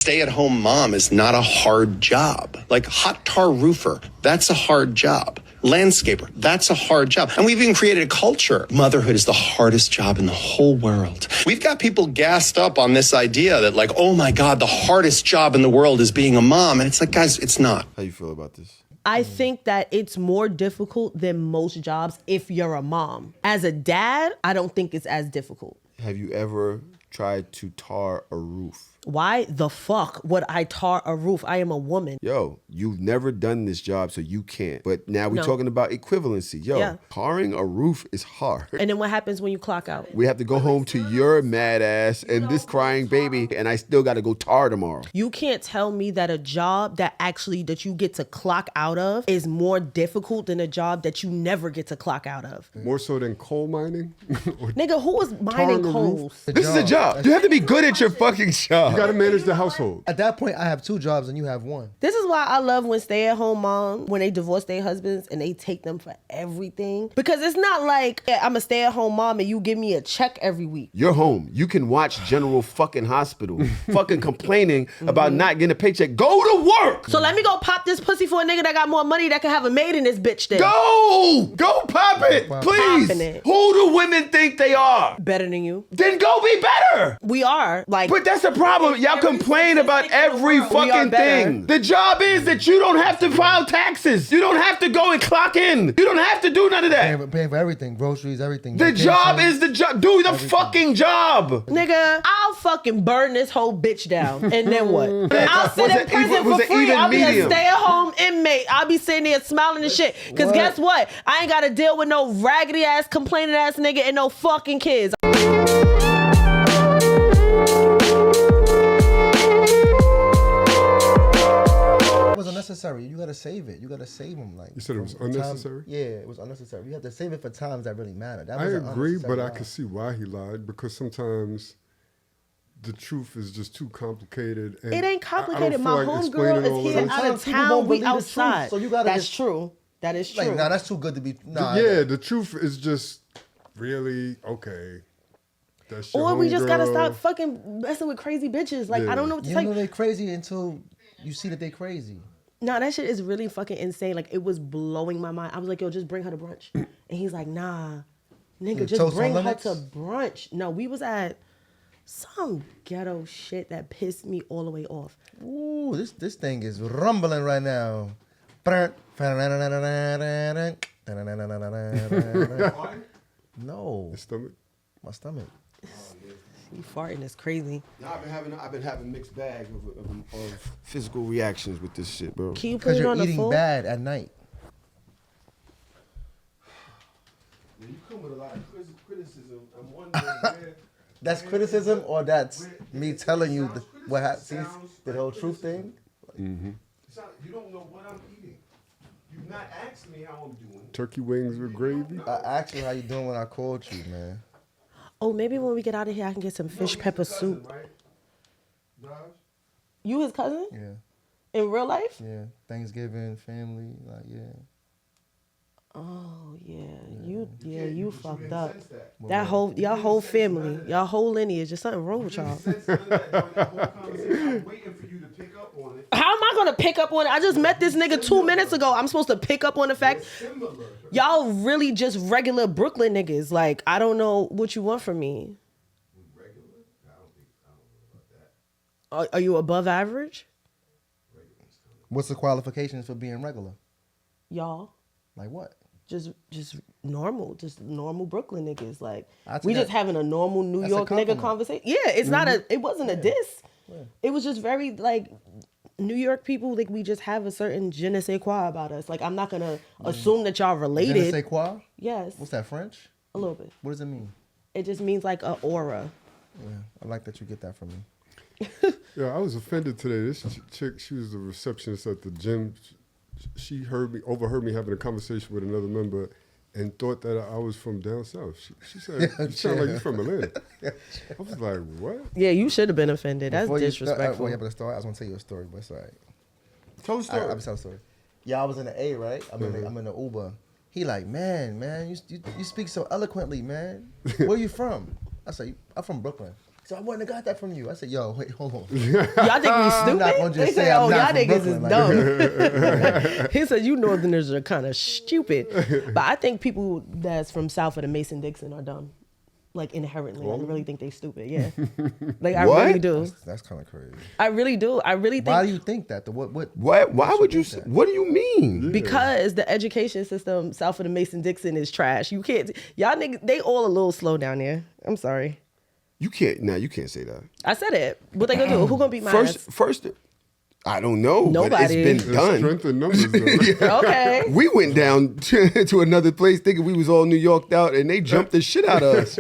Stay-at-home mom is not a hard job. Like hot tar roofer, that's a hard job. Landscaper, that's a hard job. And we've even created a culture. Motherhood is the hardest job in the whole world. We've got people gassed up on this idea that like, oh my God, the hardest job in the world is being a mom. And it's like, guys, it's not. How you feel about this? I think that it's more difficult than most jobs if you're a mom. As a dad, I don't think it's as difficult. Have you ever tried to tar a roof? Why the fuck would I tar a roof? I am a woman. Yo, you've never done this job, so you can't. But now we're No. talking about equivalency. Yo, tarring a roof is hard. And then what happens when you clock out? We have to go home to your mad ass and this crying baby, and I still got to go tar tomorrow. You can't tell me that a job that you get to clock out of is more difficult than a job that you never get to clock out of. More so than coal mining? Nigga, who is mining coals? This is a job. You have to be good at your fucking job. You gotta manage the household. At that point, I have 2 jobs and you have 1. This is why I love when stay-at-home moms, when they divorce their husbands and they take them for everything. Because it's not like, yeah, I'm a stay-at-home mom and you give me a check every week. You're home. You can watch General fucking Hospital fucking complaining about not getting a paycheck. Go to work. So let me go pop this pussy for a nigga that got more money that can have a maid in this bitch then. Go pop it, please. Popping it. Who do women think they are? Better than you. Then go be better. We are. But that's the problem. Y'all complain about every fucking thing. The job is that you don't have to file taxes. You don't have to go and clock in. You don't have to do none of that. Paying for everything, groceries, everything. The job is the job. Do the fucking job. Nigga, I'll fucking burn this whole bitch down. And then what? I'll sit in prison for free. I'll be a stay-at-home inmate. I'll be sitting there smiling and shit. Because guess what? I ain't got to deal with no raggedy ass, complaining ass nigga and no fucking kids. Unnecessary. You gotta save it. You gotta save them. Like you said, it was unnecessary. Yeah, it was unnecessary. You have to save it for times that really matter. That I was agree, but lie. I can see why he lied because sometimes the truth is just too complicated. And it ain't complicated. My like homegirl is here out of town. We outside. So you gotta. That's true. That is true. Like, nah, that's too good to be. Nah. Yeah, the truth is just really okay. That's your or we just gotta homegirl. stop fucking messing with crazy bitches. Like I don't know what to say. You know they crazy until you see that they crazy. No, that shit is really fucking insane. Like, it was blowing my mind. I was like, yo, just bring her to brunch. And he's like, nah, nigga, just bring her to brunch. No, we was at some ghetto shit that pissed me all the way off. Ooh, this thing is rumbling right now. No. Your stomach? My stomach. You farting is crazy. Nah, I've been having mixed bag of physical reactions with this shit, bro. Can you put it on the phone? Because you're eating bad at night. You come with a lot of criticism. I'm wondering where... That's criticism or that's me telling you what happened? See, the whole truth thing? Mm-hmm. You don't know what I'm eating. You've not asked me how I'm doing. Turkey wings with gravy? I asked you how you doing when I called you, man. Oh, maybe when we get out of here, I can get some fish pepper soup. Right? You his cousin? Yeah. In real life? Yeah. Thanksgiving, family, like, yeah. Oh, yeah. You fucked up. Y'all whole family, y'all whole lineage, there's something wrong with y'all. How am I gonna pick up on it? I just met this nigga 2 minutes ago. I'm supposed to pick up on the fact y'all really just regular Brooklyn niggas. Like, I don't know what you want from me. Regular? I don't know about that. Are you above average? What's the qualifications for being regular? Y'all. Like what? Just normal Brooklyn niggas. Like, we just having a normal New York nigga conversation. Yeah, it's not it wasn't a diss. Yeah. It was just very like New York people, like we just have a certain je ne sais quoi about us. Like, I'm not gonna assume that y'all related. Je ne sais quoi? Yes. What's that, French? A little bit. What does it mean? It just means like a aura. Yeah, I like that you get that from me. Yeah, I was offended today. This chick, she was the receptionist at the gym. She overheard me having a conversation with another member and thought that I was from down south. She said, you sound like you're from Atlanta. I was like, what? Yeah, you should have been offended. That's disrespectful. I was going to tell you a story, but it's all right. Tell the story. I'll tell the story. Yeah, I was in the A, right? I'm in the Uber. He like, man, you speak so eloquently, man. Where you from? I say, I'm from Brooklyn. He So I wouldn't have got that from you. I said, yo, wait, hold on. Y'all think we I'm not gonna stupid? just They say say, I'm oh, not y'all from niggas Brooklyn, is dumb. He said, you Northerners are kind of stupid. But I think people that's from south of the Mason-Dixon are dumb. Like inherently. I really think they stupid, yeah. Like I What? really do. That's kind of crazy. I really do. I really think Why do you think that? What? Why would you? think that? What do you mean? because the education system south of the Mason-Dixon is trash. You can't y'all niggas they all a little slow down there. I'm sorry. You can't. Nah, you can't say that. I said it. What they gonna do? Who gonna beat my First, ass? I don't know. But Nobody. it's been done. Strength in numbers, though. Okay. We went down to another place thinking we was all New Yorked out, and they jumped the shit out of us.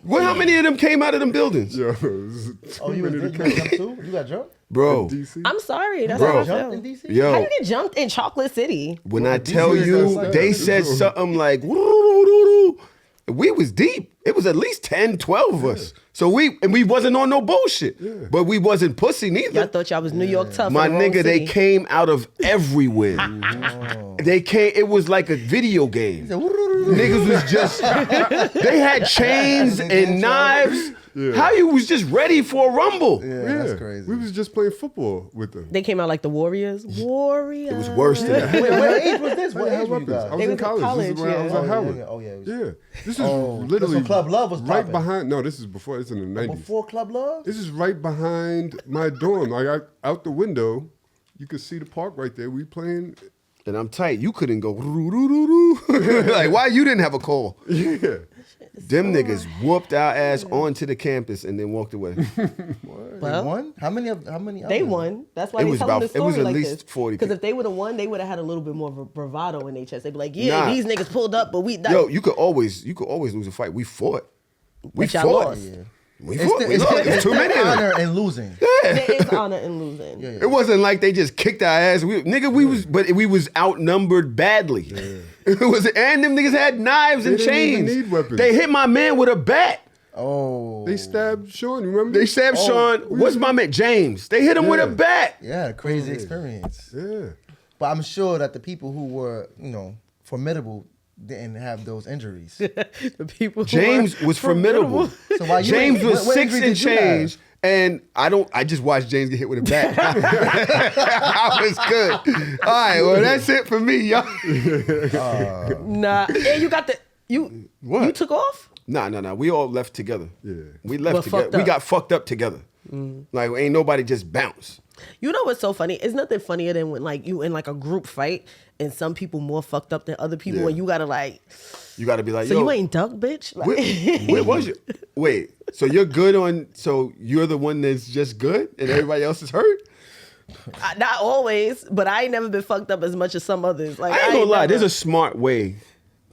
Well, how many of them came out of them buildings, Yo, this is Oh, too you many to got count. jumped too? You got jumped? bro? DC? I'm sorry. That's Bro. how I Jumped in feel. DC? How Yo, you get jumped in Chocolate City? when I DC tell is you, outside. they said something like, "Woo-doo-doo-doo-doo." We was deep. It was at least 10, 12 of us. So we wasn't on no bullshit. But we wasn't pussy neither. Y'all thought y'all was New York tough. My in the wrong nigga, they city. came out of everywhere. They came. It was like a video game. Niggas was just. They had chains and knives. Yeah. How you was just ready for a rumble? Yeah, Yeah, that's crazy. we was just playing football with them. They came out like the Warriors. Warriors. It was worse than that. Wait, what age was this? I What had age were you weapons. I guys? was They in was in college. This is when I was college, at yeah. Howard. Oh, yeah. Yeah, this is Oh, literally so Club Love was right popping. behind. No, this is before. It's in the 90s. Before Club Love? This is right behind my dorm. Like out the window, you could see the park right there. We playing. And I'm tight. You couldn't go. Like, why you didn't have a call? Yeah, Them niggas whooped our ass onto the campus and then walked away. Well, They won? How many? They won. That's why It they was telling about- the it was story at like least this. 40 Because if they would have won, they would have had a little bit more of a bravado in their chest. They'd be like, yeah, Nah. these niggas pulled up, but we. Yo, you could always lose a fight. We fought. We But y'all fought. lost. We fought. We lost. There's too many of them. honor and losing. There is honor in losing. It wasn't like they just kicked our ass. We was outnumbered badly. It was, and them niggas had knives and didn't even chains. need weapons. They hit my man with a bat. Oh. they stabbed Sean. You remember? They stabbed Sean. What's my man? James. They hit him with a Yeah. bat. Yeah, a crazy experience. Yeah. But I'm sure that the people who were, formidable didn't have those injuries. The people. who James are was formidable. So why you James ain't- was what 6 injury and did you have? change. And I just watched James get hit with a bat. I was good. All right, well, that's it for me, y'all. Nah. And you got you took off? Nah. We all left together. Yeah. We left Well, together. fucked We up. got fucked up together. Like, ain't nobody just bounce. You know what's so funny? It's nothing funnier than when like you in like a group fight and some people more fucked up than other people Yeah. and you gotta like, You got to be like, so yo, you ain't duck, bitch? Like, where was you? Wait, so you're good on, so you're the one that's just good and everybody else is hurt? not always, but I ain't never been fucked up as much as some others. Like I ain't gonna lie, never- there's a smart way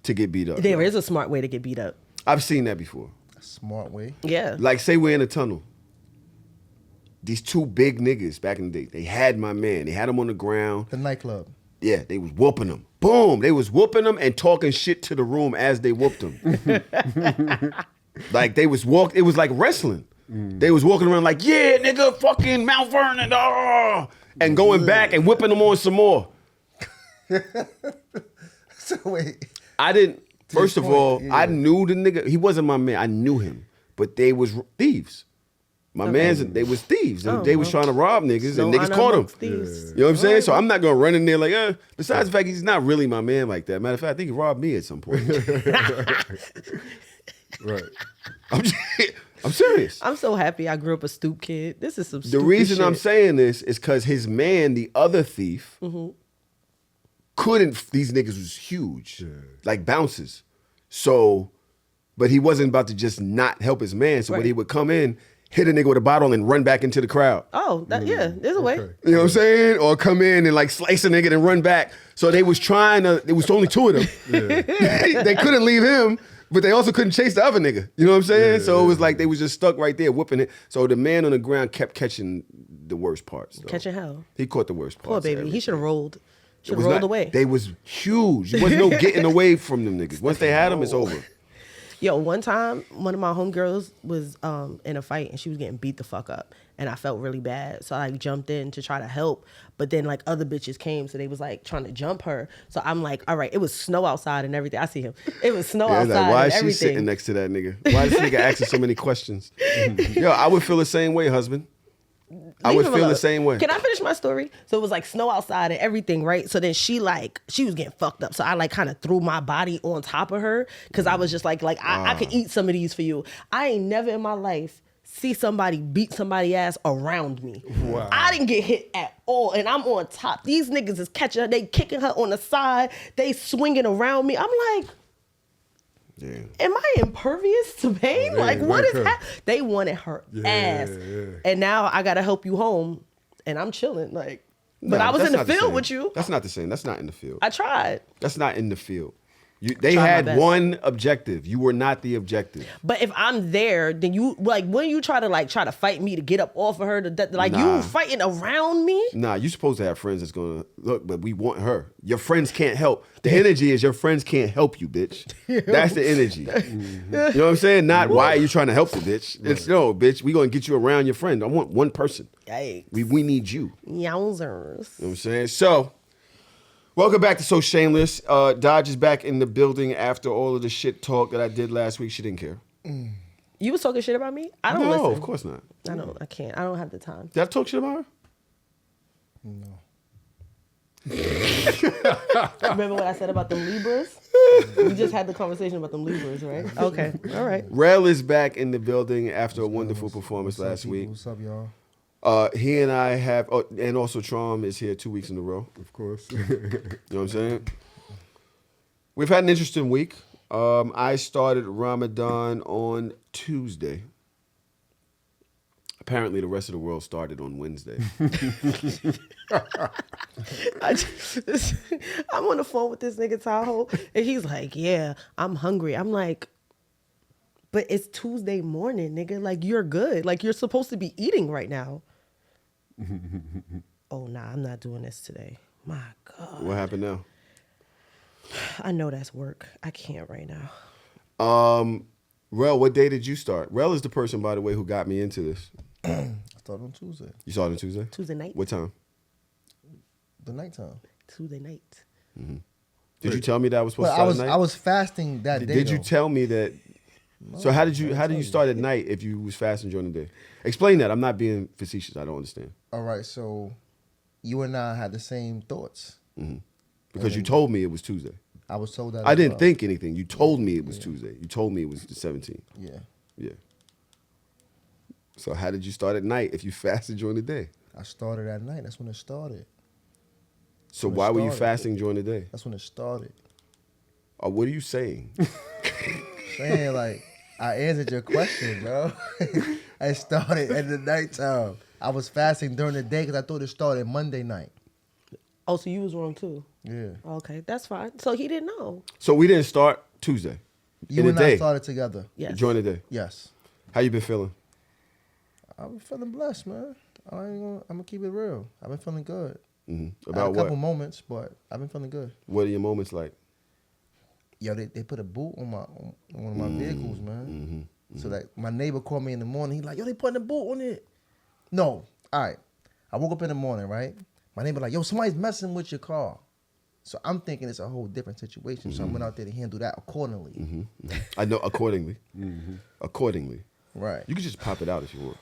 to get beat up. There is a smart way to get beat up. I've seen that before. Smart way. Yeah. Like, say we're in a tunnel. These two big niggas back in the day, they had my man. They had him on the ground. The nightclub. Yeah, they was whooping him. Boom. They was whooping him and talking shit to the room as they whooped him. Like, it was like wrestling. They was walking around like, yeah, nigga, fucking Mount Vernon, and going back and whipping them on some more. So wait. I didn't, first of point, all, yeah. I knew the nigga. He wasn't my man. I knew him. But they was thieves. My mans, they was thieves. They was trying to rob niggas No and niggas honor caught him. amongst thieves. You know what I'm saying? So I'm not gonna run in there like, besides the fact he's not really my man like that. Matter of fact, I think he robbed me at some point. Right. I'm serious. I'm so happy I grew up a stoop kid. This is some The stupid reason shit. I'm saying this is because his man, the other thief, couldn't. These niggas was huge, like bouncers. So, but he wasn't about to just not help his man. So when Right. he would come in, hit a nigga with a bottle and run back into the crowd. Oh, yeah, there's a way. Okay. You know what I'm saying? Or come in and like slice a nigga and run back. So they was trying to. It was only two of them. They couldn't leave him. But they also couldn't chase the other nigga. You know what I'm saying? So it was like they was just stuck right there whooping it. So the man on the ground kept catching the worst parts. though. Catching hell. He caught the worst parts. Poor of baby. He everything. should have rolled. It Should was have rolled not- away. They was huge. There was no getting away from them niggas. Once they had them, it's over. Yo, one time, one of my homegirls was in a fight and she was getting beat the fuck up. And I felt really bad. So I like jumped in to try to help. But then like other bitches came. So they was like trying to jump her. So I'm like, all right, it was snow outside and everything. I see him. It was snow outside like, why and is she everything. sitting next to that nigga? Why is this nigga asking so many questions? Yo, I would feel the same way, husband. I would feel the same way. Can I finish my story? So it was like snow outside and everything, right? So then she was getting fucked up. So I like kind of threw my body on top of her because I was just like I could eat some of these for you. I ain't never in my life see somebody beat somebody ass around me. Wow. I didn't get hit at all, and I'm on top. These niggas is catching her. They kicking her on the side. They swinging around me. I'm like, Yeah. am I impervious to pain? Yeah, like, what like is her. happening? They wanted her ass. Yeah. And now I got to help you home, and I'm chilling. Like, but I was that's in the not field same. with you. That's not the same. That's not in the field. I tried. That's not in the field. They Tried my had best. one objective. You were not the objective. But if I'm there, then you, like, when you try to fight me to get up off of her, like, Nah. you fighting around me? Nah, you're supposed to have friends that's gonna look, but we want her. Your friends can't help. The energy is your friends can't help you, bitch. That's the energy. You know what I'm saying? Not why are you trying to help the bitch. It's no, bitch, we gonna get you around your friend. I want one person. Yikes. We need you. Yowzers. You know what I'm saying? So, welcome back to So Shameless. Dodge is back in the building after all of the shit talk that I did last week. She didn't care. You was talking shit about me? I don't No, listen. of course not. I can't. I don't have the time. Did I talk shit about her? Remember what I said about them Libras? We just had the conversation about them Libras, right? Okay. All right. Rell is back in the building after a wonderful performance last week. What's up, y'all? He and I have, and also Traum is here 2 weeks in a row. Of course. You know what I'm saying? We've had an interesting week. I started Ramadan on Tuesday. Apparently, the rest of the world started on Wednesday. I'm on the phone with this nigga Tahoe, and he's like, "Yeah, I'm hungry." I'm like, "But it's Tuesday morning, nigga. Like, you're good. Like, you're supposed to be eating right now." Oh, nah, I'm not doing this today. My God. What happened now? I know that's work. I can't right now. Rell, what day did you start? Rell is the person, by the way, who got me into this. I started on Tuesday. You started on Tuesday? Tuesday night. What time? The nighttime. Tuesday night. Did you tell me that I was supposed Well, to start at night? I was fasting that day. Did you though. tell me that? So how did you start at night if you was fasting during the day? Explain that. I'm not being facetious. I don't understand. All right, so you and I had the same thoughts. Because you told me it was Tuesday. I was told that. I as didn't well. think anything. You told me it was Tuesday. You told me it was the 17th. Yeah, Yeah. So how did you start at night if you fasted during the day? I started at night. That's when it started. So When it why were you started. fasting during the day? That's when it started. Or what are you saying? Saying like, I answered your question, bro. I started at the nighttime. I was fasting during the day because I thought it started Monday night. Oh, so you was wrong too. Yeah. Okay, that's fine. So he didn't know. So we didn't start Tuesday. You in the and day. I started together. Yes. During the day. Yes. How you been feeling? I've been feeling blessed, man. I'm gonna keep it real. I've been feeling good. I had About a couple what? moments, but I've been feeling good. What are your moments like? Yo, they put a boot on one of my vehicles, man. So that my neighbor called me in the morning. He like, yo, they putting a boot on it. No, all right. I woke up in the morning, right? My neighbor like, yo, somebody's messing with your car. So I'm thinking it's a whole different situation. So I went out there to handle that accordingly. I know accordingly. Accordingly. Right. You can just pop it out if you want.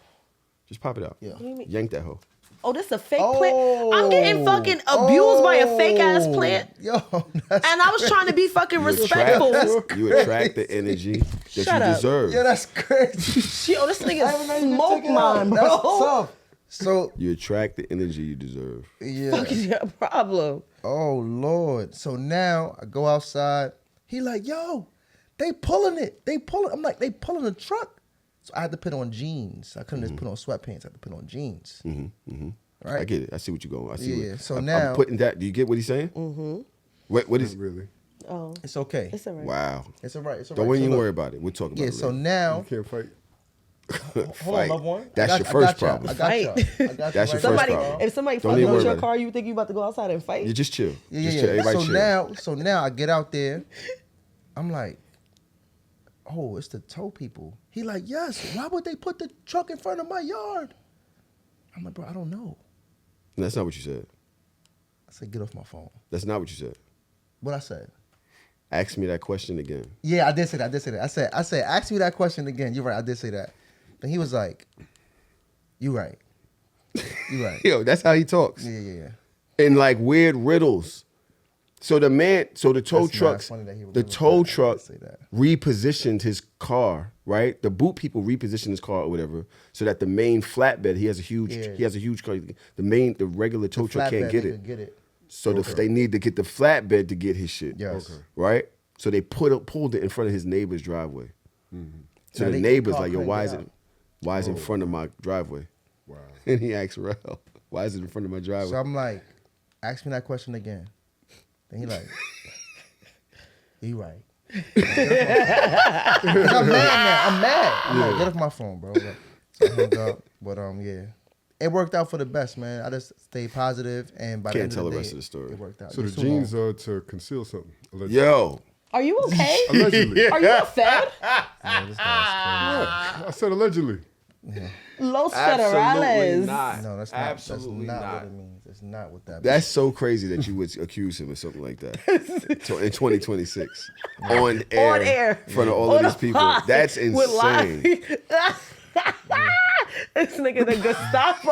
Just pop it out. Yeah. What do you mean? Yank that hoe. Oh, this a fake plant? I'm getting fucking abused by a fake ass plant. Yo, that's And I was trying to be fucking respectful. You attract the energy that Shut you up. deserve. Yo, that's crazy. Yo, this I haven't nigga even smoke took it out. mine, That's bro. tough. So You attract the energy you deserve. yeah. Fuck is your problem? Oh Lord. So now I go outside. He like, yo, they pulling it. They pulling. I'm like, they pulling the truck. So I had to put on jeans. I couldn't just put on sweatpants. I had to put on jeans. Right. I get it. I see what you're going. I see. Yeah, What, so I'm now- putting that. Do you get what he's saying? What is? Not really. Oh, It's okay. it's alright. Wow. It's all right. It's all Don't right. even So worry look, about it. We'll talk about Yeah. it. So later. now, You can't fight. hold Fight. on, loved one. That's I your got- first I got you. problem. I got you. I got you That's your right first Somebody, now. problem. if somebody Don't fucking even with worry your about car, you think you about to go outside and fight? You just chill. Yeah, Just yeah, chill. yeah. Everybody chill. So now I get out there. I'm like, oh, it's the tow people. He like, yes, why would they put the truck in front of my yard? I'm like, bro, I don't know. That's not what you said. I said, get off my phone. That's not what you said. What I said? Ask me that question again. Yeah, I did say that. I said, ask me that question again. You're right, I did say that. And he was like, you right. You right. Yo, that's how he talks. Yeah. In like weird riddles. So the tow That's trucks, not funny that he the remembered tow that. I truck did say that. repositioned his car, right? The boot people repositioned his car or whatever, so that the main flatbed, he has a huge car. The regular tow truck can't get it. So they need to get the flatbed to get his shit. Yes. Okay. Right? So they pulled it in front of his neighbor's driveway. Mm-hmm. So Now the they neighbor's call like, yo, crank why it is it out. in front of my driveway? Wow. And he asked Rell, why is it in front of my driveway? So I'm like, ask me that question again. Then he like, you right. I'm mad. I'm like, get off my phone, bro. So I hung up. But yeah. It worked out for the best, man. I just stayed positive, and by the Can't end tell of the the rest day, of the story. it worked out. So the Just too jeans long. are to conceal something. Allegedly. Yo. Are you okay? Allegedly. Are you a fed? Man, this guy's I said allegedly. Los Absolutely federales. not. crazy. No, that's not. Absolutely that's not, not. what it means. It's not what that That's so crazy that you would accuse him of something like that in 2026 on air, On air. in front of all of these people. pod That's with insane. This nigga the Gestapo.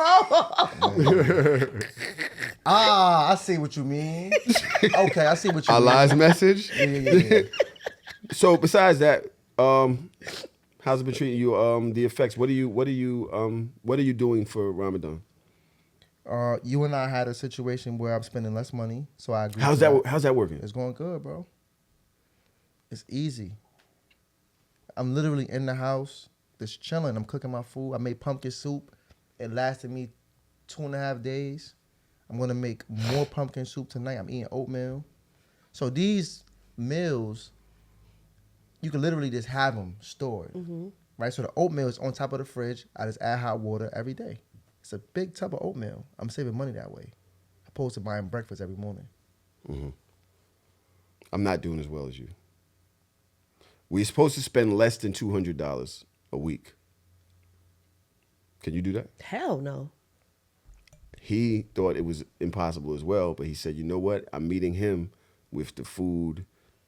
I see what you mean. Okay, I see what you mean. Allah's message. Yeah. So besides that, how's it been treating you? The effects. What are you doing for Ramadan? You and I had a situation where I'm spending less money, so I agree. How's that working? It's going good, bro. It's easy. I'm literally in the house, just chilling. I'm cooking my food. I made pumpkin soup. It lasted me 2.5 days. I'm gonna make more pumpkin soup tonight. I'm eating oatmeal. So these meals, you can literally just have them stored, right? So the oatmeal is on top of the fridge. I just add hot water every day. It's a big tub of oatmeal. I'm saving money that way, opposed to buying breakfast every morning. I'm not doing as well as you. We're supposed to spend less than $200 a week. Can you do that? Hell no. He thought it was impossible as well, but he said, you know what? I'm meeting him with the food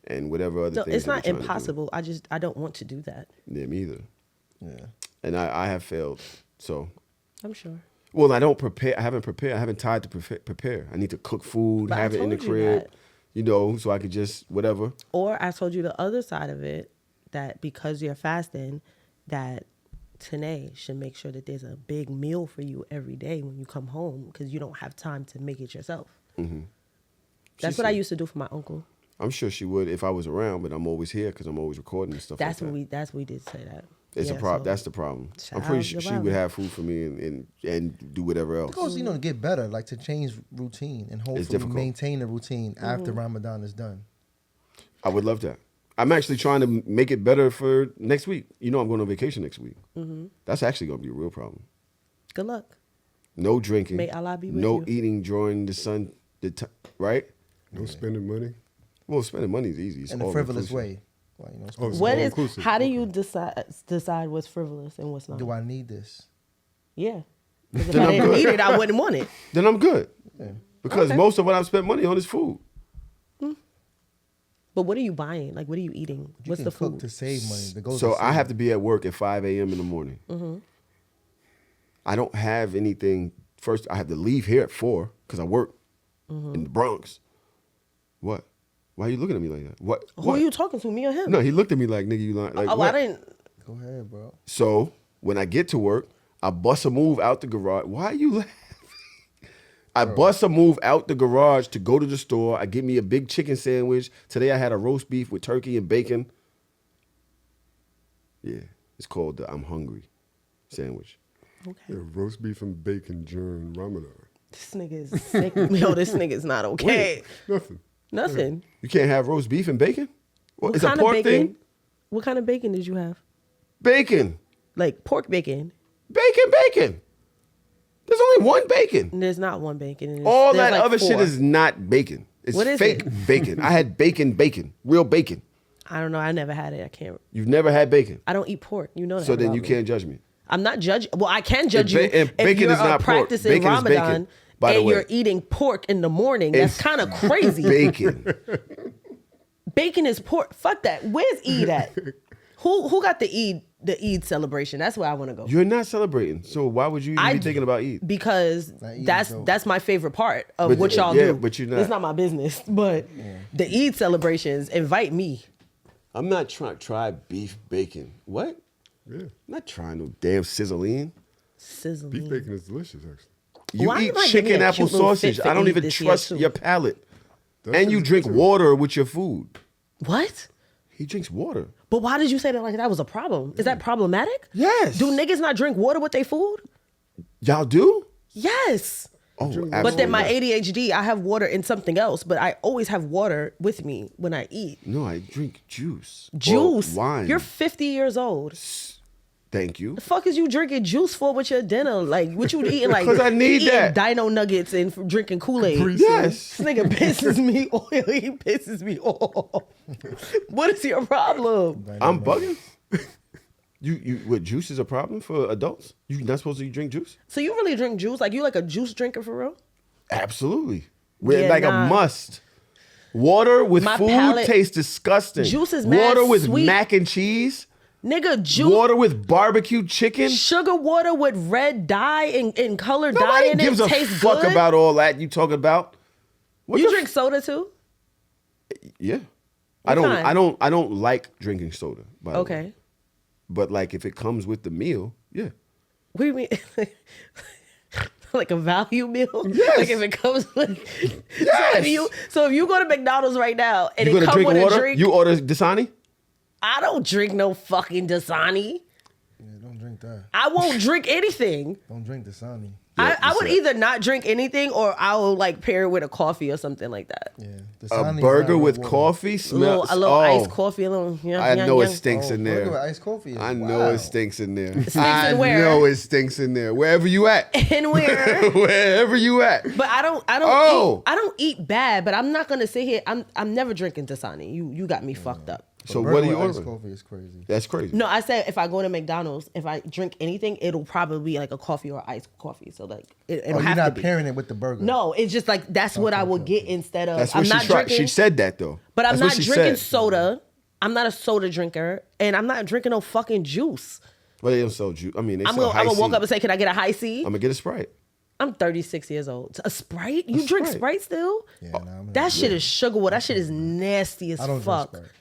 and whatever other No, things. it's that not we're trying to do. impossible. I don't want to do that. Yeah, me either. Yeah. And I have failed. So, I'm sure. well, I don't prepare. I haven't prepared. I haven't tried to prepare. I need to cook food, But I have it in the told you crib, that. you know, so I could just whatever. Or I told you the other side of it, that because you're fasting, that Tanae should make sure that there's a big meal for you every day when you come home because you don't have time to make it yourself. That's what I used to do for my uncle. I'm sure she would if I was around, but I'm always here because I'm always recording and stuff That's like when that. we did say that. It's Yeah, a problem. so- That's the problem. I'm Child, pretty sure she you're would right. have food for me and do whatever else. Because, to get better, like to change routine and hopefully difficult. maintain the routine after Ramadan is done. I would love that. I'm actually trying to make it better for next week. You know I'm going on vacation next week. That's actually going to be a real problem. Good luck. No drinking. May Allah be with no you. eating during the sun, right? No spending money. Well, spending money is easy. It's In a all frivolous inclusive. way. Like, Oh, it's What all is? inclusive. How do Okay. you decide what's frivolous and what's not? do I need this? Yeah. 'Cause if Then I I'm didn't good. need it, I wouldn't want it. Then I'm good. Because Okay. most of what I've spent money on is food. But what are you buying? Like, what are you eating? You What's can the cook food? to save money. To go So to I have save. to be at work at 5 a.m. in the morning. I don't have anything. First, I have to leave here at 4 because I work in the Bronx. What? Why are you looking at me like that? What? Who are you talking to? Me or him? No, he looked at me like, nigga, you lying. Like, Oh, what? I didn't. Go ahead, bro. So when I get to work, I bust a move out the garage. Why are you laughing? I bust a move out the garage to go to the store. I get me a big chicken sandwich. Today I had a roast beef with turkey and bacon. Yeah, it's called the I'm hungry sandwich. Okay. Yeah, roast beef and bacon during Ramadan. This nigga is sick. Yo, this nigga's not okay. Nothing. Nothing. You can't have roast beef and bacon? What, What it's a kind pork of bacon? thing? What kind of bacon did you have? Bacon. Like pork bacon. Bacon. There's only one bacon. And there's not one bacon. And All there's that like other shit 4. is not bacon. It's What is fake it? bacon. I had bacon, real bacon. I don't know. I never had it. I can't. You've never had bacon. I don't eat pork. You know that. So then about you me. can't judge me. I'm not judging. Well, I can judge you and if bacon you're is not pork. practicing Bacon is Ramadan bacon, by the and way. you're eating pork in the morning. That's It's kind of crazy. Bacon. Bacon is pork. Fuck that. Where's Eid at? Who got the Eid celebration? That's where I want to go. You're not celebrating. So why would you even be thinking about Eid? Because Eid that's is dope. that's my favorite part of But- what y'all yeah, do. but you're not- It's not my business. But the Eid celebrations, invite me. I'm not trying to try beef bacon. What? Yeah. I'm not trying no damn sizzling. Sizzling. Beef bacon is delicious, actually. You Why eat am I getting chicken a apple cute little sausage. fit for I don't Eid even this year, trust too? your palate. That And shit you is drink good, too. water with your food. What? He drinks water. But why did you say that like that was a problem? Is that problematic? Yes. Do niggas not drink water with their food? Y'all do? Yes. Oh, Drink absolutely. But then my not. ADHD, I have water in something else, but I always have water with me when I eat. No, I drink juice. Or Juice. wine. You're 50 years old. Thank you. The fuck is you drinking juice for with your dinner? Like, what you eating? Like, 'Cause I need you eating that. Dino Nuggets and drinking Kool-Aid. Capri Yes. This nigga pisses me off. He pisses me off. What is your problem? I'm bugging. What, juice is a problem for adults? You not supposed to drink juice? So you really drink juice? Like, you like a juice drinker for real? Absolutely. We're Yeah, like nah. a must. Water with My food palate- tastes disgusting. Juice is mad water with sweet. mac and cheese. Nigga, juice. Water with barbecue chicken. Sugar water with red dye and color dye Nobody in gives it a tastes fuck good. about all that you talking about. What You the drink soda too? Yeah. What kind? I don't like drinking soda, by the way. Okay. But like if it comes with the meal, yeah. What do you mean? Like a value meal? Yes. Like if it comes with Yes. so if you go to McDonald's right now and You it gonna come drink with water? a drink, You order Dasani? I don't drink no fucking Dasani. Yeah, don't drink that. I won't drink anything. Don't drink Dasani. Yeah, I you would said- either not drink anything or I will like pair it with a coffee or something like that. Yeah. A Dasani is burger not with water. coffee A smells. little iced coffee, a little. I know it yum. stinks Oh, in burger with there. iced coffee is I know wild. it stinks in there. stinks I in where? know it stinks in there. Wherever you at. And where? Wherever you at. But I don't Oh. I don't eat bad, but I'm not gonna sit here. I'm never drinking Dasani. You got me fucked up. So Burger what are you with iced ordering? coffee is crazy. That's crazy. No, I said if I go to McDonald's, if I drink anything, it'll probably be like a coffee or iced coffee. So like it'll Oh, you're have not to be. pairing it with the burger. No, it's just like that's what I would get instead of. That's I'm what not she tried. drinking. She said that though. but I'm That's not what she drinking said. soda. I'm not a soda drinker, and I'm not drinking no fucking juice. Well, they don't sell juice. I mean, they I'm sell gonna high walk C. up and say, "Can I get a high C?" I'm gonna get a Sprite. I'm 36 years old. A Sprite? You drink Sprite. Sprite still? Yeah, nah, I'm That shit is sugar water. That shit is nasty as I don't fuck. drink Sprite.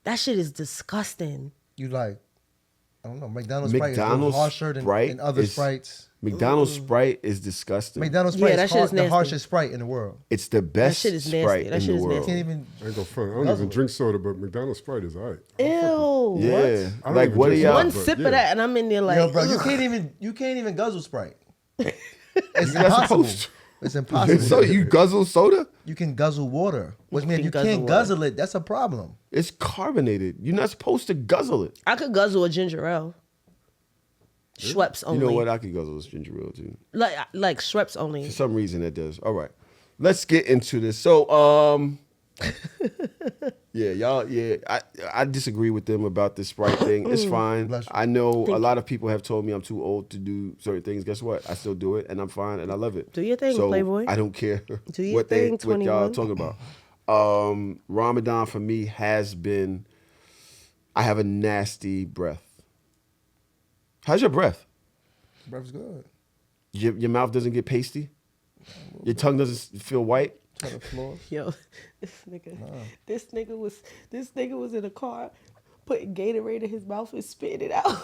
That shit is disgusting. You like, I don't know, McDonald's Sprite is a little McDonald's harsher than Sprite other is- Sprites. McDonald's Sprite is disgusting. McDonald's Yeah, Sprite that is shit is the nasty. harshest Sprite in the world. It's the best shit is nasty. Sprite That in shit the is world. You can't even. I ain't gonna front. I don't even drink soda, but McDonald's Sprite is alright. Ew. Yeah. I don't Like even what are drink y'all? One but sip yeah. of that, and I'm in there like, Yo, bro, you ugh. can't even guzzle Sprite. It's not impossible. supposed to. It's impossible. So you guzzle soda? You can guzzle water, which means can you guzzle can't water. guzzle it. That's a problem. It's carbonated. You're not supposed to guzzle it. I could guzzle a ginger ale. Schweppes You only. know what? I could guzzle this ginger ale too. Like Schweppes only. For some reason it does. All right. Let's get into this. So yeah, y'all, yeah, I disagree with them about this Sprite thing. It's fine. Bless you. I know a lot of people have told me I'm too old to do certain things. Guess what? I still do it and I'm fine and I love it. Do your thing, so Playboy. I don't care Do your what thing, what y'all 21. talking about. Ramadan for me has been, I have a nasty breath. How's your breath? Breath's good. Your mouth doesn't get pasty? Your tongue doesn't feel white? To the floor. Yo, this nigga was in a car putting Gatorade in his mouth and spitting it out.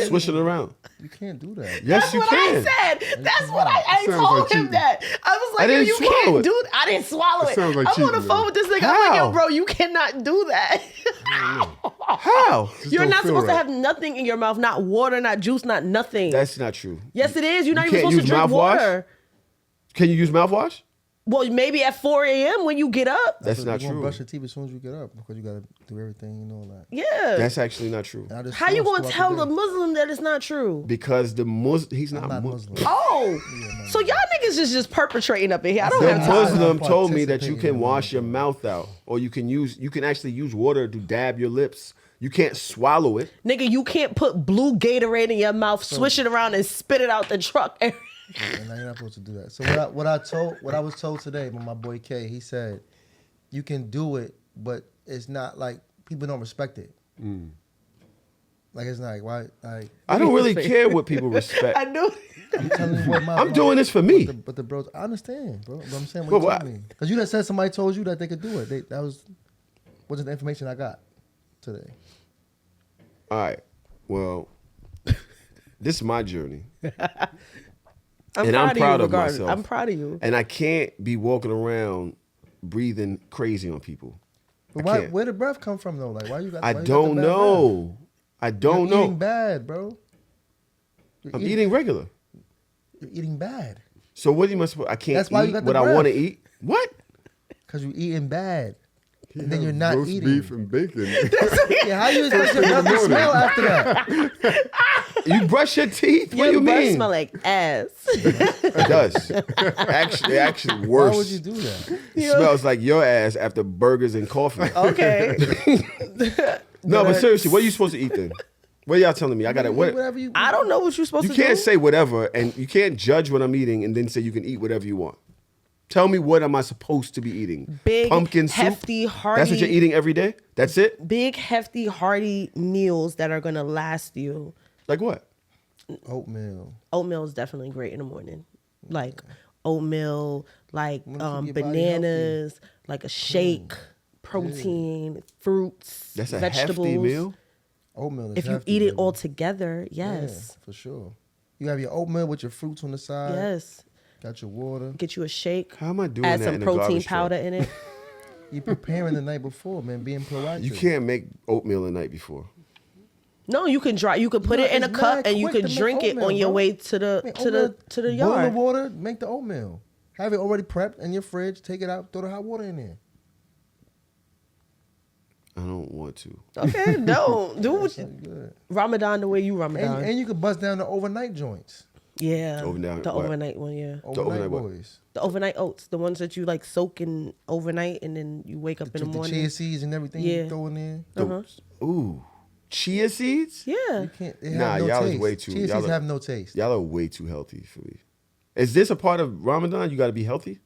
Swishing around. You can't do that. Yes, That's you what can. I said. That's what I Sounds told like him cheating. that. I was like, I didn't yo, you swallow can't it. do I didn't swallow It it. sounds like I'm on the cheating, phone though. with this nigga. I'm like, How? yo, bro, you cannot do that. How? Just You're don't not feel supposed to right. have nothing in your mouth, not water, not juice, not nothing. That's not true. Yes, it is. You're not You even can't supposed to use drink mouthwash? water. Can you use mouthwash? Well, maybe at 4 a.m. when you get up. That's not You gonna true. brush your teeth as soon as you get up because you gotta do everything, you know, like. Yeah. That's actually not true. And I just How you snores gonna throughout tell the the day. Muslim that it's not true? Because the Muslim, he's I'm not, not Muslim. Muslim. Oh, so y'all niggas is just perpetrating up in here. I don't The have time. Muslim I'm told me that you participating can in wash that. your mouth out, or you can actually use water to dab your lips. You can't swallow it. Nigga, you can't put blue Gatorade in your mouth, swish it around, and spit it out the truck. And now you're not supposed to do that. So what I was told today by my boy K, he said, you can do it, but it's not like people don't respect it. Like it's not like why like I don't really care what people respect. I knew. I'm telling you what my I'm doing this for me. But the bros, I understand, bro. But I'm saying But what you what- told me because you just said somebody told you that they could do it. That wasn't the information I got today. All right. Well, this is my journey. And I'm proud of regardless. myself. I'm proud of you. And I can't be walking around breathing crazy on people. But I why? can't. Where did breath come from though? Like why you got? I why you got don't the bad know. I breath? don't You're know. Eating bad, bro. I'm eating regular. You're eating bad So what am I supposed? I can't That's why you eat got the what I breath. want to eat. What? because you're eating bad. He And then had you're not roast eating. beef and bacon. Yeah, how you supposed to breath to smell after that? You brush your teeth? What do you Your breath mean? smell like ass. It does. Actually worse. Why would you do that? It smells like your ass after burgers and coffee. Okay. No, but seriously, what are you supposed to eat then? What are y'all telling me? I gotta what? Whatever you. I don't know what you're supposed You to do. can't say whatever, and you can't judge what I'm eating and then say you can eat whatever you want. Tell me what am I supposed to be eating? Big, Pumpkin soup? hefty, hearty. That's what you're eating every day? That's it? Big, hefty, hearty meals that are gonna last you. Like what? Oatmeal. Oatmeal is definitely great in the morning. Like oatmeal, like Wanna keep your body bananas, like a shake, protein, fruits, That's a vegetables. hefty meal? Oatmeal is If you hefty, eat it baby. all together, Yeah, yes, for sure. You have your oatmeal with your fruits on the side. yes. Got your water. Get you a shake. How am I doing Add that some in a protein garbage truck? powder in it. You preparing the night before, man. Being proactive. You can't make oatmeal the night before. No, you can dry. You could put No, it in a it's cup mad and you quick could to make drink it oatmeal, on your bro. way to the Man, to the oatmeal, to the Boil the yard. water, make the oatmeal. Have it already prepped in your fridge. Take it out, throw the hot water in there. I don't want to. Okay, no, do what So you, good. Ramadan the way you Ramadan. And you could bust down the overnight joints. Yeah, Overnight the what? overnight one. Yeah, Overnight what? boys. the overnight oats, the ones that you like soak in overnight and then you wake up in the The morning. chia seeds and everything Yeah. you throw in there. Ooh. Chia seeds? Yeah, You can't. They Nah, have no y'all is taste. way too- Chia y'all seeds are- have no taste. Y'all are way too healthy for me. Is this a part of Ramadan? You got to be healthy?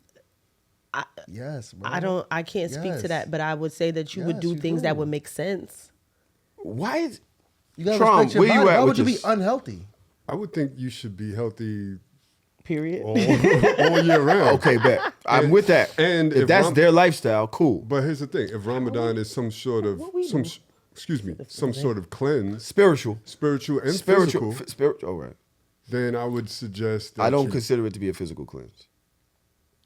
Yes, bro. I can't speak to Yes. that, but I would say that you would Yes, do you things do. that would make sense. Why is You gotta Traum, respect your where you body. at Why with would you this? be unhealthy? I would think you should be healthy Period. all year round. Okay, bet. I'm with that. and if if that's Ram- their lifestyle, cool. But here's the thing: if Ramadan is some sort of What we some, do? some sort of cleanse, Spiritual. spiritual and Spiritual. physical, Spiritual. All right. then I would suggest that I don't you- consider it to be a physical cleanse.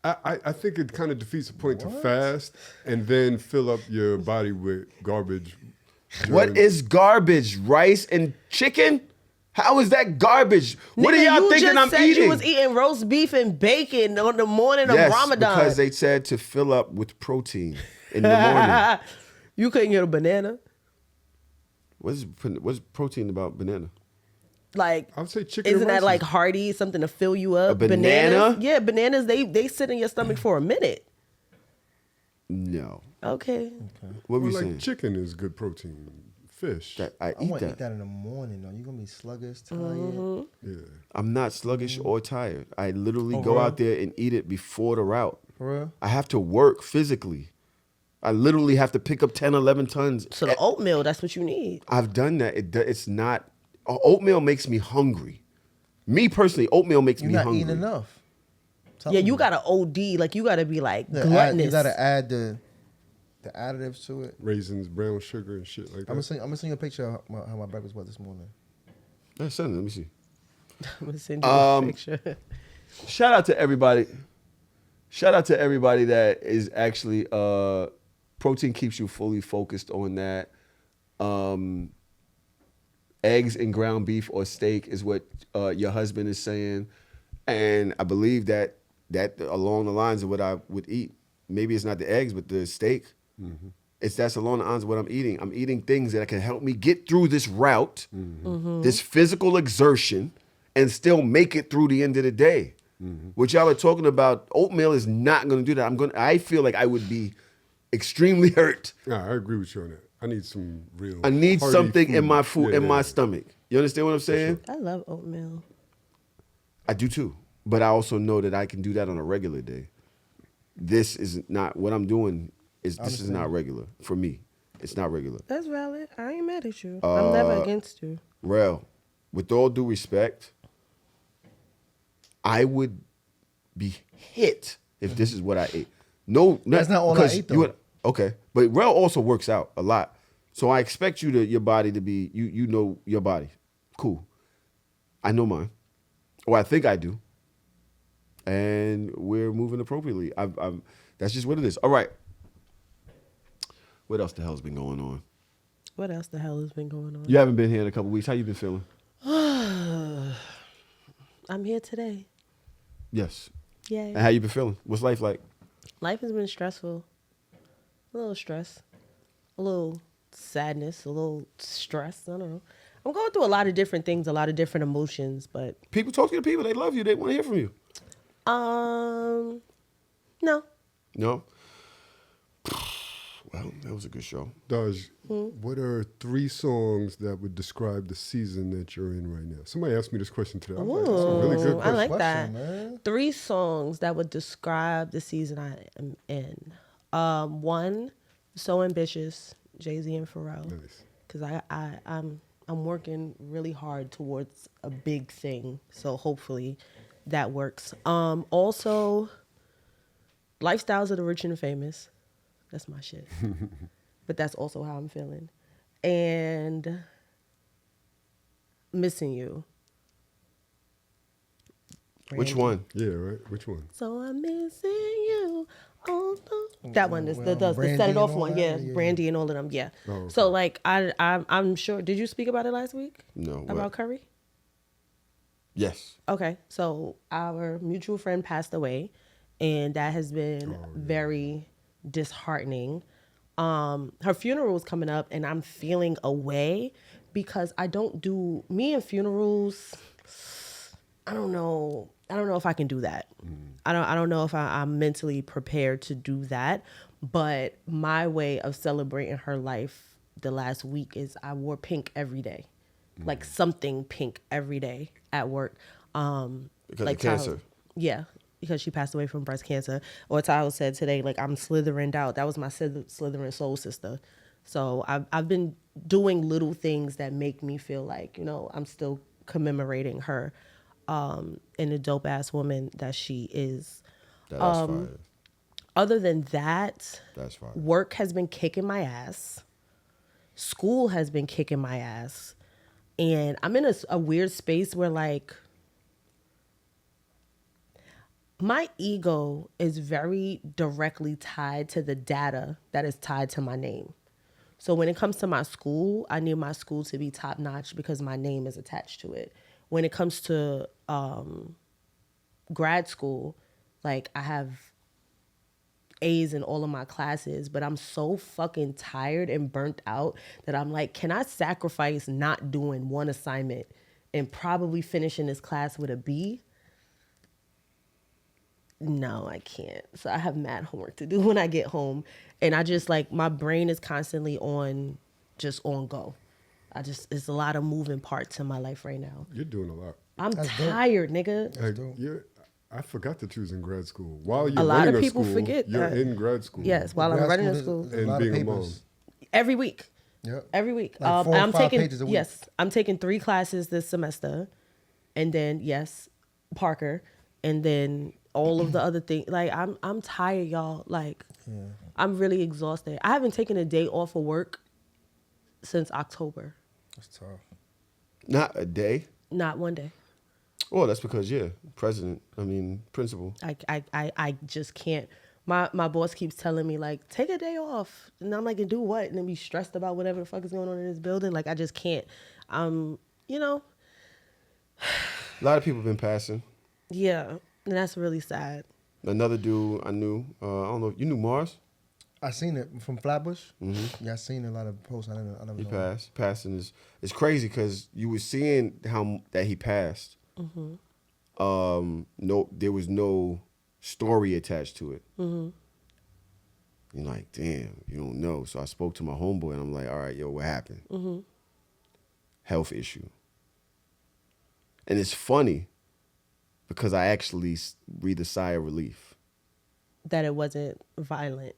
I think it kind of defeats the point to fast and then fill up your body with garbage. What during- is garbage? Rice and chicken? How is that garbage? What Nigga, are y'all you thinking just I'm said eating? You was eating roast beef and bacon on the morning Yes, of Ramadan. because they said to fill up with protein in the morning. You couldn't get a banana. What's protein about banana? Like, I would say chicken. isn't and that rice like is- hearty, something to fill you up? A banana? Bananas, yeah, bananas. They sit in your stomach for a minute. No. Okay. What were Well, you like saying? chicken is good protein. Fish. That I I eat want to that. eat that in the morning, though. You're gonna be sluggish, tired. Mm-hmm. Yeah. I'm not sluggish or tired. I literally Oh, go really? out there and eat it before the route. For real? I have to work physically. I literally have to pick up 10, 11 tons. So the oatmeal, that's what you need. I've done that. It's not. Oatmeal makes me hungry. Me personally, oatmeal makes You're me not hungry. eating enough. Yeah, you gotta OD. Like you gotta be like Yeah, gluttonous. you gotta add the additives to it. Raisins, brown sugar, and shit like that. I'm gonna send you a picture of how my breakfast was this morning. Yeah, send it. Let me see. I'm gonna send you a picture. Shout out to everybody. Shout out to everybody that is actually protein keeps you fully focused on that. Eggs and ground beef or steak is what your husband is saying, and I believe that that along the lines of what I would eat. Maybe it's not the eggs, but the steak. That's along the lines of what I'm eating. I'm eating things that can help me get through this route, this physical exertion, and still make it through the end of the day. What y'all are talking about, oatmeal is not going to do that. I feel like I would be extremely hurt. Yeah, I agree with you on that. I need some real. I need hearty something in my food, my stomach. You understand what I'm saying? I love oatmeal. I do too. But I also know that I can do that on a regular day. This is not what I'm doing. This is not regular for me. It's not regular. That's valid. I ain't mad at you. I'm never against you. Rell, with all due respect, I would be hit if this is what I ate. No, That's not all I ate, though. Okay, but Rell also works out a lot, so I expect your body to be you know your body. Cool. I know mine, or I think I do, and we're moving appropriately. That's just what it is. All right. What else the hell's been going on? What else the hell has been going on? You haven't been here in a couple weeks. How you been feeling? I'm here today. Yes. Yay. And how you been feeling? What's life like? Life has been stressful. A little stress. A little sadness. A little stress. I don't know. I'm going through a lot of different things, a lot of different emotions, but People talk to the people. They love you. They want to hear from you. no. No? Well, that was a good show. Daj, what are 3 songs that would describe the season that you're in right now? Somebody asked me this question today. I was like, that's a really good I question. like Question, that. man. 3 songs that would describe the season I am in. 1, So Ambitious, Jay-Z and Pharrell. Nice. Because I'm working really hard towards a big thing. So hopefully that works. Also, Lifestyles of the Rich and Famous. That's my shit. But that's also how I'm feeling. And Missing You. Which Brandy. one? Yeah, right? Which one? So I'm missing you. Oh, no. That one is the Brandy Set It and Off all one. that? Yeah, Yeah. Brandy and all of them. Yeah. Oh, okay. So like I'm sure. Did you speak about it last week? No. About What? Curry? Yes. Okay. So our mutual friend passed away, and that has been very disheartening. Her funeral is coming up, and I'm feeling away because I don't do me and funerals. I don't know if I can do that. I don't know if I'm mentally prepared to do that. But my way of celebrating her life the last week is I wore pink every day, like something pink every day at work. Because like of cancer. Tahoe, yeah, because she passed away from breast cancer. Or Tahoe said today, like I'm slithering out. That was my slithering soul sister. So I've been doing little things that make me feel like I'm still commemorating her. And the dope ass woman that she is. That's fire. Other than that, That's fire. work has been kicking my ass. School has been kicking my ass. And I'm in a weird space where like my ego is very directly tied to the data that is tied to my name. So when it comes to my school, I need my school to be top notch because my name is attached to it. When it comes to grad school, like I have A's in all of my classes, but I'm so fucking tired and burnt out that I'm like, can I sacrifice not doing one assignment and probably finishing this class with a B? No, I can't. So I have mad homework to do when I get home. And I just like, my brain is constantly on go. It's a lot of moving parts in my life right now. You're doing a lot. I'm That's dope. tired, nigga. I forgot that you was in grad school. While you're A lot running of people school, forget you're that. in grad school. Yes, while I'm Grad running to there's school. a lot And of being a papers. Every week. Yep. Every week. Like 4 or I'm 5 taking pages a week. Yes, I'm taking 3 classes this semester, and then Parker, and then all of the other things. Like I'm tired, y'all. Like I'm really exhausted. I haven't taken a day off of work since October. That's tough. Not a day. Not one day. Well, that's because principal. I just can't. My boss keeps telling me like, take a day off, and I'm like, and do what? And then be stressed about whatever the fuck is going on in this building. Like I just can't. A lot of people been passing. Yeah, and that's really sad. Another dude I knew. I don't know. You knew Mars? I seen it from Flatbush. Mm-hmm. Yeah, I seen a lot of posts. I never He know. passed, and it's crazy because you were seeing how that he passed. No, there was no story attached to it. You're like, damn, you don't know. So I spoke to my homeboy, and I'm like, all right, yo, what happened? Health issue. And it's funny because I actually breathe a sigh of relief. That it wasn't violent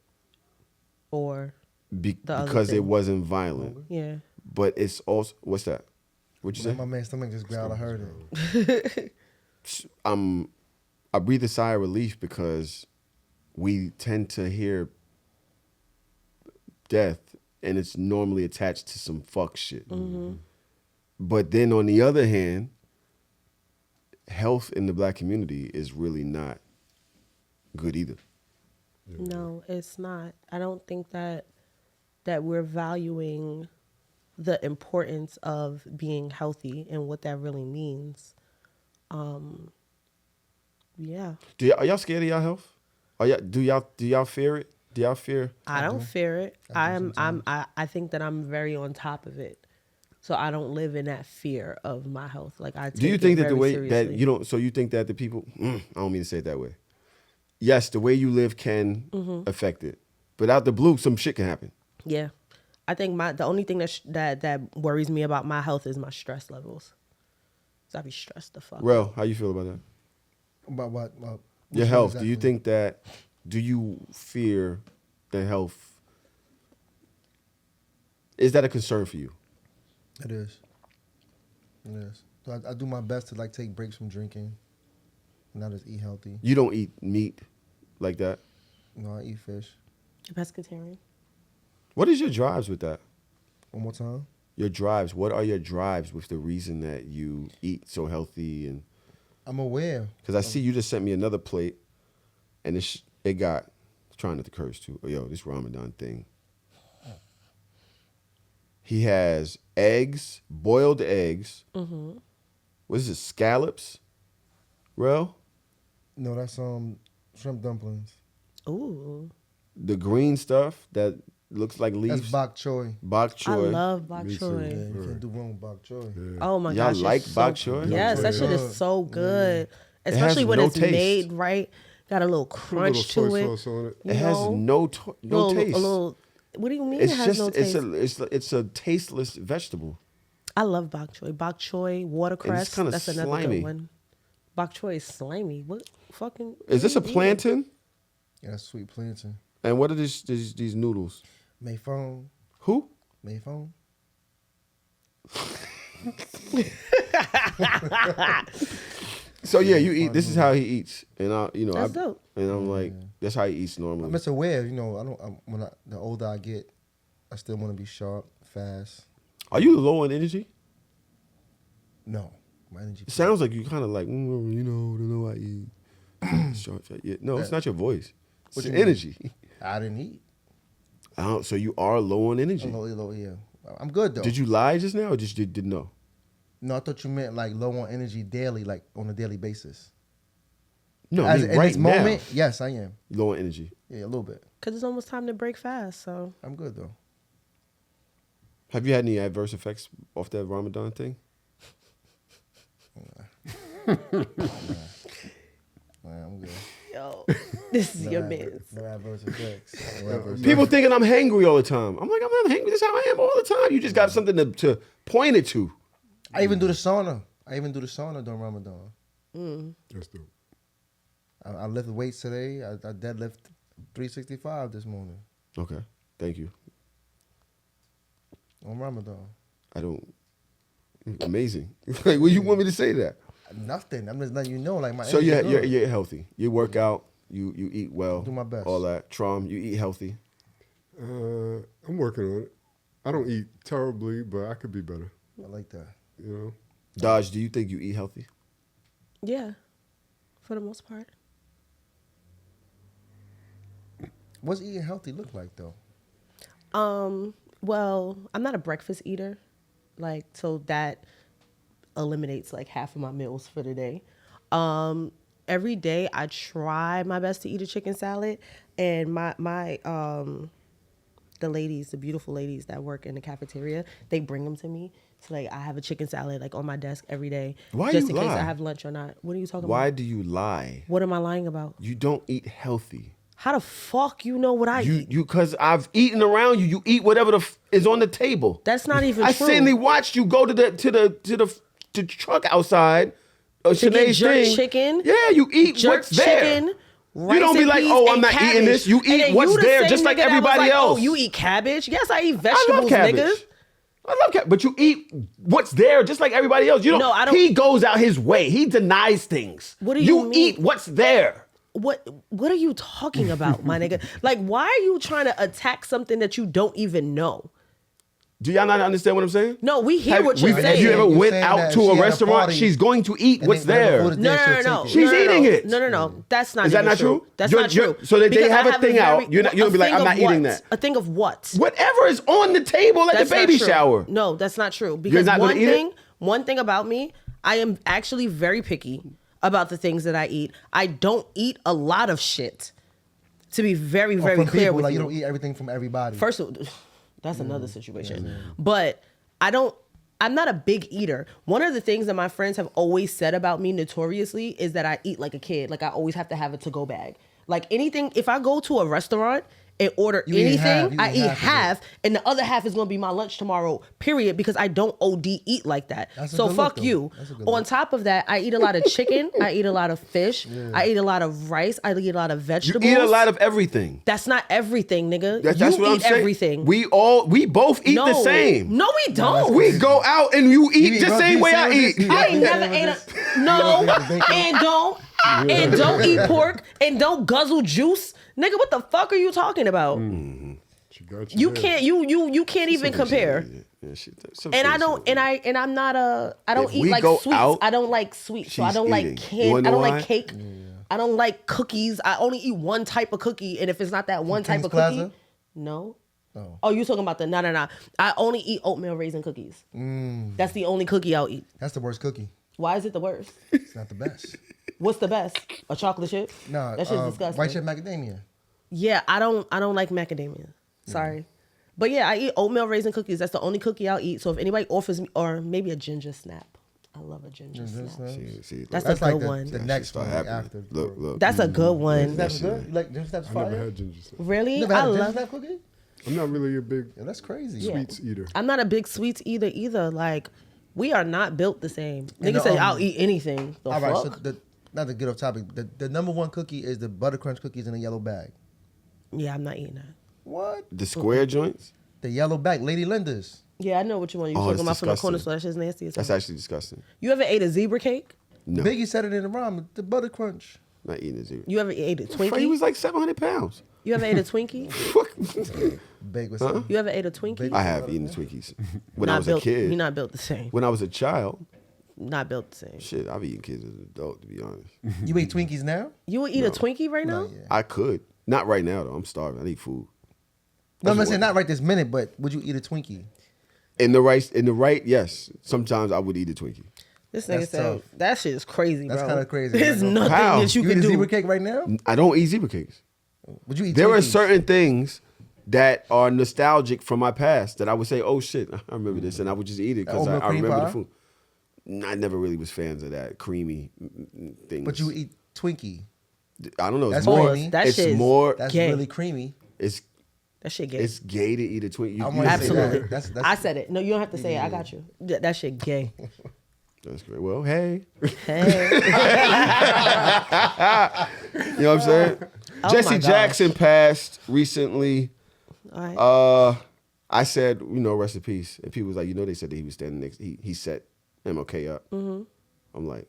or the other Because it thing. wasn't violent. Yeah. But it's also, what's that? What you say? My man's stomach just growled. I heard it. I breathe a sigh of relief because we tend to hear death and it's normally attached to some fuck shit. But then on the other hand, health in the black community is really not good either. No, it's not. I don't think that we're valuing the importance of being healthy and what that really means. Yeah. Are y'all scared of y'all health? Do y'all fear it? Do y'all fear? I don't fear it. I think that I'm very on top of it. So I don't live in that fear of my health. Like I take Do you think it that the very way that seriously. you don't? So you think that the people? I don't mean to say it that way. Yes, the way you live can affect it, but out the blue, some shit can happen. Yeah. I think the only thing that worries me about my health is my stress levels. So I be stressed the fuck. Rell, how you feel about that? About what? Your health. Do you think that? Do you fear the health? Is that a concern for you? It is. It is. So I do my best to like take breaks from drinking, and not just eat healthy. You don't eat meat like that. No, I eat fish. Pescatarian. What is your drives with that? One more time. Your drives. What are your drives with the reason that you eat so healthy? And I'm aware. because I see you just sent me another plate, and it got trying not to curse too. Oh, yo, this Ramadan thing. He has eggs, boiled eggs. What is it? Scallops. Rell? No, that's shrimp dumplings. Ooh. The green stuff that looks like leaves. That's bok choy. Bok I choy. love bok Me too. choy. Yeah, you can't do wrong with bok choy. Oh my Y'all gosh. it's like so bok choy? Yes, that shit is so good. Especially when no it's taste. made right. Got a little Put a crunch little soy to it. sauce on it. You It has know? no taste. A little, what do you mean It's it has just no taste? it's a tasteless vegetable. I love bok choy. Bok choy, watercress. kinda That's another slimy. good one. Bok choy is slimy. What fucking? Is this a what are you eating? plantain? Yeah, that's sweet plantain. And what are these noodles? Mayphone. Who? Mayphone. So yeah, you eat. This is how he eats, and That's dope. And I'm like, that's how he eats normally. I'm just aware, the older I get, I still want to be sharp, fast. Are you low on energy? No, my energy. It sounds like you kind of like, don't know I eat. Short, fat. Yeah. No, it's not your voice. It's What your you mean? energy. I didn't eat. So you are low on energy. Low, yeah. I'm good though. Did you lie just now, or just you didn't know? No, I thought you meant like low on energy daily, like on a daily basis. No, I mean, in right this now, moment, yes, I am. low on energy. Yeah, a little bit. Cause it's almost time to break fast. So I'm good though. Have you had any adverse effects off that Ramadan thing? Nah, I'm good. yo, this is your No man's. No adverse effects. No adverse People thinking I'm hangry all the time. I'm like, I'm not hangry. This is how I am all the time. You just got something to point it to. I even do the sauna. During Ramadan. That's dope. I lifted weights today. I deadlift 365 this morning Okay, thank you. on Ramadan. I don't. Amazing. Like, what you want me to say that? Nothing. I'm just letting you know. Like my. So energy you're good. you're healthy. You work out. You eat well. Do my best. All that. Traum. You eat healthy. I'm working on it. I don't eat terribly, but I could be better. I like that. You know. Dodge. Do you think you eat healthy? Yeah, for the most part. What's eating healthy look like though? Well, I'm not a breakfast eater, like so that eliminates like half of my meals for the day. And every day I try my best to eat a chicken salad, and the ladies, the beautiful ladies that work in the cafeteria, they bring them to me. So like I have a chicken salad like on my desk every day. Why just you in case lie? I have lunch or not. What are you talking Why about? do you lie? What am I lying about? You don't eat healthy. How the fuck you know what I eat? Because I've eaten around you. You eat whatever is on the table. That's not even I true. certainly watched you go to the truck outside. To get Sinead's jerk thing. chicken. Yeah, you eat Jerk what's there. chicken. You don't be rice like, and oh, peas, I'm and not cabbage. eating this. You And then eat what's you the there, same just like nigga that was everybody like, else. Oh, you eat cabbage? Yes, I eat I love vegetables, cabbage. nigga. I love cabbage, but you eat what's there, just like everybody else. You don't. No, I don't- He goes out his way. He denies things. What do you mean? eat what's there. What are you talking about, my nigga? Like, why are you trying to attack something that you don't even know? Do y'all not understand what I'm saying? No, we hear what you're Have saying. you ever You're went saying out that to she a had a restaurant? party She's going to eat and what's then whatever there. food is No, there, no, she'll no, no. take it. She's eating it. No. That's not Is that even not true? That's You're- not true. so that they Because have I a thing out. very- You're gonna be like, thing I'm of not eating what? that. A thing of what? Whatever is on the table at That's the not baby true. shower. No, that's not true. Because not gonna eat it? one thing about me, I am actually very picky about the things that I eat. I don't eat a lot of shit. To be very, very From clear people, with like, you. you don't eat everything from everybody. First of all, that's another situation. But I'm not a big eater. One of the things that my friends have always said about me notoriously is that I eat like a kid. Like I always have to have a to-go bag. Like anything, if I go to a restaurant and order You eat anything, half, you I eat eat half of half, and the other half is gonna be my lunch tomorrow, period, because I don't OD eat like that. That's a So good fuck look, though. you. That's a good On look. top of that, I eat a lot of chicken, I eat a lot of fish, I eat a lot of rice, I eat a lot of You vegetables. eat a lot of everything. That's not everything, nigga. That's you what eat I'm saying. everything. We both eat the same. No, we don't. We go out and you eat eat the roast same beef way I sandwiches? eat. You I ain't Yeah. never ate a no, and don't eat pork and don't guzzle juice, nigga. What the fuck are you talking about? She got You there. can't you can't even compare. Yeah, And I don't and I'm not I don't If eat we like go sweets. out, I don't like sweets. So I she's don't eating. like You candy. wanna I don't know like why? cake. I don't like cookies. I only eat one type of cookie, and if it's not that one type King's of cookie, Plaza? no. Oh. Oh, you talking about the no. I only eat oatmeal raisin cookies. That's the only cookie I'll eat. That's the worst cookie. Why is it the worst? It's not the best. What's the best? A chocolate chip? No, that shit's disgusting. white chip macadamia. Yeah, I don't like macadamia. Sorry. But yeah, I eat oatmeal raisin cookies. That's the only cookie I'll eat. So if anybody offers me, or maybe a ginger snap. I love a ginger snap. See, That's That's a like good one. the next start one like happening. after. Look. That's a good one. That's good. You like ginger snaps I never fire? had ginger snap. Really? You never I had a ginger love. snap cookie? I'm not really a big Yeah, that's crazy. Yeah. sweets eater. I'm not a big sweets either. Like we are not built the same. And Nigga say the, I'll eat anything. The All fuck? right, so not to get off topic, the number one cookie is the butter crunch cookies in a yellow bag. Yeah, I'm not eating that. What? The square joints. The yellow bag, Lady Linda's. Yeah, I know what you want. You Oh, talking it's about from the corner disgusting. store? That shit's nasty as That's hell. actually disgusting. You ever ate a zebra cake? No, Biggie said it in the rhyme, the butter crunch. not eating it. You ever ate a He Twinkie? was like 700 pounds. You ever ate a Twinkie? Big with something. You ever ate a Twinkie? I have eaten Twinkies when I Not was built, a kid. You're not built the same. When I was a child, Not built the same. shit, I've eaten kids as an adult. To be honest, You eat Twinkies now? You would eat a Twinkie right now? Not yet. I could. Not right now though. I'm starving. I need food. No, I'm not That's saying what- not right this minute, but would you eat a Twinkie? In the right, yes. Sometimes I would eat a Twinkie. This nigga That's said tough. that shit is crazy, That's bro. kinda crazy. There's Like, nothing how? that you You can eat a do. zebra cake right now? I don't eat zebra cakes. Would you eat There are Twinkies? certain things that are nostalgic from my past that I would say, "Oh shit, I remember this," and I would just eat it because Oatmeal I cream remember pie? the food. I never really was fans of that creamy things. But you eat Twinkie. I don't know. It's That's more. creamy. That It's shit is more. That's Gay. really creamy. It's That shit gay. it's gay to eat a Twinkie. I You- wanna say Absolutely. that. That's I said it. No, you don't have to say it. I got you. That shit gay. That's great. Well, hey, Hey. you know what I'm saying? Oh Jesse my gosh. Jackson passed recently. All right. I said, rest in peace. And people was like, they said that he was standing next. He set MLK up. Mm-hmm. I'm like,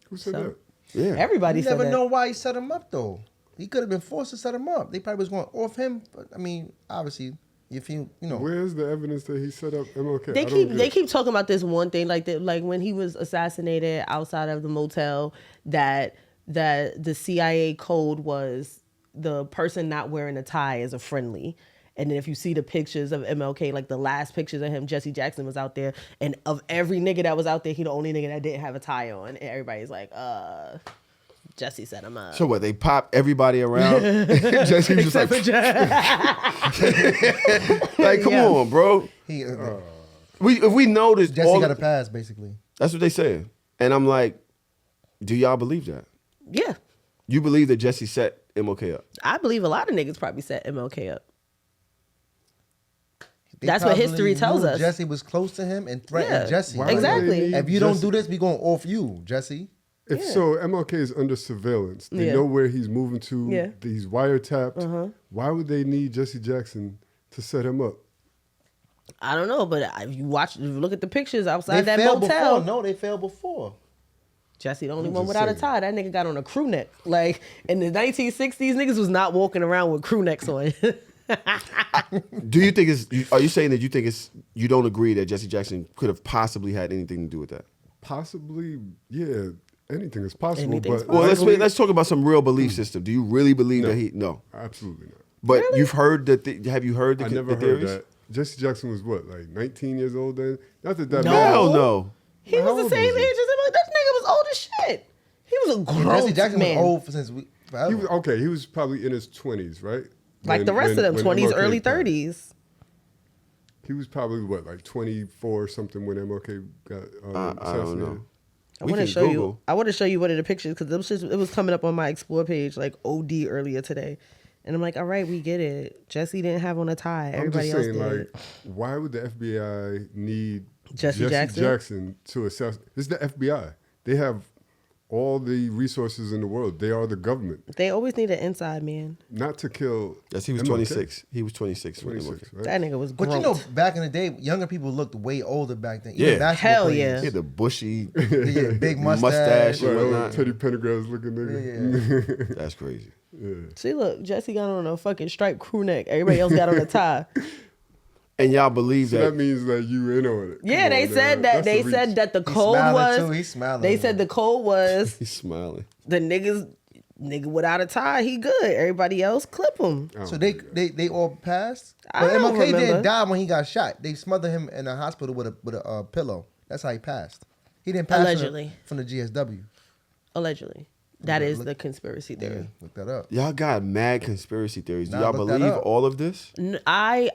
Who said So- that? yeah. Everybody You said never that. know why he set him up though. He could have been forced to set him up. They probably was going off him. But I mean, obviously, if you know, Where's the evidence that he set up MLK? They I don't keep get it. talking about this one thing like when he was assassinated outside of the motel that the CIA code was the person not wearing a tie is a friendly. And then if you see the pictures of MLK, like the last pictures of him, Jesse Jackson was out there, and of every nigga that was out there, he the only nigga that didn't have a tie on. And everybody's like, Jesse set him up. So what? They pop everybody around. Jesse was just like, like, come on, bro. If we noticed, Jesse got a pass, basically. That's what they say. And I'm like, do y'all believe that? Yeah. You believe that Jesse set MLK up? I believe a lot of niggas probably set MLK up. They That's what probably history tells knew us. Jesse was close to him and threatened Jesse. Why would Exactly. they need If you don't Jesse? do this, we going off you, Jesse. If so, MLK is under surveillance. They Yeah. know where he's moving to. Yeah. He's wiretapped. Why would they need Jesse Jackson to set him up? I don't know, but if you look at the pictures outside They that failed motel. before. No, they failed before. Jesse, the only I'm one just without a saying. tie. That nigga got on a crew neck. Like in the 1960s, niggas was not walking around with crew necks on. Do you think are you saying that you don't agree that Jesse Jackson could have possibly had anything to do with that? Possibly, yeah. Anything is possible. Anything's but Well, luckily- let's talk about some real belief system. Do you really believe that he? No. Absolutely not. But you've heard that. Have you heard I the never heard theories? that. Jesse Jackson was what, like 19 years old then? Not that that No. matters. Hell no. He How was the old same was age he? as him. That nigga was old as shit. He was a grown Jesse Jackson man. was old since forever. He was okay. He was probably in his 20s, right? Like the rest of them, when 20s, MLK early passed. 30s. He was probably what, like 24 or something when MLK got I assassinated. don't know. I We want to can show you. Google. I want to show you one of the pictures because it was coming up on my explore page like OD earlier today, and I'm like, all right, we get it. Jesse didn't have on a tie. I'm Everybody just else saying, did. like, why would the FBI need Jesse Jackson? to assassinate? It's the FBI. They have all the resources in the world. They are the government. They always need an inside man. Not to kill. Yes, he was MLK. 26. He was 26. when 26, MLK. right? That nigga was grown. But you know, back in the day, younger people looked way older back then. Even Yeah. basketball Hell players. yeah. He had the bushy Yeah, big mustache mustache. and Right, old whatnot. Teddy Pendergrass looking nigga. That's crazy. See, look, Jesse got on a fucking striped crew neck. Everybody else got on a tie. And y'all believe So that? that means that you in on it. Yeah, Come they on, said man. that. That's They a said reach. that the He's code smiling, was. too. He's smiling. They said the code was He's smiling. the nigga without a tie. He good. Everybody else clip him. Oh, So they all passed. I But don't MLK remember. didn't die when he got shot. They smothered him in a hospital with a pillow. That's how he passed. He didn't pass Allegedly. from the GSW. Allegedly, that is the conspiracy theory. Look that up. Y'all got mad conspiracy theories. Do Nah, y'all look that believe up. all of this? I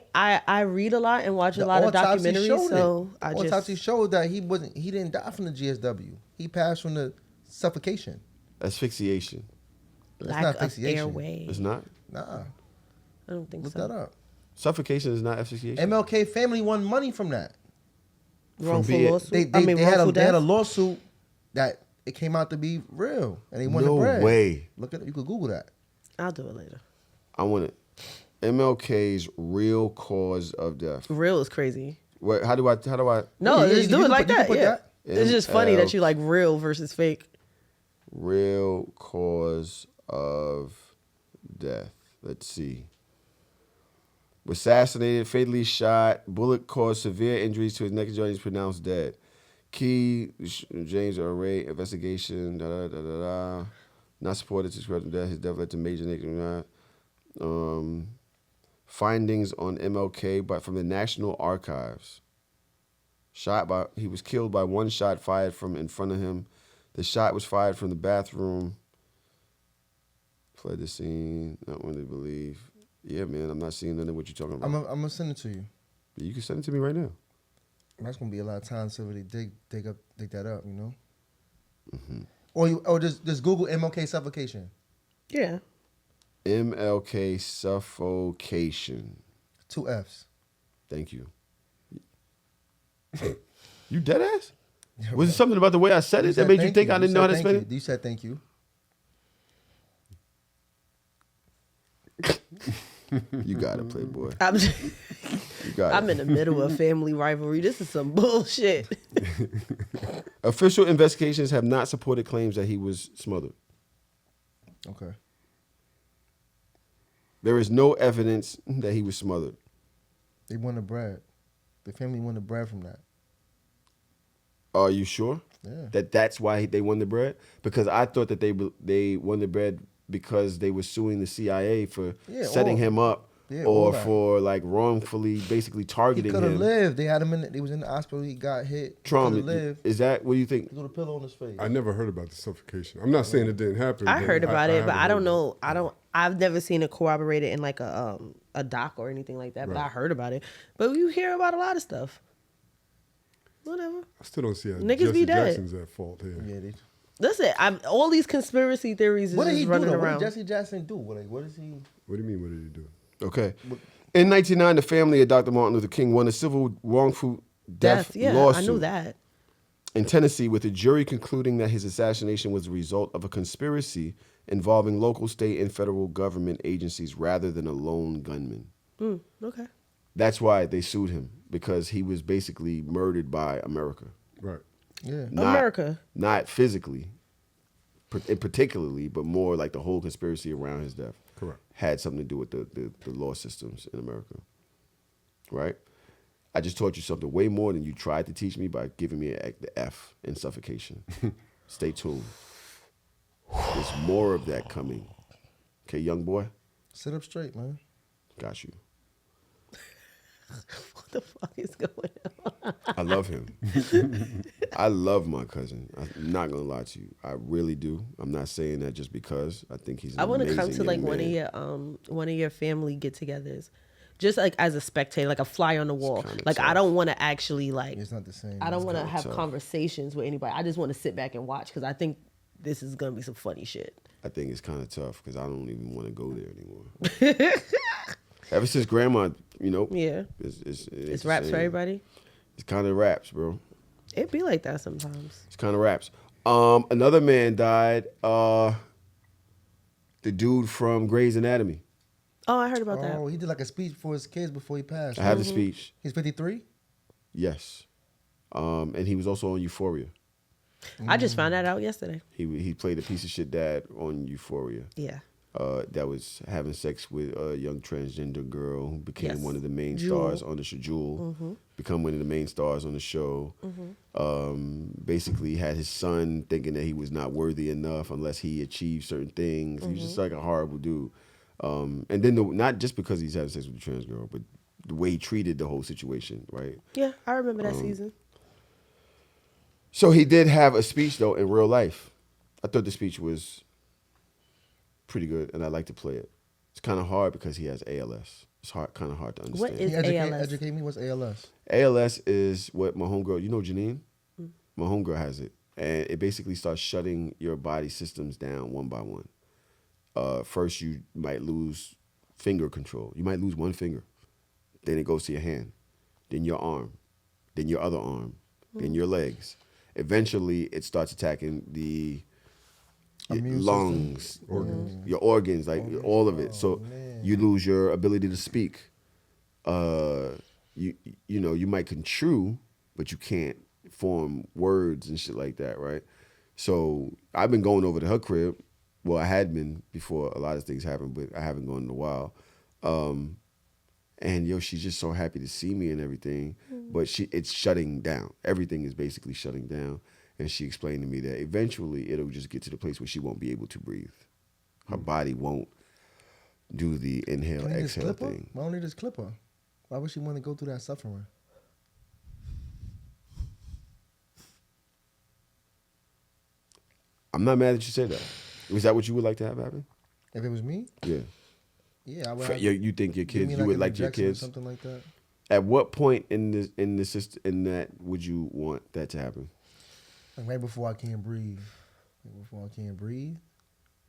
read a lot and watch a lot of autopsy documentaries, showed so it. I Autopsy just showed that he didn't die from the GSW. He passed from the suffocation. Asphyxiation. lack not of asphyxiation. airway. It's not. Nah, I don't think look so. that up. Suffocation is not asphyxiation. MLK family won money from that. Wrongful being- lawsuit. They I mean, had wrongful a death. lawsuit that it came out to be real, and they won No the bread. way. Look at it. You could Google that. I'll do it later. I want it. MLK's real cause of death. Real is crazy. What? How do I? No, Yeah, just you do it can like put- you can that. put Yeah, that. it's just funny that you like real versus fake. Real cause of death. Let's see. Was assassinated, fatally shot. Bullet caused severe injuries to his neck and joints. Pronounced dead. Key James Array investigation. Not supported to describe death. His death led to major neck. Findings on MLK, but from the National Archives. He was killed by one shot fired from in front of him. The shot was fired from the bathroom. Fled the scene. Not one to believe. Yeah, man, I'm not seeing none of what you're talking about. I'm gonna send it to you. You can send it to me right now. That's gonna be a lot of time to really dig that up, you know. Or just Google MLK suffocation. Yeah. MLK suffocation. 2 F's. Thank you. You dead ass? Was it something about the way I said it that made you think I didn't know how to spell it? You said thank you. You got it, Playboy. I'm, You got I'm it. in the middle of family rivalry. This is some bullshit. Official investigations have not supported claims that he was smothered. Okay. There is no evidence that he was smothered. They won the bread. The family won the bread from that. Are you sure? Yeah. That's why they won the bread? Because I thought that they won the bread because they were suing the CIA for setting him up Yeah, all or that. for like wrongfully basically He targeting could have him. lived. They had him in. He was in the hospital. He got hit. Traum, Could have lived. is that what do you think? He got a pillow on his face. I never heard about the suffocation. I'm not saying it didn't happen. I but heard about it, but haven't I don't heard know. I've never seen it corroborated in like a doc or anything like that. But Right. I heard about it. But you hear about a lot of stuff. Whatever. I still don't see how Niggas Jesse be dead. Jackson's at fault here. Yeah. They, Listen, all these conspiracy theories is what did he just do? running Though? What around. did Jesse Jackson do? What is he? What do you mean? What did he do? Okay. In 1999, the family of Dr. Martin Luther King won a civil wrongful death Yeah, lawsuit I knew that. in Tennessee, with the jury concluding that his assassination was the result of a conspiracy involving local, state, and federal government agencies rather than a lone gunman. Okay. That's why they sued him, because he was basically murdered by America. Right. Yeah. America. Not physically, particularly, but more like the whole conspiracy around his death. Correct. Had something to do with the law systems in America. Right? I just taught you something way more than you tried to teach me by giving me the F in suffocation. Stay tuned. There's more of that coming. Okay, young boy? Sit up straight, man. Got you. What the fuck is going on? I love him. I love my cousin. I'm not gonna lie to you. I really do. I'm not saying that just because. I think he's. I want to amazing come to like young one of your family get-togethers, just like as a spectator, like a fly on the wall. kinda Like I tough. don't want to actually like. It's not the same. I don't want to kinda have tough. conversations with anybody. I just want to sit back and watch because I think this is gonna be some funny shit. I think it's kind of tough because I don't even want to go there anymore. Ever since grandma, Yeah, it's it's the raps for same. everybody. It's kind of raps, bro. It be like that sometimes. It's kind of raps. Another man died. The dude from Grey's Anatomy. Oh, I heard about Oh, that. he did like a speech for his kids before he passed. I have the speech. He's 53. Yes. And he was also on Euphoria. I just found that out yesterday. He played a piece of shit dad on Euphoria. Yeah. That was having sex with a young transgender girl who became Yes. one of the main Jewel. stars on the show. Jewel, become one of the main stars on the show. Basically had his son thinking that he was not worthy enough unless he achieved certain things. He was just like a horrible dude. And then not just because he's having sex with a trans girl, but the way he treated the whole situation, right? Yeah, I remember that season. So he did have a speech though in real life. I thought the speech was pretty good, and I like to play it. It's kind of hard because he has ALS. It's kind of hard to understand. What is ALS? Educate me. What's ALS? ALS is what my homegirl, Janine? My homegirl has it. And it basically starts shutting your body systems down one by one. First, you might lose finger control. You might lose one finger. Then it goes to your hand. Then your arm. Then your other arm. Then your legs. Eventually, it starts attacking your Immune lungs, your organs, like all of it. So you lose your ability to speak. You might contrue, but you can't form words and shit like that, right? So I've been going over to her crib. Well, I had been before a lot of things happened, but I haven't gone in a while. And she's just so happy to see me and everything. But it's shutting down. Everything is basically shutting down. And she explained to me that eventually it'll just get to the place where she won't be able to breathe. Her body won't do the inhale, Can I just exhale clip her? thing. Why don't they just clip her? Why would she want to go through that suffering? I'm not mad that you said that. Is that what you would like to have happen? If it was me, Yeah. yeah, I would. You think your give kids, me you would an like your injection or kids? something like that. At what point in that would you want that to happen? Like right before I can't breathe. Right before I can't breathe.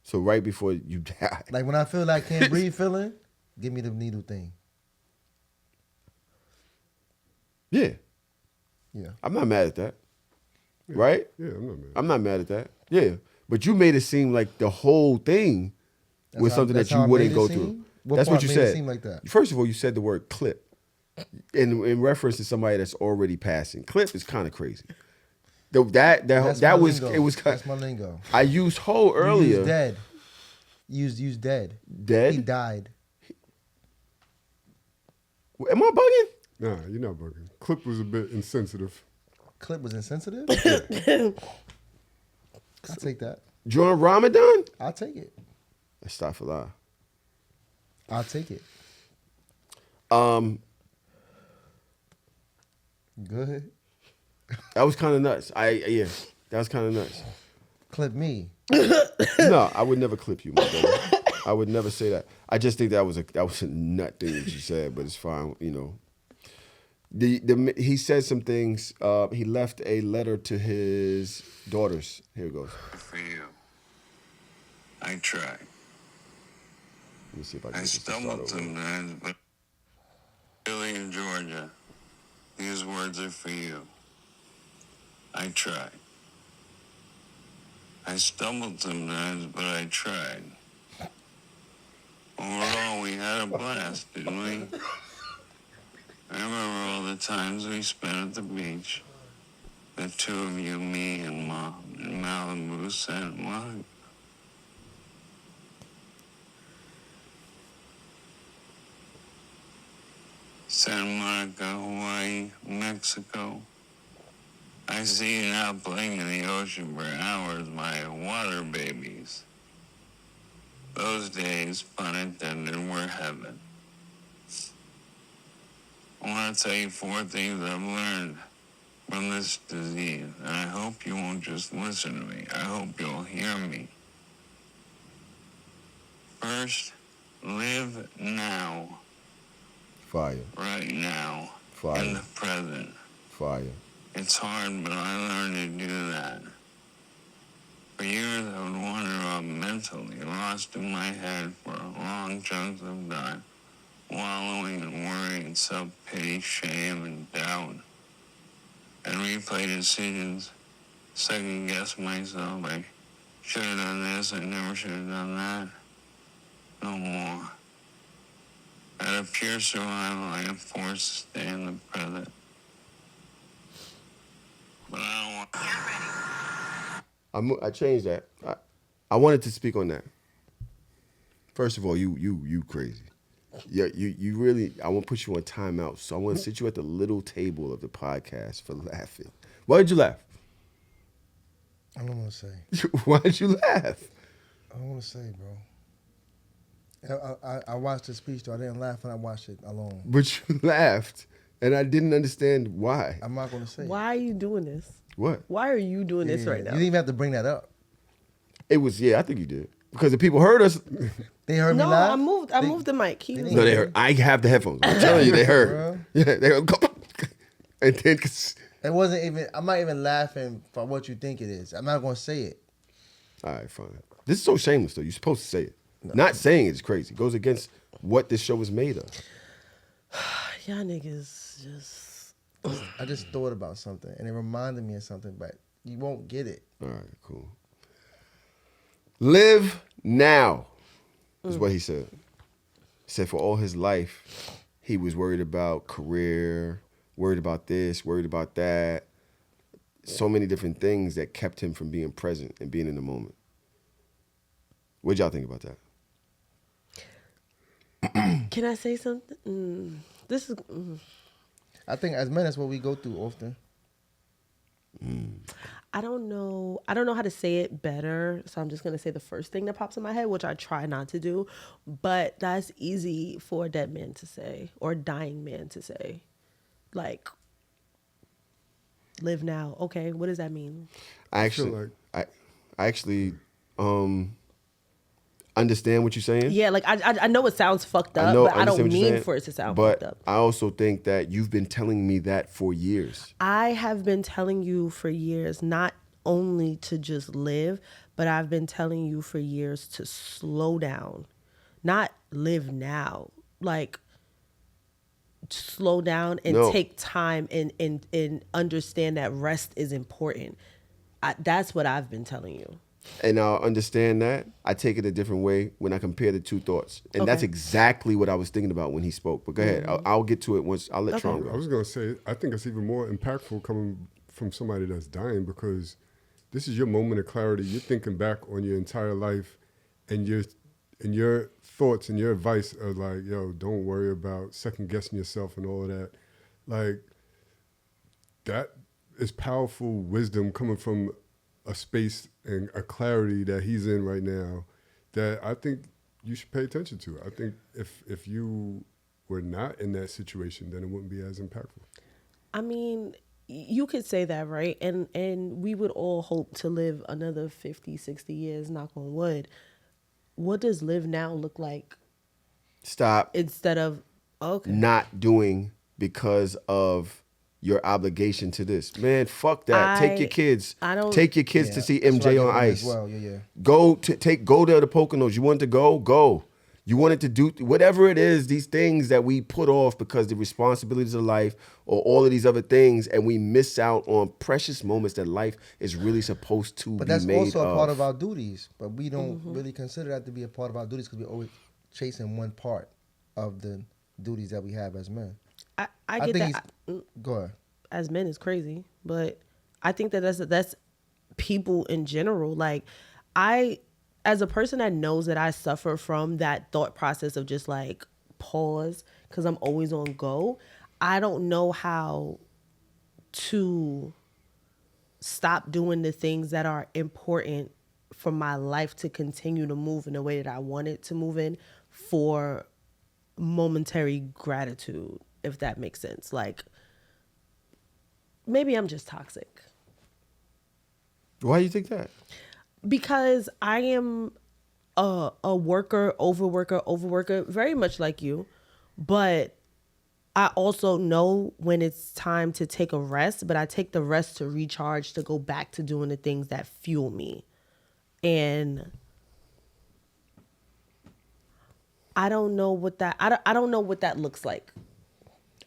So right before you die. Like when I feel like I can't breathe, feeling, give me the needle thing. Yeah. Yeah. I'm not mad at that. Right? Yeah, I'm not mad. I'm not mad at that. Yeah. But you made it seem like the whole thing was something that That's you how I wouldn't made go it through. seem? What That's what part you made it said. seem like that? First of all, you said the word clip in reference to somebody that's already passing. Clip is kind of crazy. That's That my was lingo. it was That's my lingo. I used whole You earlier. used dead. Used dead. Dead? He died. Am I bugging? Nah, you're not bugging. Clip was a bit insensitive. Clip was insensitive. I'll take that. During Ramadan? I'll take it. Astaghfirullah. I'll take it. Good. That was kind of nuts. Yeah, that was kind of nuts. Clip me. No, I would never clip you, my brother. I would never say that. I just think that was a nut thing that you said, but it's fine, you know. He said some things. He left a letter to his daughters. Here it goes. For you, I tried. Let me see if I can I get this to start stumbled over. sometimes, but Billy in Georgia, these words are for you. I tried. I stumbled sometimes, but I tried. Overall, we had a blast, didn't we? I remember all the times we spent at the beach. The two of you, me, and Mom in Malibu, Santa Monica. Santa Monica, Hawaii, Mexico. I see you now playing in the ocean for hours, my water babies. Those days, pun intended, were heaven. I want to tell you 4 things I've learned from this disease, and I hope you won't just listen to me. I hope you'll hear me. First, live now. Fire. Right now. Fire. In the present. Fire. It's hard, but I learned to do that. For years, I would wander off mentally, lost in my head for long chunks of time, wallowing in worry and self-pity, shame, and doubt. And replay decisions, second-guess myself. I should have done this, I never should have done that. No more. Out of pure survival, I am forced to stay in the present. But I don't want... I changed that. I wanted to speak on that. First of all, you crazy. Yeah, you really. I want to put you on timeout. So I want to sit you at the little table of the podcast for laughing. Why did you laugh? I don't want to say. Why did you laugh? I don't want to say, bro. I watched the speech, though. I didn't laugh when I watched it alone. But you laughed, and I didn't understand why. I'm not going to say. Why are you doing this? What? Why are you doing this right You now? didn't even have to bring that up. It was, I think you did. Because the people heard us. They heard me No, laugh? I moved the mic. He was No, they heard. I have the headphones. I'm telling you, they heard. Yeah, they heard. And then, It wasn't even, I'm not even laughing for what you think it is. I'm not going to say it. all right, fine. This is so shameless, though. You're supposed to say it. No. Not saying it's crazy. It goes against what this show is made of. Y'all niggas just. I just thought about something, and it reminded me of something, but you won't get it. All right, cool. Live now is what he said. He said for all his life, he was worried about career, worried about this, worried about that. So many different things that kept him from being present and being in the moment. What y'all think about that? Can I say something? This is. I think as men, that's what we go through often. I don't know how to say it better, so I'm just gonna say the first thing that pops in my head, which I try not to do, but that's easy for a dead man to say or a dying man to say. Like, live now. Okay, what does that mean? I actually understand what you're saying. Yeah, like I know it sounds fucked up, but I don't mean for it to sound fucked up. I also think that you've been telling me that for years. I have been telling you for years, not only to just live, but I've been telling you for years to slow down, not live now. Like, slow down and take time and understand that rest is important. That's what I've been telling you. And I understand that. I take it a different way when I compare the two thoughts. And that's exactly what I was thinking about when he spoke. But go ahead. I'll get to it once. I'll let Traum go. I was going to say, I think it's even more impactful coming from somebody that's dying, because this is your moment of clarity. You're thinking back on your entire life, and your thoughts and your advice are like, yo, don't worry about second guessing yourself and all of that. Like, that is powerful wisdom coming from a space and a clarity that he's in right now that I think you should pay attention to. I think if you we're not in that situation, then it wouldn't be as impactful. I mean, you could say that, right? And we would all hope to live another 50, 60 years, knock on wood. What does live now look like Stop instead of, okay. not doing because of your obligation to this. Man, fuck that. Take your kids. Take your kids to see that's what I MJ did on with him ice. as well. Yeah. Go to the Poconos. You wanted to go? Go. You wanted to do whatever it is, these things that we put off because the responsibilities of life or all of these other things, and we miss out on precious moments that life is really supposed to But be that's made also a part of of our duties. But we don't really consider that to be a part of our duties because we're always chasing one part of the duties that we have as men. I get think that. Go ahead. As men is crazy, but I think that that's people in general. Like, as a person that knows that I suffer from that thought process of just like pause because I'm always on go, I don't know how to stop doing the things that are important for my life to continue to move in the way that I want it to move in for momentary gratitude, if that makes sense. Like, maybe I'm just toxic. Why do you think that? Because I am a overworker, very much like you. But I also know when it's time to take a rest, but I take the rest to recharge, to go back to doing the things that fuel me. And I don't know what that, I don't know what that looks like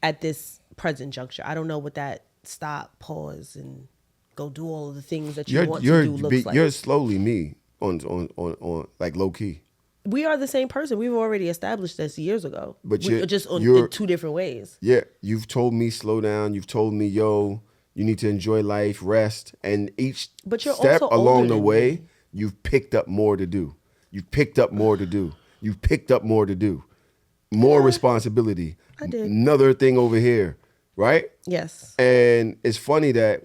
at this present juncture. I don't know what that stop, pause, and go do all of the things that you want to do looks like. You're slowly me on like low key. We are the same person. We've already established this years ago. But we're just in two different ways. Yeah, you've told me slow down. You've told me, yo, you need to enjoy life, rest, and each step along the way, you've picked up more to do. You've picked up more to do. You've picked up more to do. More responsibility. I did. Another thing over here, right? Yes. And it's funny that,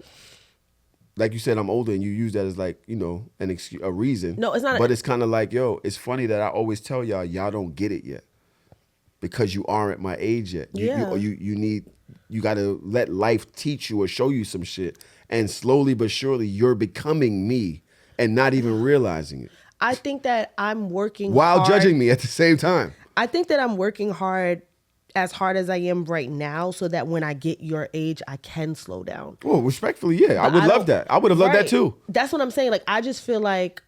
like you said, I'm older, and you use that as like, you know, an excuse, a reason. No, it's not. But it's kind of like, yo, it's funny that I always tell y'all don't get it yet because you aren't at my age yet. You got to let life teach you or show you some shit, and slowly but surely you're becoming me and not even realizing it. I think that I'm working while hard, judging me at the same time. I think that I'm working hard as I am right now, so that when I get your age, I can slow down. Well, respectfully, yeah. I would love that. I would have loved that too. That's what I'm saying. Like, I just feel like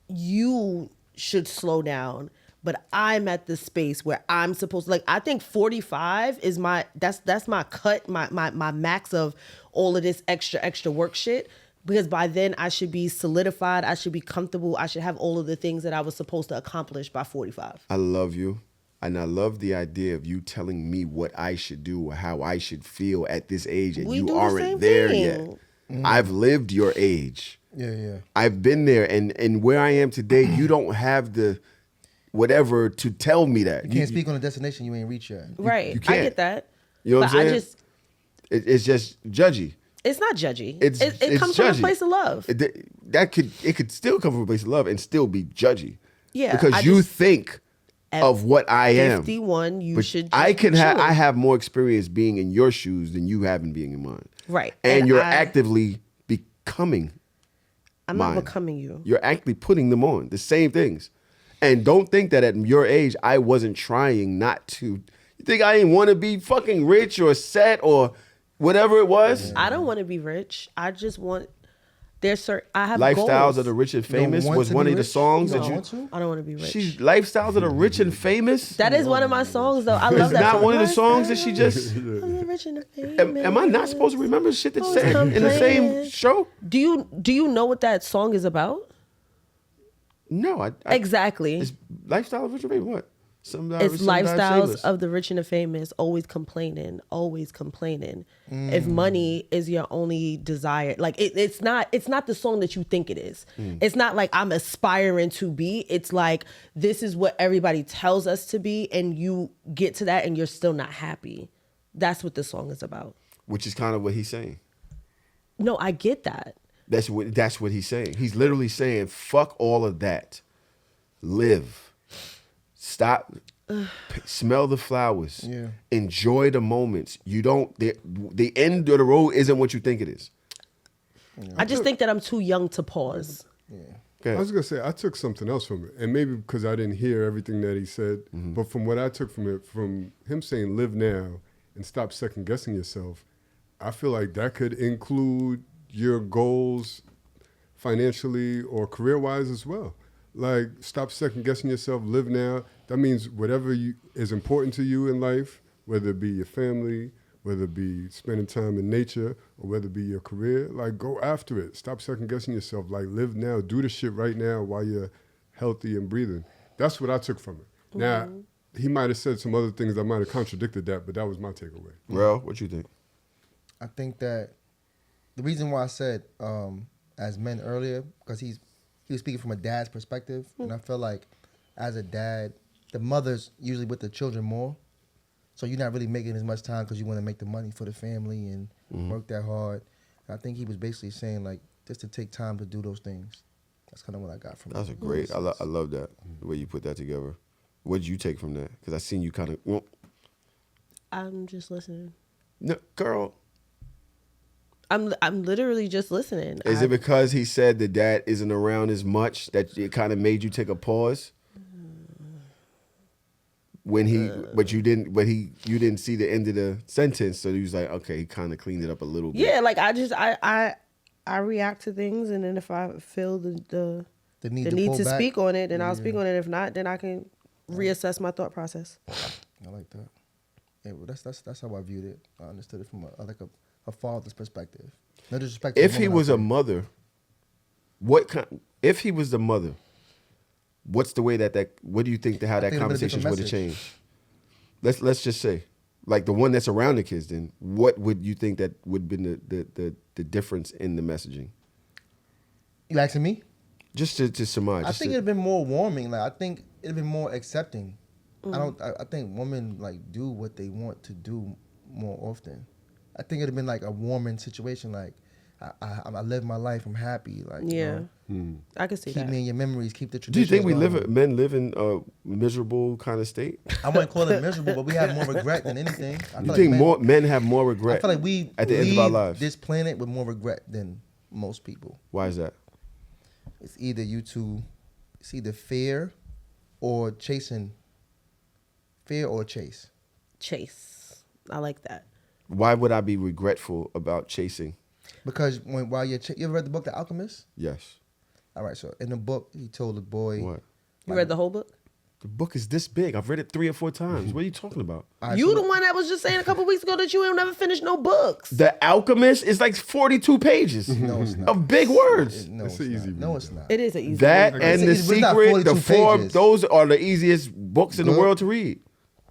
you should slow down, but I'm at the space where I'm supposed to, like, I think 45 is that's my cut, my max of all of this extra work shit. Because by then I should be solidified, I should be comfortable, I should have all of the things that I was supposed to accomplish by 45. I love you. And I love the idea of you telling me what I should do or how I should feel at this age, and you aren't there yet. Mm-hmm. I've lived your age. Yeah. I've been there, and where I am today, you don't have the whatever to tell me that. You can't speak on a destination you ain't reached yet. Right. You can't. I get that. You know what I'm saying? It's just judgy. It's not judgy. It comes judgy. from a place of love. It could still come from a place of love and still be judgy. Yeah. Because you think of what I am. 51, you should. I have more experience being in your shoes than you have in being in mine. Right. And you're actively becoming. I'm mine. not becoming you. You're actually putting them on the same things. And don't think that at your age I wasn't trying not to. You think I didn't want to be fucking rich or set or whatever it was? I don't want to be rich. I just want. I have Lifestyles goals. of the Rich and Famous was one of the songs that you. I don't want to be rich. Lifestyles of the Rich and Famous. That is one of my songs, though. I love that. It's not song. one of the songs that she just. I'm the rich and the famous. Am I not supposed to remember shit that's said in the same show? Do you know what that song is about? No, exactly. It's Lifestyle of Rich and Famous. What? It's lifestyles of the rich and the famous, always complaining. If money is your only desire, like it's not the song that you think it is. It's not like I'm aspiring to be. It's like this is what everybody tells us to be, and you get to that and you're still not happy. That's what the song is about. Which is kind of what he's saying. No, I get that. That's what he's saying. He's literally saying, fuck all of that. Live. Stop. Smell the flowers. Yeah. Enjoy the moments. You don't. The end of the road isn't what you think it is. I just think that I'm too young to pause. I was gonna say I took something else from it, and maybe because I didn't hear everything that he said, but from what I took from it, from him saying "live now" and stop second guessing yourself, I feel like that could include your goals, financially or career wise as well. Like stop second guessing yourself. Live now. That means whatever is important to you in life, whether it be your family, whether it be spending time in nature, or whether it be your career, like go after it. Stop second guessing yourself. Like live now, do the shit right now while you're healthy and breathing. That's what I took from it. Now, he might have said some other things that might have contradicted that, but that was my takeaway. Rell, what you think? I think that the reason why I said as men earlier, because he was speaking from a dad's perspective, and I feel like as a dad, the mother's usually with the children more. So you're not really making as much time because you want to make the money for the family and work that hard. And I think he was basically saying like just to take time to do those things. That's kind of what I got from it. That's a great. I love that the way you put that together. What did you take from that? Because I seen you kind of. Well, I'm just listening. no, girl. I'm literally just listening. Is it because he said the dad isn't around as much that it kind of made you take a pause? When he, you didn't see the end of the sentence, so he was like, okay, he kind of cleaned it up a little bit. Yeah, like I react to things, and then if I feel the need to speak on it, then I'll speak on it. If not, then I can reassess my thought process. I like that. Yeah, well, that's how I viewed it. I understood it from a father's perspective. No disrespect. If he was a mother, if he was the mother, what's the way what do you think how that conversation would have changed? Let's just say, like the one that's around the kids, then what would you think that would have been the difference in the messaging? You asking me? Just to surmise. I think it'd been more warming. Like I think it'd been more accepting. I think women like do what they want to do more often. I think it'd have been like a warming situation. Like I live my life. I'm happy. Like yeah, I can see keep that. me in your memories. Keep the Do you tradition. think men live in a miserable kind of state? I wouldn't call it miserable, but we have more regret than anything. You think men have more regret? I feel like we at the end of our lives. This planet with more regret than most people. Why is that? It's either fear or chasing. Fear or chase. Chase. I like that. Why would I be regretful about chasing? Because while you ever read the book The Alchemist? Yes. All right, so in the book he told the boy. What? You read the whole book? The book is this big. I've read it 3 or 4 times. What are you talking about? Right, You the one that was just saying a couple weeks ago that you ain't never finished no books. The Alchemist is like 42 pages No, it's not. of big words. No, It's it's an not. easy No, read, it's though. not. It is an easy That read. and The It's not Secret, the 42 four, pages. those are the easiest books in the Good. world to read.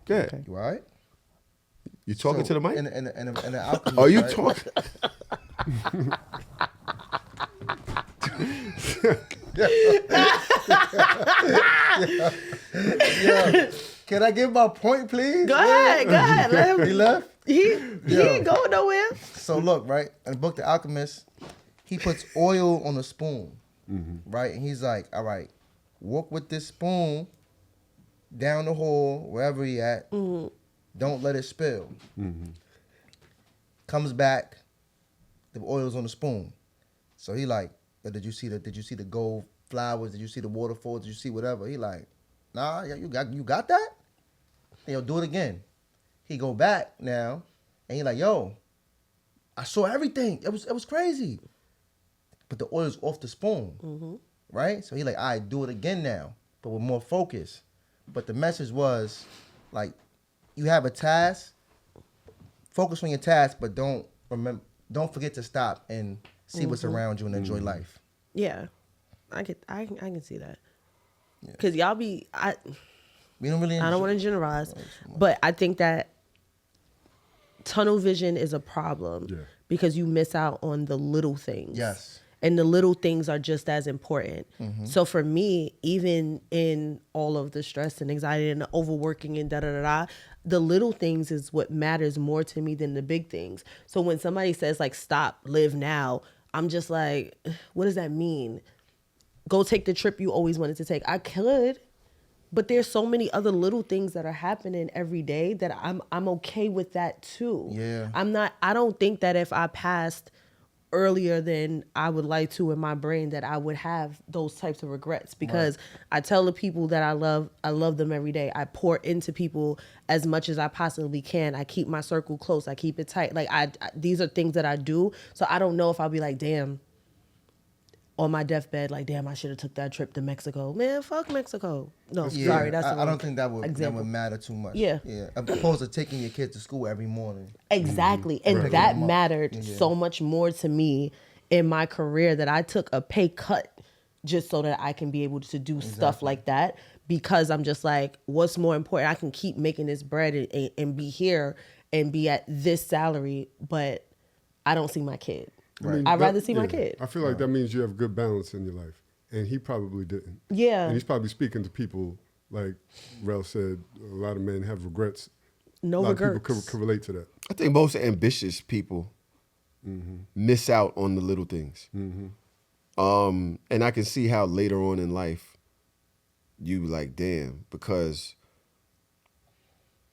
Good. You all right? You talking to the mic? And the Alchemist. Are you right? talking? Yo, can I get my point, please? Go ahead. Let him, He left? he ain't going nowhere. So look, right? In the book The Alchemist, he puts oil on a spoon, right? And he's like, all right, walk with this spoon down the hall, wherever he at. Don't let it spill. Comes back, the oil's on the spoon. So he like, did you see the gold flowers? Did you see the waterfalls? Did you see whatever? He like, nah, you got that? And yo, do it again. He go back now, and he like, yo, I saw everything. It was crazy. But the oil's off the spoon, right? So he like, all right, do it again now, but with more focus. But the message was, like, you have a task, focus on your task, but don't forget to stop and see what's around you and enjoy life. Yeah, I can see that. Cause y'all be We don't really. I don't want to generalize, but I think that tunnel vision is a problem because you miss out on the little things. Yes. And the little things are just as important. So for me, even in all of the stress and anxiety and the overworking and the little things is what matters more to me than the big things. So when somebody says like, stop, live now, I'm just like, what does that mean? Go take the trip you always wanted to take. I could, But there's so many other little things that are happening every day that I'm okay with that too. Yeah. I don't think that if I passed earlier than I would like to in my brain that I would have those types of regrets, because I tell the people that I love them every day. I pour into people as much as I possibly can. I keep my circle close. I keep it tight. Like these are things that I do. So I don't know if I'll be like, damn, on my deathbed, like, damn, I should have took that trip to Mexico. Man, fuck Mexico. No, sorry, that's I don't think that would example. matter too much. Yeah. Opposed to taking your kid to school every morning. Exactly. And that mattered so much more to me in my career, that I took a pay cut just so that I can be able to do stuff like that, because I'm just like, what's more important? I can keep making this bread and be here and be at this salary, but I don't see my kid. Right. I'd rather see my kid. I feel like that means you have good balance in your life, and he probably didn't. Yeah. And he's probably speaking to people, like Rell said, a lot of men have regrets. No a lot regrets. of people can relate to that. I think most ambitious people miss out on the little things. And I can see how later on in life you like, damn, because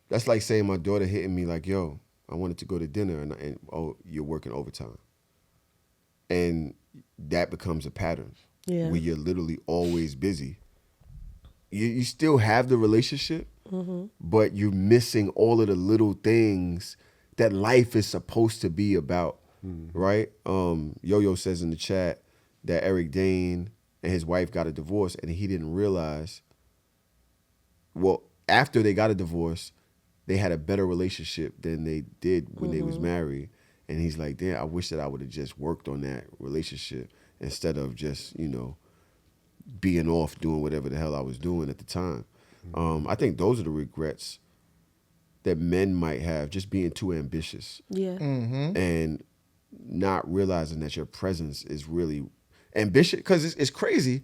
that's like saying my daughter hitting me like, yo, I wanted to go to dinner, and oh, you're working overtime. And that becomes a pattern where you're literally always busy. You still have the relationship, but you're missing all of the little things that life is supposed to be about, right? Yo-Yo says in the chat that Eric Dane and his wife got a divorce, and he didn't realize, well, after they got a divorce, they had a better relationship than they did when they was married. And he's like, damn, I wish that I would have just worked on that relationship instead of just, being off doing whatever the hell I was doing at the time. I think those are the regrets that men might have, just being too ambitious. Yeah. And not realizing that your presence is really ambitious. Because it's crazy.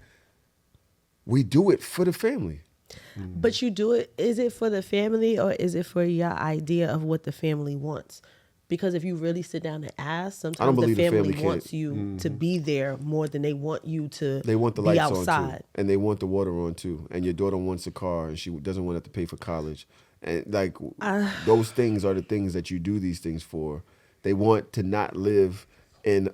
We do it for the family. But you do it, is it for the family or is it for your idea of what the family wants? Because if you really sit down and ask, sometimes the family wants you to be there more than they want you to They want the be lights outside. on too. And they want the water on too. And your daughter wants a car and she doesn't want to have to pay for college. And like those things are the things that you do these things for. They want to not live in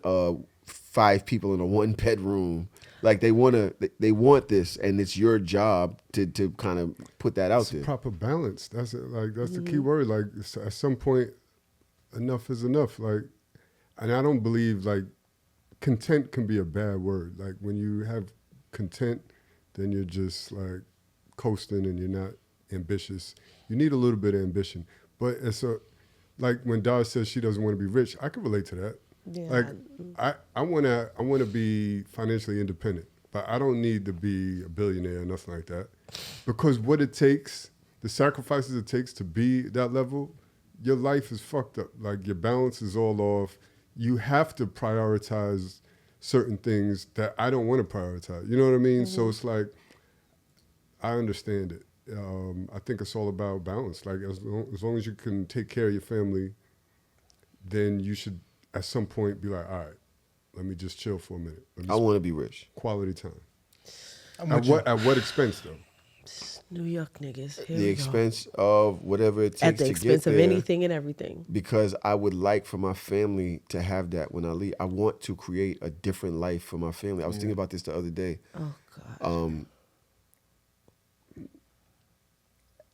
5 people in a 1-bedroom. Like they want this, and it's your job to kind of put that out there. Proper balance. That's it. Like that's the key word. Like at some point, enough is enough. Like, and I don't believe like content can be a bad word. Like when you have content, then you're just like coasting and you're not ambitious. You need a little bit of ambition, but it's like when Dara says she doesn't want to be rich, I can relate to that. Yeah. Like I wanna be financially independent, but I don't need to be a billionaire or nothing like that. Because what it takes, the sacrifices it takes to be that level, your life is fucked up. Like your balance is all off. You have to prioritize certain things that I don't want to prioritize. You know what I mean? So it's like, I understand it. I think it's all about balance. Like as long as you can take care of your family, then you should at some point be like, all right, let me just chill for a minute. I want to be rich. Quality time. At what expense though? New York niggas. Here The we expense of whatever it takes At the to expense get of there, anything and everything. because I would like for my family to have that when I leave. I want to create a different life for my family. I was thinking about this the other day. Oh God.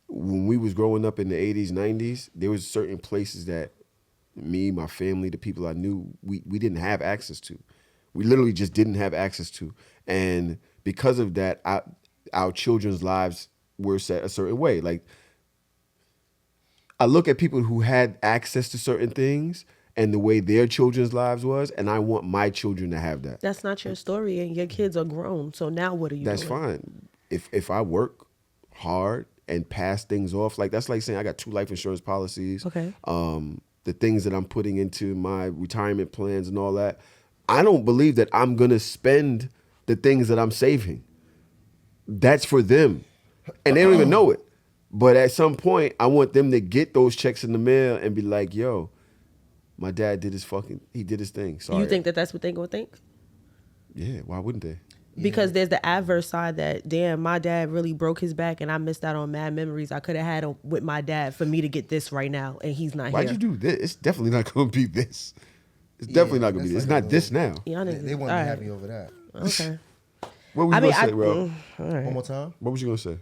When we was growing up in the 80s, 90s, there was certain places that me, my family, the people I knew, we didn't have access to. We literally just didn't have access to. And because of that, our children's lives were set a certain way. Like, I look at people who had access to certain things and the way their children's lives was, and I want my children to have that. That's not your story, and your kids are grown. So now what are you That's doing? fine. If I work hard and pass things off, like that's like saying I got 2 life insurance policies. Okay. The things that I'm putting into my retirement plans and all that, I don't believe that I'm gonna spend the things that I'm saving. That's for them, and they don't even know it. But at some point, I want them to get those checks in the mail and be like, "Yo, my dad did his thing. Sorry." You think that that's what they gonna think? Yeah. Why wouldn't they? Because there's the adverse side that, damn, my dad really broke his back and I missed out on mad memories I could have had with my dad for me to get this right now, and he's not Why'd here. you do this? It's definitely not going to be this. It's definitely not going to be this. It's not this now. Y'all They niggas, wouldn't be all right. happy over that. Okay. What was you going to say, Rell? One more time. What was you going to say?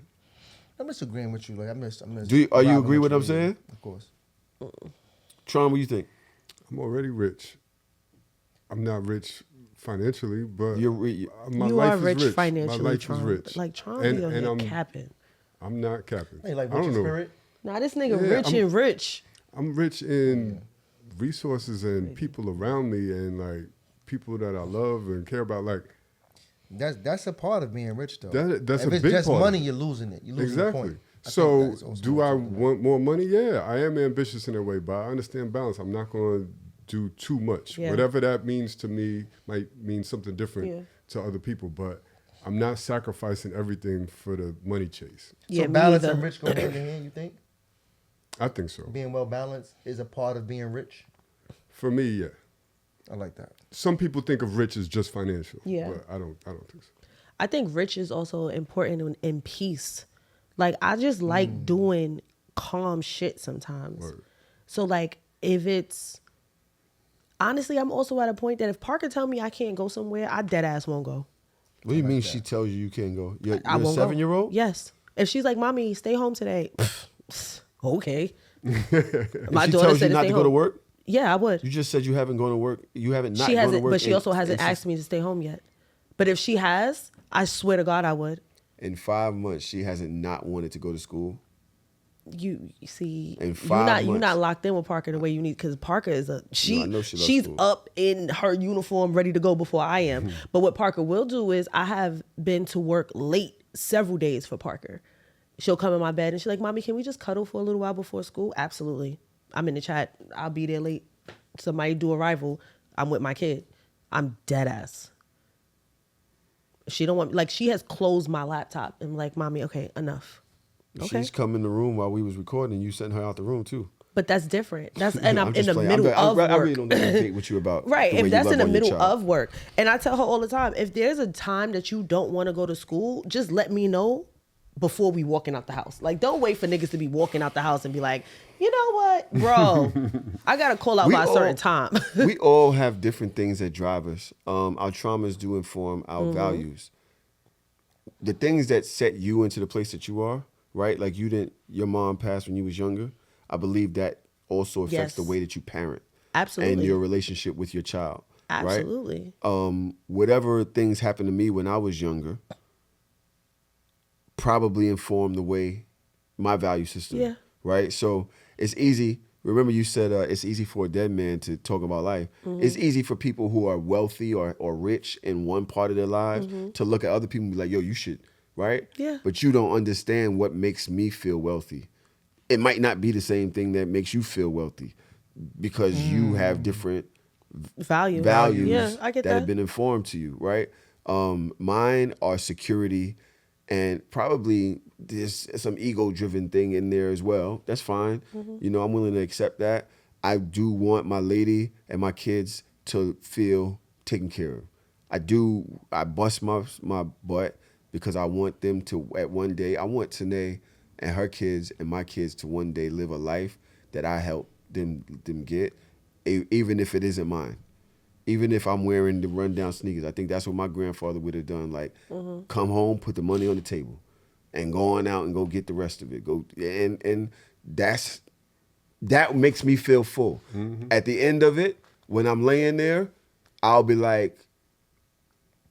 I'm just agreeing with you. Like I miss. Are you vibing agree with what I'm you. saying? Of course. Traum, what do you think? I'm already rich. I'm not rich financially, but my You life are is rich rich. financially, My life Traum. is rich. Like, Traum and, be on and here I'm capping. I'm not capping. Hey, like I rich don't in know. spirit. Nah, this nigga Yeah, rich and rich. I'm rich in resources and people around me and like people that I love and care about. Like That's a part of being rich, though. that's if a it's big just part. money, you're losing it. You're losing the Exactly. point. I So think that is also do I something. want more money? Yeah, I am ambitious in a way, but I understand balance. I'm not going to do too much. Yeah. Whatever that means to me might mean something different Yeah. to other people, but I'm not sacrificing everything for the money chase. Yeah, So me balance either. and rich go hand in hand. You think I think so. being well balanced is a part of being rich? For me, yeah. I like that. Some people think of rich as just financial. Yeah. But I don't think so. I think rich is also important in peace. Like, I just like doing calm shit sometimes. Word. So, like, if it's... Honestly, I'm also at a point that if Parker tell me I can't go somewhere, I dead ass won't go. What do you mean she tells you can't go? You're I a won't 7-year-old? go. Yes. If she's like, Mommy, stay home today. Okay. My She daughter tells said you not stay to go to home. work? Yeah, I would. You just said you haven't gone to work. You haven't not She gone to hasn't, work. but she also hasn't and asked me to stay home yet. But if she has, I swear to God, I would. In 5 months, she hasn't not wanted to go to school. You see, In you're 5 not months. locked in with Parker the way you need, because Parker is I know she loves she's school. up in her uniform ready to go before I am. But what Parker will do is I have been to work late several days for Parker. She'll come in my bed and she's like, Mommy, can we just cuddle for a little while before school? Absolutely. I'm in the chat. I'll be there late. Somebody do arrival. I'm with my kid. I'm dead ass. She don't want, like, she has closed my laptop and like, Mommy, okay, enough. Okay. She's come in the room while we was recording. You sent her out the room too. But that's different. That's and I'm in just the playing. middle of work. I really don't debate with you about Right. the way If you that's love in the on your middle child. of work. And I tell her all the time, if there's a time that you don't want to go to school, just let me know before we walking out the house. Like, don't wait for niggas to be walking out the house and be like, you know what, bro, I got to call out by a certain time. We all have different things that drive us. Our traumas do inform our Mm-hmm. values. The things that set you into the place that you are, right? Like your mom passed when you was younger. I believe that also affects the Yes. way that you parent. Absolutely. And your relationship with your child. Absolutely. Right? Whatever things happened to me when I was younger probably informed the way my value system. Yeah. Right? So it's easy. Remember you said it's easy for a dead man to talk about life. Mm-hmm. It's easy for people who are wealthy or rich in one part of their lives to look at other people and be like, yo, you should, right? Yeah. But you don't understand what makes me feel wealthy. It might not be the same thing that makes you feel wealthy because you have different Values. values Yeah, I get that. have been informed to you, right? Mine are security and probably there's some ego-driven thing in there as well. That's fine. You know, I'm willing to accept that. I do want my lady and my kids to feel taken care of. I bust my butt because I want them to, at one day, I want Tanae and her kids and my kids to one day live a life that I help them get, even if it isn't mine. Even if I'm wearing the rundown sneakers. I think that's what my grandfather would have done. Like, come home, put the money on the table, and go on out and go get the rest of it. And that makes me feel full. At the end of it, when I'm laying there, I'll be like,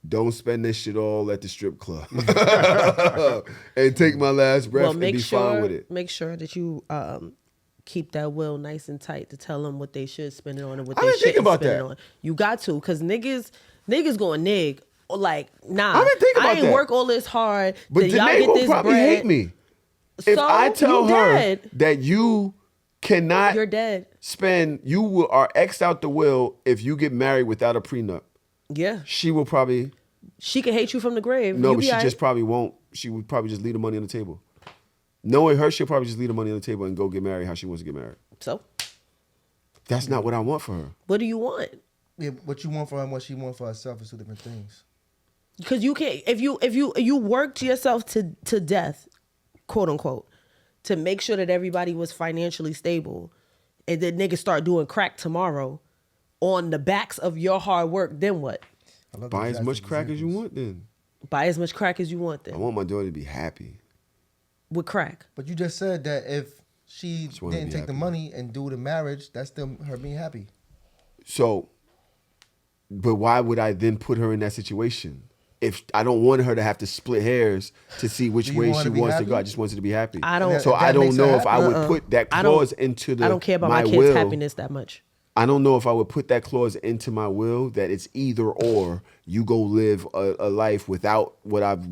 don't spend this shit all at the strip club. And take my last breath and be fine with it. Make sure that you keep that will nice and tight to tell them what they should spend it on and what I they didn't think shouldn't about spend that. it on. You got to, because niggas going nig. Like, nah, I didn't think about I ain't that. work all this hard. But that y'all Danae get will this probably bread. hate me. If So, I tell you her dead. that you cannot You're dead. are X'd out the will if you get married without a prenup, Yeah. she will probably, She can hate you from the grave. no, You but be she all just right. probably won't. She would probably just leave the money on the table. Knowing her, she'll probably just leave the money on the table and go get married how she wants to get married. So, That's not what I want for her. what do you want? Yeah, what you want for her and what she wants for herself is two different things. Because you can't, if you worked yourself to death, quote unquote, to make sure that everybody was financially stable, and then niggas start doing crack tomorrow on the backs of your hard work, then what? I love Buy these as much drastic crack as you examples. want then. Buy as much crack as you want I then. want my daughter to be happy. With crack. But you just said that if she Just wanna didn't be take the happy. money and do the marriage, that's still her being happy. So, but why would I then put her in that situation? If I don't want her to have to split hairs to see which Do you way want she her to be wants to go, I happy? just want her to be happy. I don't- So That I don't makes her know if I happy? would put that I don't- clause into the. I don't care about my kids' will. happiness that much. I don't know if I would put that clause into my will that it's either or. You go live a life without what I've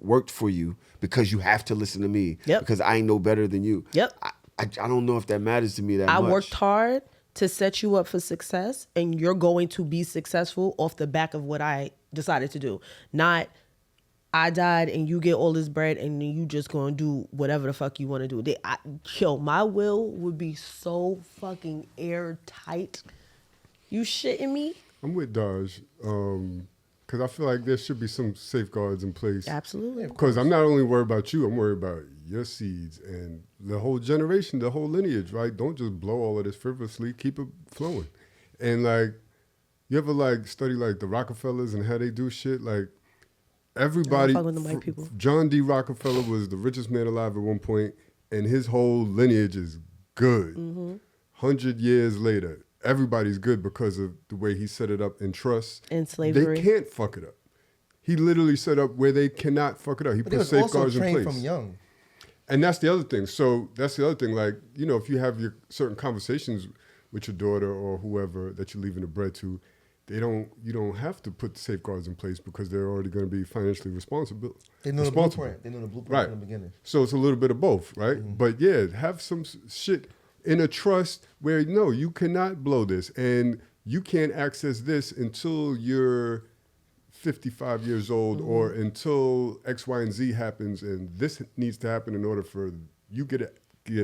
worked for you because you have to listen to me. Yep. Because I know better than you. Yep. I don't know if that matters to me that I much. worked hard to set you up for success, and you're going to be successful off the back of what I decided to do. Not I died and you get all this bread and then you just gonna do whatever the fuck you want to do. My will would be so fucking airtight. You shitting me? I'm with Dodge because I feel like there should be some safeguards in place. Absolutely. Because I'm not only worried about you, I'm worried about your seeds and the whole generation, the whole lineage, right? Don't just blow all of this frivolously. Keep it flowing. And like, you ever like study like the Rockefellers and how they do shit? Like everybody, fuck with them white people. John D. Rockefeller was the richest man alive at one point, and his whole lineage is good. 100 years later, everybody's good because of the way he set it up in trust. And slavery. They can't fuck it up. He literally set up where they cannot fuck it up. He But it put was also safeguards in trained place. from young. And that's the other thing. So that's the other thing. Like, you know, if you have your certain conversations with your daughter or whoever that you're leaving the bread to, you don't have to put the safeguards in place because they're already going to be financially responsible. They know the blueprint. They know the blueprint Right. from the beginning. So it's a little bit of both, right? Mm-hmm. But yeah, have some shit in a trust where no, you cannot blow this and you can't access this until you're 55 years old Mm-hmm. or until X, Y, and Z happens, and this needs to happen in order for you get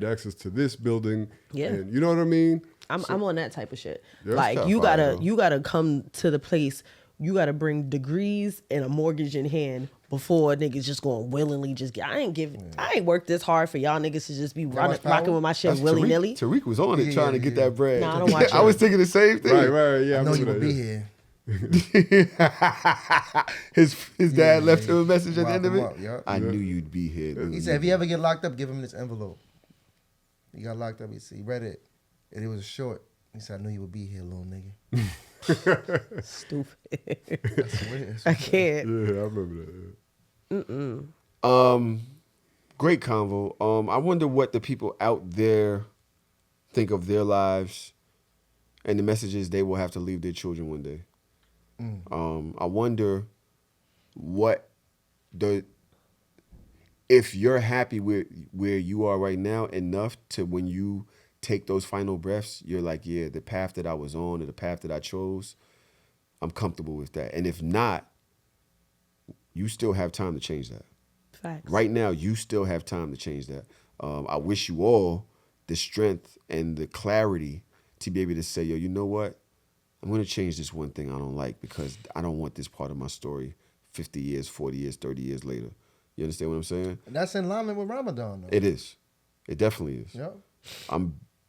access to this building. Yeah. And you know what I mean? I'm on that type of shit. Yeah, like that's you kinda fire, gotta you gotta come to the place. You gotta bring degrees and a mortgage in hand before niggas just going willingly just get. I ain't worked this hard for y'all niggas to just be watch Power? rocking with my shit That's willy nilly. Tariq was on it Yeah, trying to get yeah. that bread. Nah, I don't watch I it. was thinking the same thing. Right. Yeah, I know you remember will that, be yeah. here. his dad left him a message at the end of it. Wrap him up, yeah. I knew you'd be here. He said, if you ever get locked up, give him this envelope. He got locked up. He read it, and it was short. He said, I knew you would be here, little nigga. Stupid. That's weird. I can't. Yeah, I remember that. Yeah. Great convo. I wonder what the people out there think of their lives and the messages they will have to leave their children one day. I wonder if you're happy with where you are right now enough to when you take those final breaths, you're like, yeah, the path that I was on or the path that I chose, I'm comfortable with that. And if not, you still have time to change that. Facts. Right now, you still have time to change that. I wish you all the strength and the clarity to be able to say, yo, you know what? I'm going to change this one thing I don't like because I don't want this part of my story 50 years, 40 years, 30 years later. You understand what I'm saying? And that's in alignment with Ramadan, though. It is. It definitely is. Yep.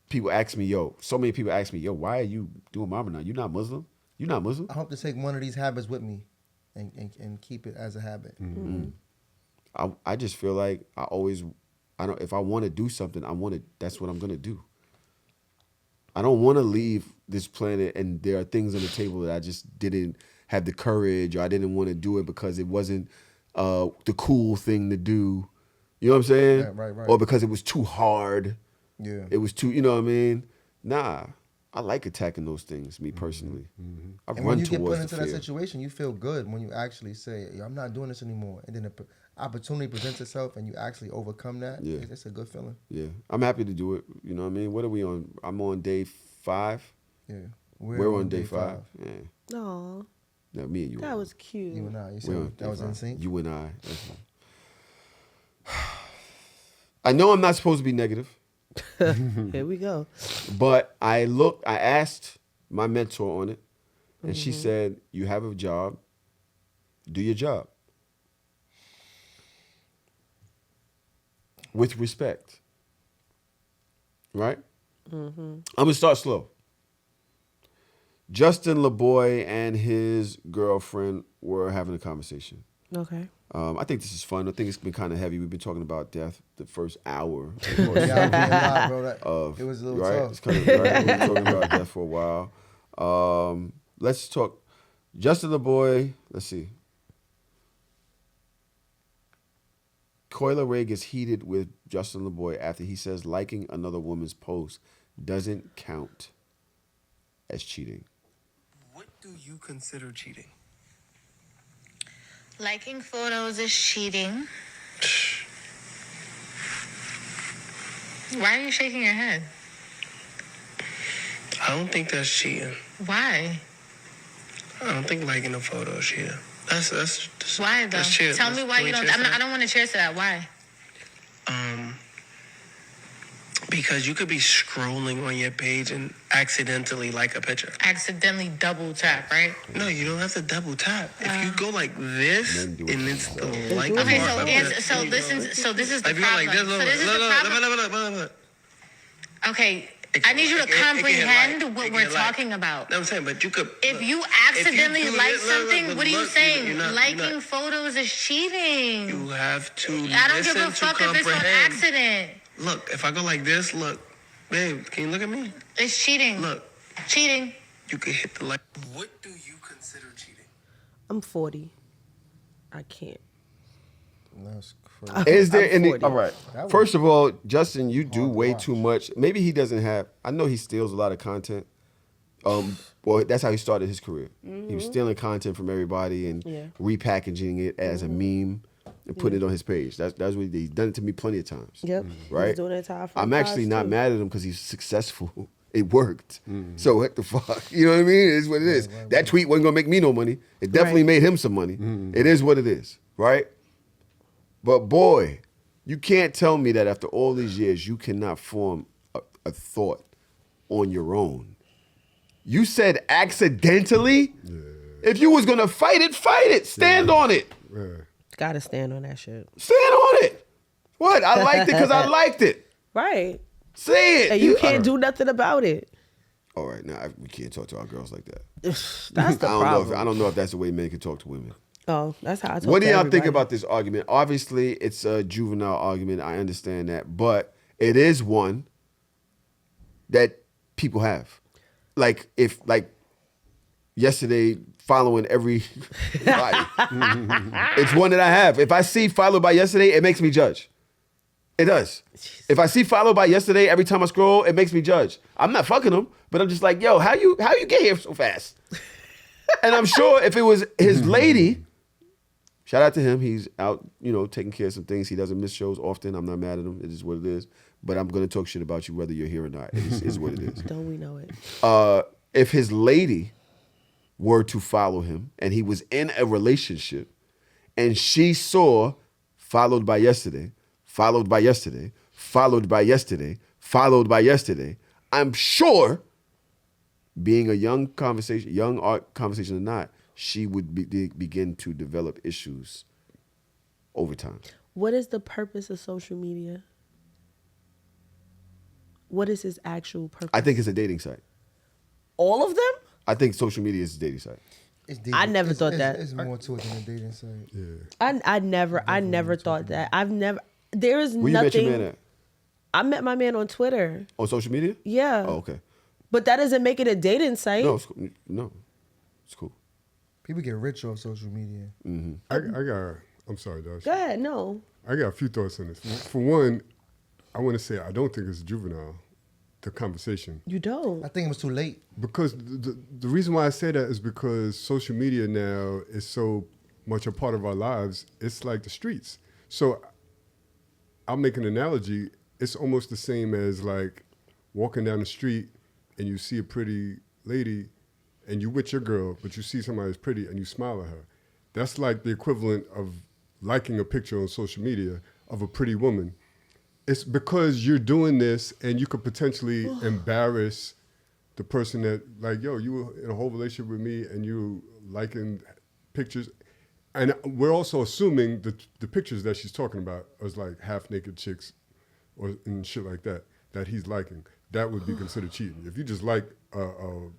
People ask me, so many people ask me, why are you doing Ramadan? You're not Muslim? You're not Muslim? I hope to take one of these habits with me and keep it as a habit. I just feel like if I want to do something, that's what I'm going to do. I don't want to leave this planet and there are things on the table that I just didn't have the courage or I didn't want to do it because it wasn't the cool thing to do. You know what I'm saying? Yeah, right. Or because it was too hard. Yeah. It was too, you know what I mean? Nah, I like attacking those things, me personally. I've And run when you get put towards into the that fear. situation, you feel good when you actually say, I'm not doing this anymore. And then the opportunity presents itself and you actually overcome that. Yeah. It's a good feeling. Yeah, I'm happy to do it. You know what I mean? What are we on? I'm on day 5. Yeah. We're on day 5. Yeah. Aw, No, me and you. that was cute. You and I. You We're on said day that was 5. in sync? You and I. That's right. I know I'm not supposed to be negative, Here we go. but I asked my mentor on it, and she said, you have a job, Do your job. With respect. Right? Mm-hmm. I'm going to start slow. Justin LeBoy and his girlfriend were having a conversation. Okay. I think this is fun. I think it's been kind of heavy. We've been talking about death the first hour. Yeah, I can't lie, bro. It was a little right? tough. It's kind of, right? We've been talking about death for a while. Let's talk. Justin LeBoy, let's see. Coyle Ray gets heated with Justin LeBoy after he says liking another woman's post doesn't count as cheating. What do you consider cheating? Liking photos is cheating. Why are you shaking your head? I don't think that's cheating. Why? I don't think liking a photo is cheating. That's Why though? That's cheating. Tell me why you don't. I don't want to cheers to that. Why? Because you could be scrolling on your page and accidentally like a picture. Accidentally double tap, right? No, you don't have to double tap. If you go like this and it's the like Okay, mark. so this is the If you go problem. like this, So this is the problem. look. Okay, I need you to comprehend what we're talking about. No, I'm saying, but you could. If you accidentally like something, what are you saying? Liking photos is cheating. You have to I don't give a listen to fuck if it's on comprehend. accident. Look, if I go like this, look, babe, can you look at me? It's cheating. Look, Cheating. you could hit the like. What do you consider cheating? I'm 40. I can't. That's crazy. Is there I'm any? 40. All right. First of all, Justin, you do way too much. Maybe he doesn't have. I know he steals a lot of content. Well, that's how he started his career. He was stealing content from everybody and repackaging it as a meme and putting it on his page. That's what he did. He's done it to me plenty of times. Yep. Right. He's doing it to our I'm actually not too. mad at him because he's successful. It worked. So what the fuck? You know what I mean? It is what it is. That tweet wasn't gonna make me no money. It definitely made him some money. It is what it is, right? But boy, you can't tell me that after all these years you cannot form a thought on your own. You said accidentally? Yeah. If you was gonna fight it. Stand on it. Yeah. Gotta stand on that shit. Stand on it. What? I liked it because I liked it. Right. Say it. And you can't do nothing about it. All right, now we can't talk to our girls like that. That's the I problem. don't know if that's the way men can talk to women. Oh, that's how I talk What do to y'all think everybody. about this argument? Obviously, it's a juvenile argument. I understand that, but it is one that people have. Like yesterday, following every body. It's one that I have. If I see followed by yesterday, it makes me judge. It does. If I see followed by yesterday, every time I scroll, it makes me judge. I'm not fucking them, but I'm just like, yo, how you get here so fast? And I'm sure if it was his lady, shout out to him. He's out, taking care of some things. He doesn't miss shows often. I'm not mad at him. It is what it is. But I'm going to talk shit about you whether you're here or not. It is what it is. Don't we know it? If his lady were to follow him and he was in a relationship and she saw followed by yesterday, followed by yesterday, followed by yesterday, followed by yesterday, I'm sure, being a young conversation or not, she would begin to develop issues over time. What is the purpose of social media? What is his actual purpose? I think it's a dating site. All of them? I think social media is a dating site. It's dating. I never thought that. It's more to it than a dating site. Yeah. I never thought that. There is Where nothing. you met your man at? I met my man on Twitter. On social media? Yeah. Oh, okay. But that doesn't make it a dating site. No, it's cool. People get rich off social media. I'm sorry, Josh. Go ahead. No. I got a few thoughts on this. For one, I want to say I don't think it's juvenile, the conversation. You don't. I think it was too late. Because the reason why I say that is because social media now is so much a part of our lives. It's like the streets. So I'll make an analogy. It's almost the same as like walking down the street and you see a pretty lady and you with your girl, but you see somebody that's pretty and you smile at her. That's like the equivalent of liking a picture on social media of a pretty woman. It's because you're doing this and you could potentially embarrass the person that, like, yo, you were in a whole relationship with me and you liking pictures. And we're also assuming that the pictures that she's talking about is like half naked chicks or and shit like that he's liking. That would be considered cheating. If you just like a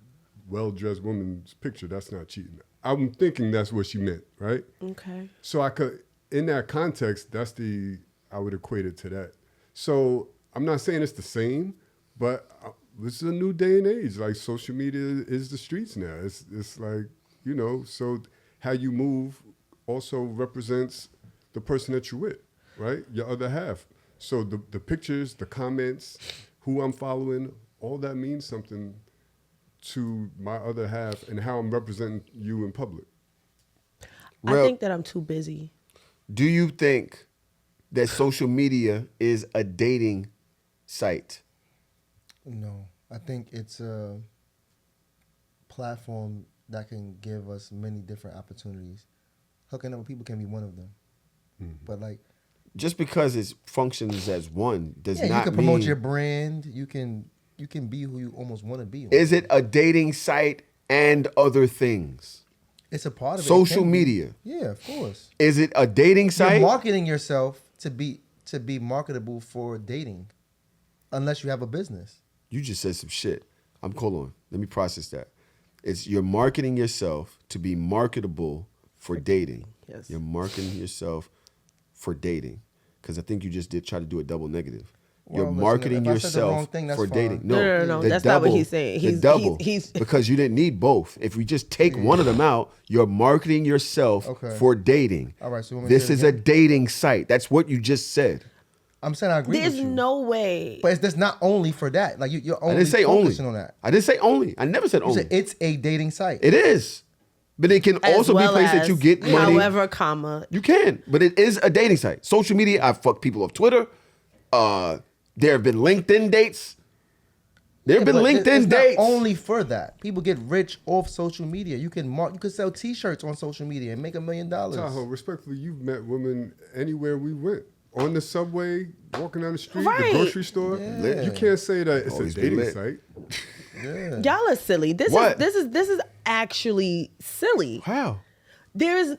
well-dressed woman's picture, that's not cheating. I'm thinking that's what she meant, right? Okay. So I could, in that context, I would equate it to that. So I'm not saying it's the same, but this is a new day and age. Like social media is the streets now. It's like, you know, so how you move also represents the person that you're with, right? Your other half. So the pictures, the comments, who I'm following, all that means something to my other half and how I'm representing you in public. I think that I'm too busy. Do you think that social media is a dating site? No, I think it's a platform that can give us many different opportunities. Hooking up with people can be one of them. But like, just because it functions as one does not mean... you can promote your brand. You can be who you almost want to be. Is it a dating site and other things? It's a part of it. Social media. Yeah, of course. Is it a dating site? You're marketing yourself to be marketable for dating, unless you have a business. You just said some shit. Hold on. Let me process that. You're marketing yourself to be marketable for dating. Yes. You're marketing yourself for dating. Because I think you just try to do a double negative. You're Well, listen, marketing if I said the wrong yourself thing, that's for fine. dating. No. the That's not what he's saying. The double. He's because you didn't need both. If we just take one of them out, you're marketing yourself for dating. All right, so you want me to this say it is a again? dating site. That's what you just said. I'm saying I agree There's with you. no way. But it's not only for that. Like you're I only didn't say only. focusing on that. I didn't say only. I never said You only. said it's a dating site. It is. But it can As also well be a place that as, you get money. However, comma. You can, but it is a dating site. Social media, I fuck people off Twitter. There have been LinkedIn dates. There have been but LinkedIn it's dates. not only for that. People get rich off social media. You can sell T-shirts on social media and make $1 million. Tahoe, respectfully, you've met women anywhere we went. On the subway, walking down the street, Right. the grocery store. Yeah. You can't say that it's Always a been dating lit. site. Yeah. Y'all are silly. This What? is actually silly. How? There's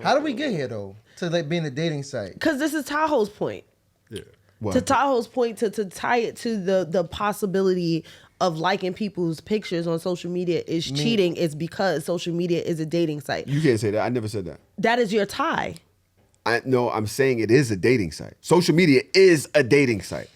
How do we get here though? To like being a dating site. because this is Tahoe's point. Yeah. To Tahoe's point, to tie it to the possibility of liking people's pictures on social media is cheating is because social media is a dating site. You can't say that. I never said that. That is your tie. No, I'm saying it is a dating site. Social media is a dating site.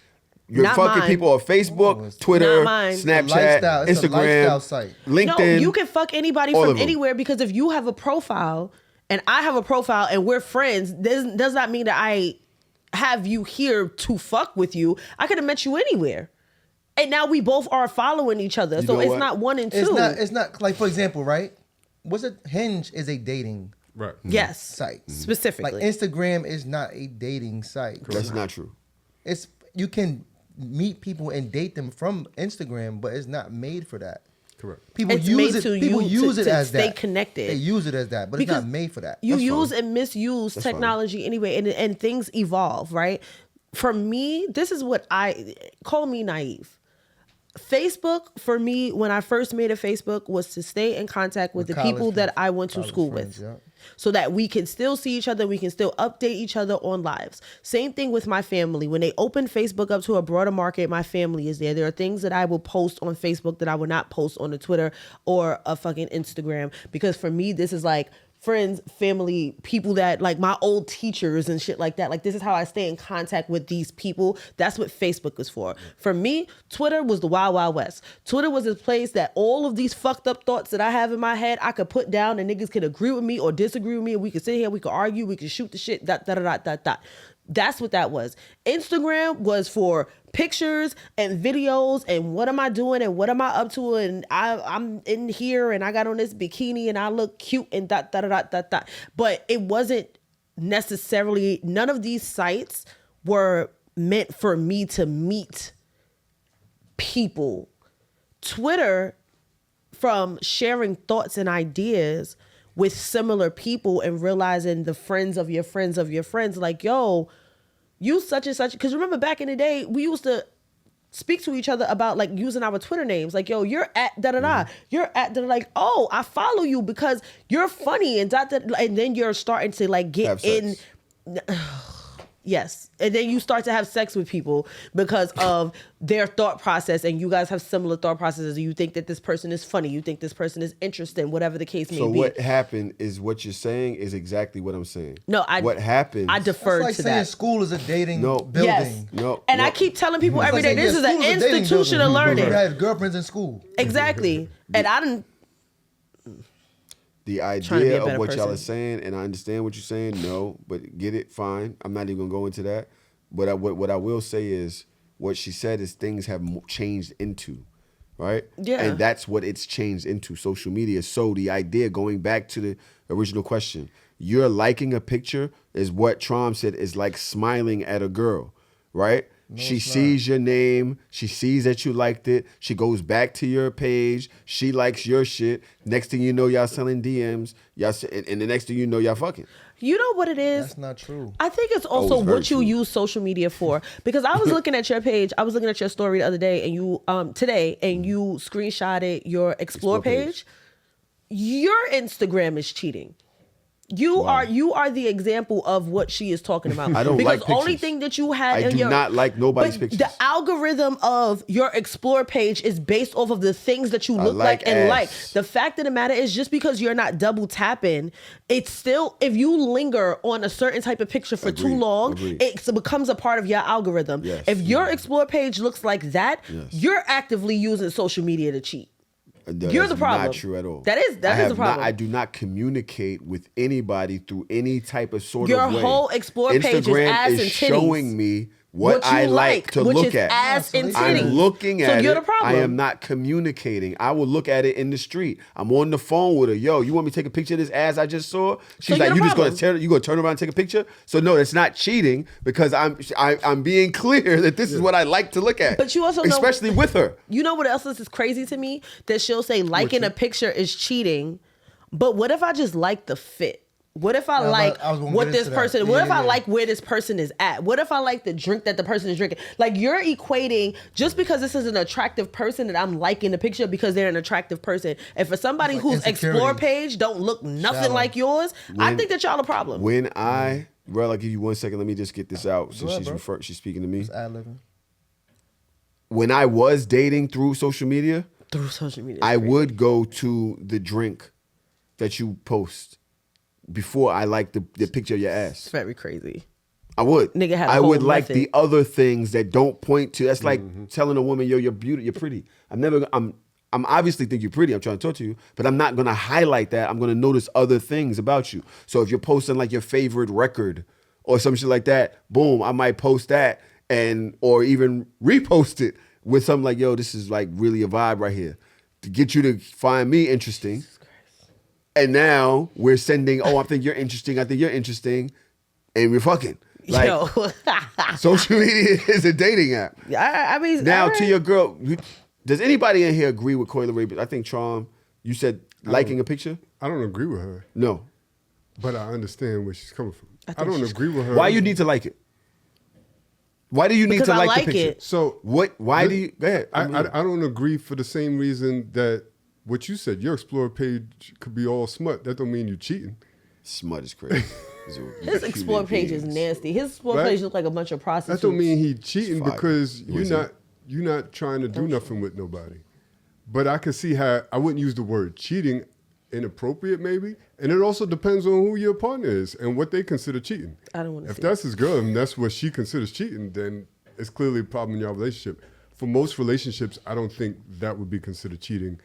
You're Not fucking mine. people on Facebook, Twitter, Not mine. Snapchat, It's a Instagram, lifestyle site. LinkedIn. No, you can fuck anybody all from of them. anywhere because if you have a profile and I have a profile and we're friends, this does not mean that I have you here to fuck with you. I could have met you anywhere. And now we both are following each other. You So know it's what? not one and two. It's not like, for example, right? Hinge is a dating Right. Yes. site. Specifically. Like Instagram is not a dating site. That's not true. You can meet people and date them from Instagram, but it's not made for that. Correct. People It's use made it. to People you use to it as stay that. connected. They use it as that, but Because it's not made for that. You That's use fine. and misuse That's fine. technology anyway, and things evolve, right? For me, this is what call me naive. Facebook, for me, when I first made a Facebook, was to stay in contact with the college people that friends- I went to college school friends, with. yeah. So that we can still see each other, we can still update each other on lives. Same thing with my family. When they open Facebook up to a broader market, my family is there. There are things that I will post on Facebook that I would not post on a Twitter or a fucking Instagram. Because for me, this is like friends, family, people that like my old teachers and shit like that. Like this is how I stay in contact with these people. That's what Facebook is for. For me, Twitter was the Wild Wild West. Twitter was a place that all of these fucked up thoughts that I have in my head, I could put down and niggas could agree with me or disagree with me. And we could sit here, we could argue, we could shoot the shit, dot. That's what that was. Instagram was for pictures and videos and what am I doing and what am I up to and I'm in here and I got on this bikini and I look cute and dot. But it wasn't necessarily, none of these sites were meant for me to meet people. Twitter, from sharing thoughts and ideas with similar people and realizing the friends of your friends, like, yo, you such and such. Because remember back in the day, we used to speak to each other about like using our Twitter names. Like, yo, you're at da da da. You're at da da. Like, oh, I follow you because you're funny and and then you're starting to like get in. Yes. And then you start to have sex with people because of their thought process, and you guys have similar thought processes. You think that this person is funny. You think this person is interesting, whatever the case may be. So what happened is what you're saying is exactly what I'm saying. No, what happened? I deferred like to saying that. school is a dating building. Yes. No. And I keep telling people every day, this is an institution of learning. You had girlfriends in school. Exactly. And I didn't. The idea of what y'all are saying, and I understand what you're saying, no, but get it, fine. I'm not even going to go into that. But what I will say is what she said is things have changed into, right? Yeah. And that's what it's changed into, social media. So the idea, going back to the original question, you're liking a picture is what Traum said is like smiling at a girl, right? No, she sees your name. She sees that you liked it. She goes back to your page. She likes your shit. Next thing you know, y'all selling DMs. And the next thing you know, y'all fucking. You know what it is? That's not true. I think it's also what you use social media for. Because I was looking at your page. I was looking at your story the other day, and you today, and you screenshotted your Explore page. Your Instagram is cheating. You are the example of what she is talking about. I don't because like pictures. Only thing that you had I do not like nobody's pictures. The algorithm of your Explore page is based off of the things that you look like and like. The fact of the matter is, just because you're not double tapping, it's still, if you linger on a certain type of picture for too long, it becomes a part of your algorithm. Yes. If your Explore page looks like that, you're actively using social media to cheat. You're the problem. Not true at all. That is the problem. I do not communicate with anybody through any type of sort of way. Your whole Explore page is ass and titties. Showing me what I like to look at. Ass and titties. I'm looking at you're it. The problem. I am not communicating. I will look at it in the street. I'm on the phone with her. Yo, you want me to take a picture of this ass I just saw? She's like, you just gonna turn around and take a picture? So no, it's not cheating because I'm being clear that this is what I like to look at. But you also especially with her. You know what else is crazy to me? That she'll say liking a picture is cheating. But what if I just like the fit? What if I like what this person, what if I like where this person is at? What if I like the drink that the person is drinking? Like, you're equating, just because this is an attractive person that I'm liking the picture because they're an attractive person. And for somebody whose Explore page don't look nothing like yours, I think that y'all a problem. Rell, I'll give you 1 second. Let me just get this out since she's speaking to me. When I was dating through social media, I would go to the drink that you post before I like the picture of your ass. It's very crazy. I would. Nigga had a I whole would like method. the other things that don't point to. That's like telling a woman, yo, you're beautiful, you're pretty. I'm obviously think you're pretty. I'm trying to talk to you, but I'm not gonna highlight that. I'm gonna notice other things about you. So if you're posting like your favorite record or some shit like that, boom, I might post that or even repost it with something like, yo, this is like really a vibe right here to get you to find me interesting. And now we're sending, I think you're interesting, and we're fucking. Like, social media is a dating app. I mean, now to your girl, does anybody in here agree with Coyle Ray? I think Traum, you said liking a picture? I don't agree with her. No. But I understand where she's coming from. I don't agree with her. Why you need to like it? Why do you need to like the picture? It. So why do you, go ahead. I don't agree for the same reason that what you said, your Explore page could be all smut. That don't mean you're cheating. Smut is crazy. His Explore page is nasty. His Explore page looks like a bunch of prostitutes. That don't mean he cheating because you're not trying to do nothing with nobody. But I can see how I wouldn't use the word cheating, inappropriate maybe. And it also depends on who your partner is and what they consider cheating. I don't want to. If that's his girl and that's what she considers cheating, then it's clearly a problem in your relationship. For most relationships, I don't think that would be considered cheating.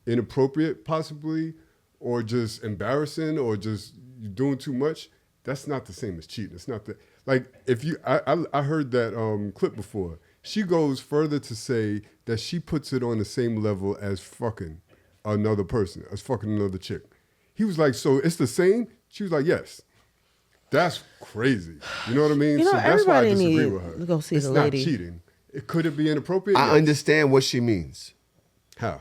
Inappropriate, possibly, or just embarrassing, or just you doing too much. That's not the same as cheating. It's not like if you. I heard that clip before. She goes further to say that she puts it on the same level as fucking another person, as fucking another chick. He was like, so it's the same? She was like, yes. That's crazy. You know what I mean? You know, so that's why I disagree with her. Go see it's the not lady. cheating. Could it be inappropriate? I understand what she means. How?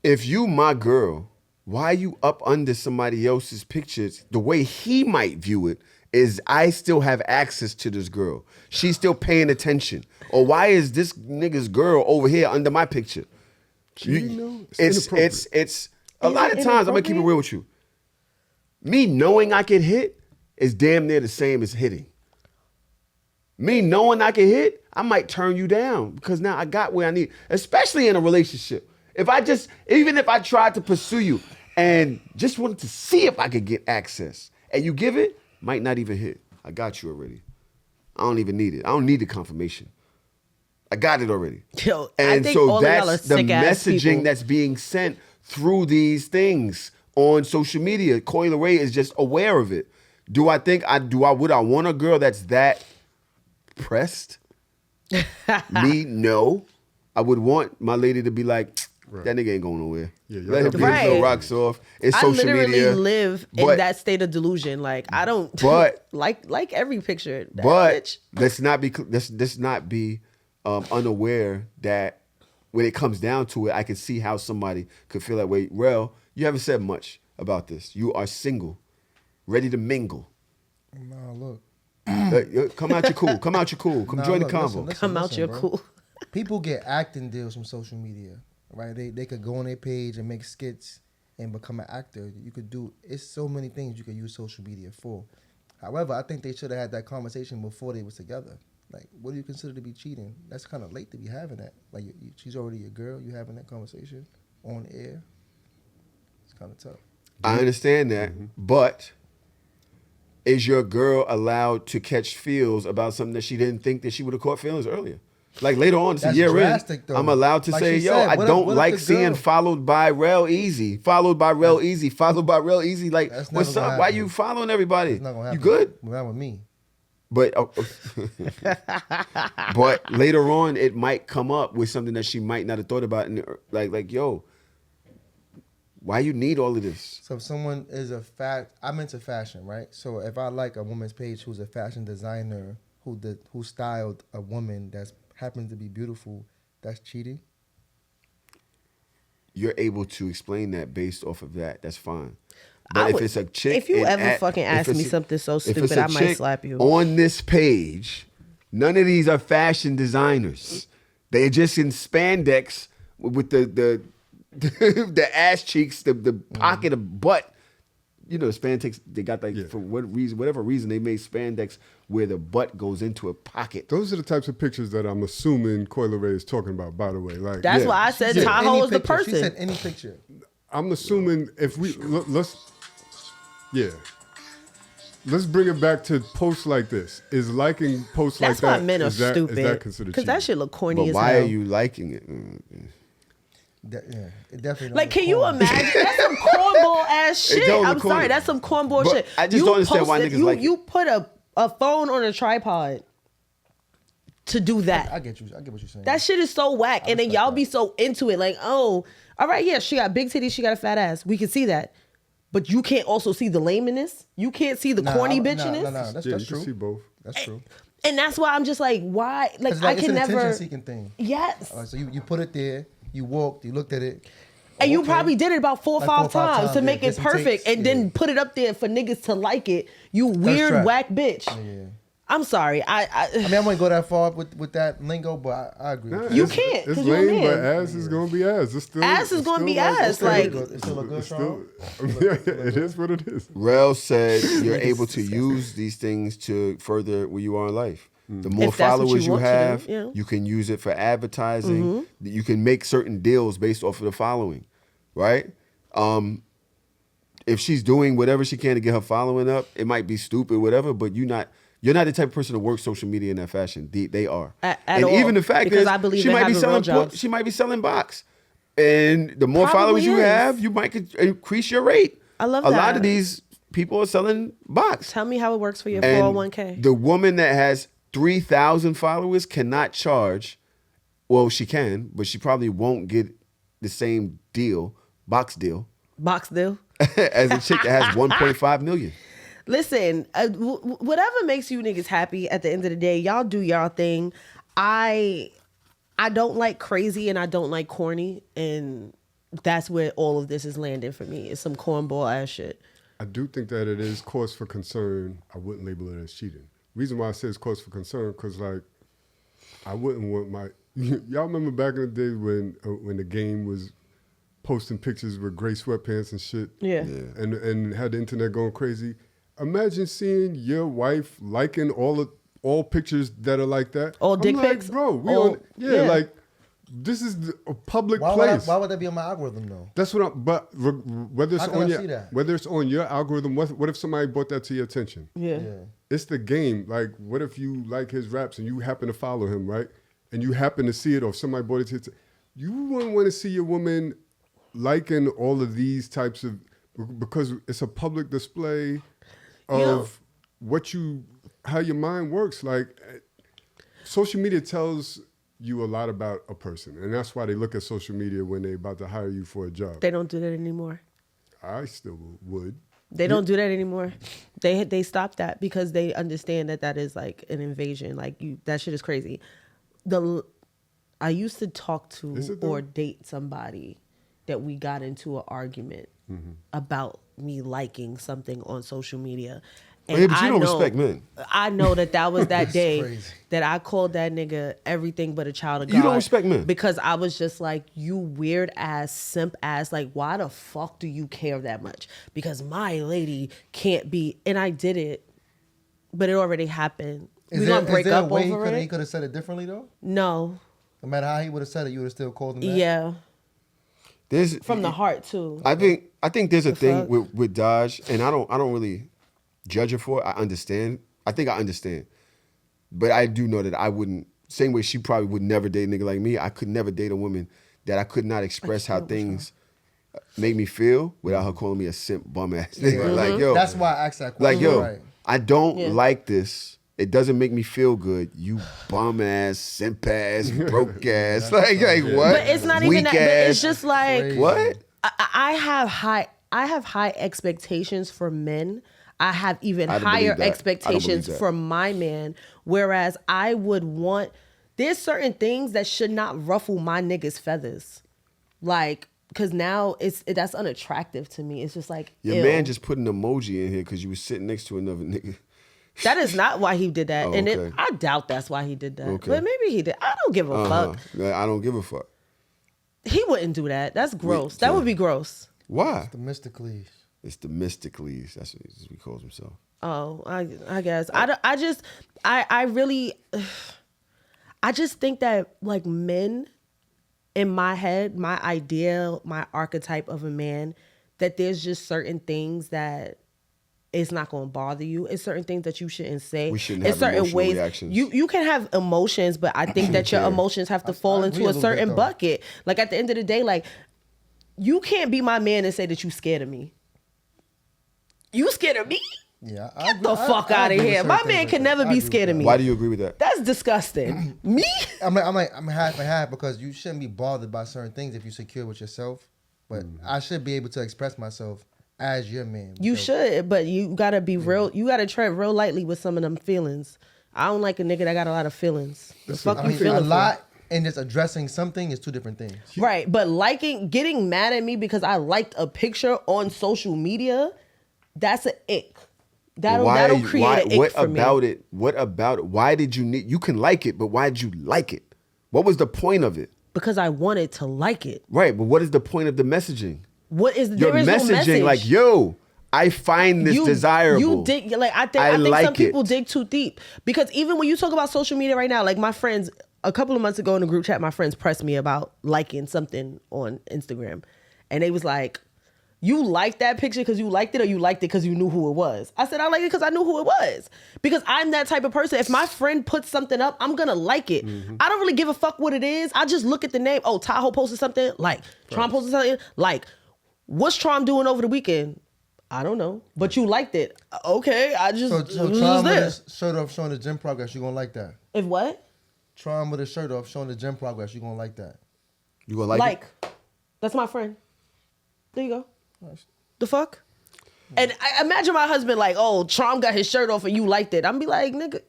If you my girl, why you up under somebody else's pictures the way he might view it is I still have access to this girl. She's still paying attention. Or why is this nigga's girl over here under my picture? It's a lot of times, I'm gonna keep it real with you. Me knowing I can hit is damn near the same as hitting. Me knowing I can hit, I might turn you down because now I got where I need, especially in a relationship. Even if I tried to pursue you and just wanted to see if I could get access and you give it, might not even hit. I got you already. I don't even need it. I don't need the confirmation. I got it already. Yo, and I think so all of y'all are that's the sick-ass messaging people. that's being sent through these things on social media. Coi Leray is just aware of it. Would I want a girl that's that pressed? Me, no. I would want my lady to be like, that nigga ain't going nowhere. Yeah, let him Right. get his rocks off. It's I social literally media. live in But- that state of delusion. Like I don't But- like every picture. That But bitch. let's not be unaware that when it comes down to it, I can see how somebody could feel that way. Rell, you haven't said much about this. You are single, ready to mingle. Nah, look. Come out your cool. Come out your cool. Come Nah, join look, the convo. listen, Come out your bro. cool. People get acting deals from social media, right? They could go on their page and make skits and become an actor. You could do, it's so many things you could use social media for. However, I think they should have had that conversation before they was together. Like, what do you consider to be cheating? That's kind of late to be having that. Like, she's already your girl. You having that conversation on air. It's kind of tough. I understand that, but is your girl allowed to catch feels about something that she didn't think that she would have caught feelings earlier? Like later on, it's a That's year drastic, in, though. I'm allowed to Like say, she yo, said, I what if- don't what if like the seeing girl- followed by Rell Easy, followed by Rell Easy, followed by Rell Easy. Like, That's what's never up? gonna Why happen. you following everybody? It's not gonna You happen. good? But not with me. But but later on, it might come up with something that she might not have thought about. And like, yo, why you need all of this? So if someone is I'm into fashion, right? So if I like a woman's page who's a fashion designer who styled a woman that happens to be beautiful, that's cheating. You're able to explain that based off of that. That's fine. But if it's a chick, if you ever fucking if ask it's me a- something so if it's stupid, a I might chick slap you. on this page. None of these are fashion designers. They're just in spandex with the the ass cheeks, the pocket of butt. You know, spandex. They got like for whatever reason, they made spandex where the butt goes into a pocket. Those are the types of pictures that I'm assuming Coi Leray is talking about, by the way. Like, That's Yeah. why I said She said Tahoe any is the picture. She person. said any picture. I'm assuming if let's bring it back to posts like this. Is liking posts That's like why that? men are is that stupid. considered Because that cheating? shit look corny But as why hell. are you liking it? It definitely. Like, don't can you look corny. imagine? That's some cornball ass shit. don't look I'm corny. sorry, that's some cornball But shit. I just don't understand why niggas like it. You put a phone on a tripod to do that. I get you. I get what you're saying. That shit is so whack. And then respect y'all that. be so into it. Like, oh, all right, yeah, she got big titties, she got a fat ass. We can see that. But you can't also see the lameness. You can't see the corny bitchiness. No, that's Yeah, that's you true. can see both. That's true. And that's why I'm just like, why? Like, 'Cause, I it's can an never. attention-seeking thing. Yes. All right, so you put it there. You walked. You looked at it. And you Okay. probably did it about 4 or Like 5 4 or 5 times to times, make yeah, it get some perfect, takes, and then yeah. put it up there for niggas to like it. You weird trap. whack bitch. Yeah. I'm sorry. I mean, I wouldn't go that far with that lingo, but I agree. Nah, with You you. can't, It's 'cause you're a lame, but man. ass is gonna be ass. It's still Ass is it's gonna still be ass, okay. like- It's still a good It's still- Traum. it is what it is. Rell said you're able to use these things to further where you are in life. The more If that's what followers you you want to do, have, yeah. you can use it for advertising. You can make certain deals based off of the following, right? If she's doing whatever she can to get her following up, it might be stupid, whatever, but you're not the type of person to work social media in that fashion. They are. At and all, even the fact because is, I believe she in might be having selling real jobs. she might be selling box. And the more Probably followers you is. have, you might increase your rate. I love a lot that. of these people are selling box. Tell me how it works for your And 401k. the woman that has 3,000 followers cannot charge. Well, she can, but she probably won't get the same box deal, Box deal. as a chick that has 1.5 million. Listen, whatever makes you niggas happy at the end of the day, y'all do y'all thing. I don't like crazy and I don't like corny, and that's where all of this is landing for me. It's some cornball ass shit. I do think that it is cause for concern. I wouldn't label it as cheating. Reason why I say it's cause for concern, because like, I wouldn't want my. Y'all remember back in the day when the game was posting pictures with gray sweatpants and shit. Yeah. And had the internet going crazy. Imagine seeing your wife liking all pictures that are like that. All I'm dick like, pics? bro. Yeah. Like this is a public Why place. why would that be on my algorithm though? That's what I'm. But whether it's How can on I see your that? whether it's on your algorithm, what if somebody brought that to your attention? Yeah. It's the game. Like, what if you like his raps and you happen to follow him, right? And you happen to see it, or if somebody brought it to you, you wouldn't want to see your woman liking all of these types of, because it's a public display of how your mind works. Like, social media tells you a lot about a person, and that's why they look at social media when they're about to hire you for a job. They don't do that anymore. I still would. They don't do that anymore. They stopped that because they understand that is like an invasion. Like that shit is crazy. I used to talk to or date somebody that we got into an argument about me liking something on social media. And but you don't respect men. I know that was that day crazy. that I called that nigga everything but a child of God. You don't respect men. Because I was just like, you weird ass, simp ass, like, why the fuck do you care that much? Because my lady can't be, and I did it, but it already happened. We gonna break up over it? He could have said it differently though? No. No matter how he would have said it, you would have still called him that? Yeah. There's From the heart too. I think there's a thing fuck? with Dodge, and I don't really judge her for it. I understand. I think I understand. But I do know that I wouldn't, same way she probably would never date a nigga like me, I could never date a woman that I could not express how things make me feel without her calling me a simp bum ass nigga. Like, yo. That's why I asked that question. Like, yo, right. I don't like this. It doesn't make me feel good. You bum ass, simp ass, broke ass. Like what? But it's not even Weak that. But ass. it's just like Crazy. What? I have high expectations for men. I have even I don't higher believe that. I don't expectations believe that. for my man. Whereas I would want, there's certain things that should not ruffle my niggas' feathers. Like, cause now that's unattractive to me. It's just like, Your ew. man just put an emoji in here because you was sitting next to another nigga. That is not why he did that. Oh, And okay. I doubt that's why he did that. Okay. But maybe he did. I don't give a fuck. I don't give a fuck. He wouldn't do that. That's gross. That would be gross. Why? The Mysticles. It's the Mysticles. That's what he calls himself. Oh, I guess. I really, I just think that like men in my head, my ideal, my archetype of a man, that there's just certain things that it's not going to bother you. It's certain things that you shouldn't say. We shouldn't in have certain emotional ways. reactions. You can have emotions, but I think that your emotions have to fall I agree into a a little certain bit, though. bucket. Like at the end of the day, like you can't be my man and say that you scared of me. You scared of me? Yeah, Get the fuck out of here. My man can never be scared of me. Why do you agree with that? That's disgusting. Me? I'm half and half because you shouldn't be bothered by certain things if you're secure with yourself. But I should be able to express myself as your man. You because- should, but you gotta be real. You gotta tread real lightly with some of them feelings. I don't like a nigga that got a lot of feelings. The fuck I you mean, feeling a for? lot and just addressing something is two different things. Right, but getting mad at me because I liked a picture on social media, that's an ick. That'll create an ick what for about me. it? What about it? Why did you need? You can like it, but why did you like it? What was the point of it? Because I wanted to like it. Right, but what is the point of the messaging? What is You're there is no messaging message. like, yo, I find this desirable. You dig like I think like some people it. dig too deep because even when you talk about social media right now, like my friends, a couple of months ago in the group chat, my friends pressed me about liking something on Instagram, and they was like, "You liked that picture because you liked it, or you liked it because you knew who it was?" I said, "I liked it because I knew who it was because I'm that type of person. If my friend puts something up, I'm gonna like it. I don't really give a fuck what it is. I just look at the name. Oh, Tahoe posted something. Like Traum posted something. Like." What's Traum doing over the weekend? I don't know. But you liked it. Okay, I just So it was Traum with there. his shirt off showing the gym progress, you gonna like that. If what? Traum with his shirt off showing the gym progress, you gonna like that. You gonna like it? That's my friend. There you go. The fuck? And I imagine my husband like, oh, Traum got his shirt off and you liked it. I'm be like, nigga,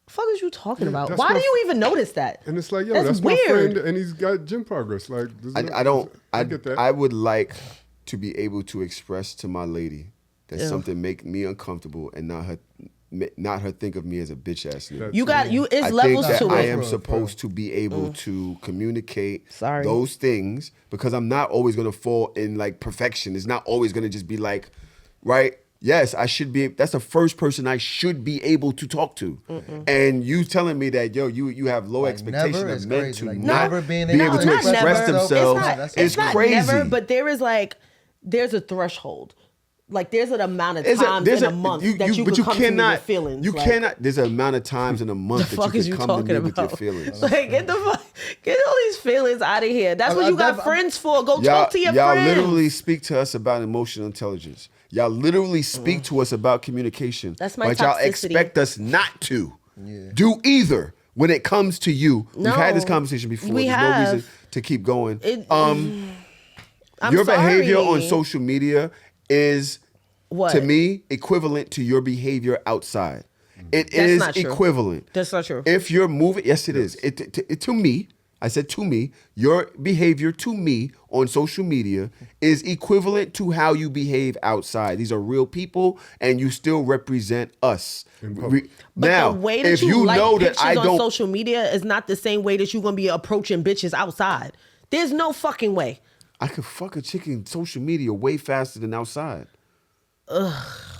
fuck is you talking about? that's Why my- do you even notice that? And it's like, yo, That's that's my weird. friend, and he's got gym progress. Like, I don't. I get that. I would like to be able to express to my lady that something make me uncomfortable and not her think of me as a bitch ass nigga. It's levels think that to I it. am supposed to be able to communicate Sorry. those things because I'm not always gonna fall in like perfection. It's not always gonna just be like, right? Yes, I should be. That's the first person I should be able to talk to. And you telling me that, yo, you have low expectation of men to not be able to express themselves is crazy. Never, but there's a threshold. Like there's an amount of times in a month that you can come to me with feelings. You cannot. There's an amount of times in a month that you can come to me with your feelings. Like get all these feelings out of here. That's what you got friends for. Go talk to your y'all friends. Y'all literally speak to us about emotional intelligence. Y'all literally speak to us about communication. That's my but toxicity. Y'all expect us not to do either when it comes to you. No, we've had this conversation before. There's no reason to keep going. I'm your sorry. behavior on social media is, what? to me, equivalent to your behavior outside. It That's is not true. equivalent. That's not true. If you're moving, yes, it is. To me, I said to me, your behavior to me on social media is equivalent to how you behave outside. These are real people, and you still represent us. But now, the way that if you like know pictures that I on don't, social media is not the same way that you're gonna be approaching bitches outside. There's no fucking way. I could fuck a chick in social media way faster than outside.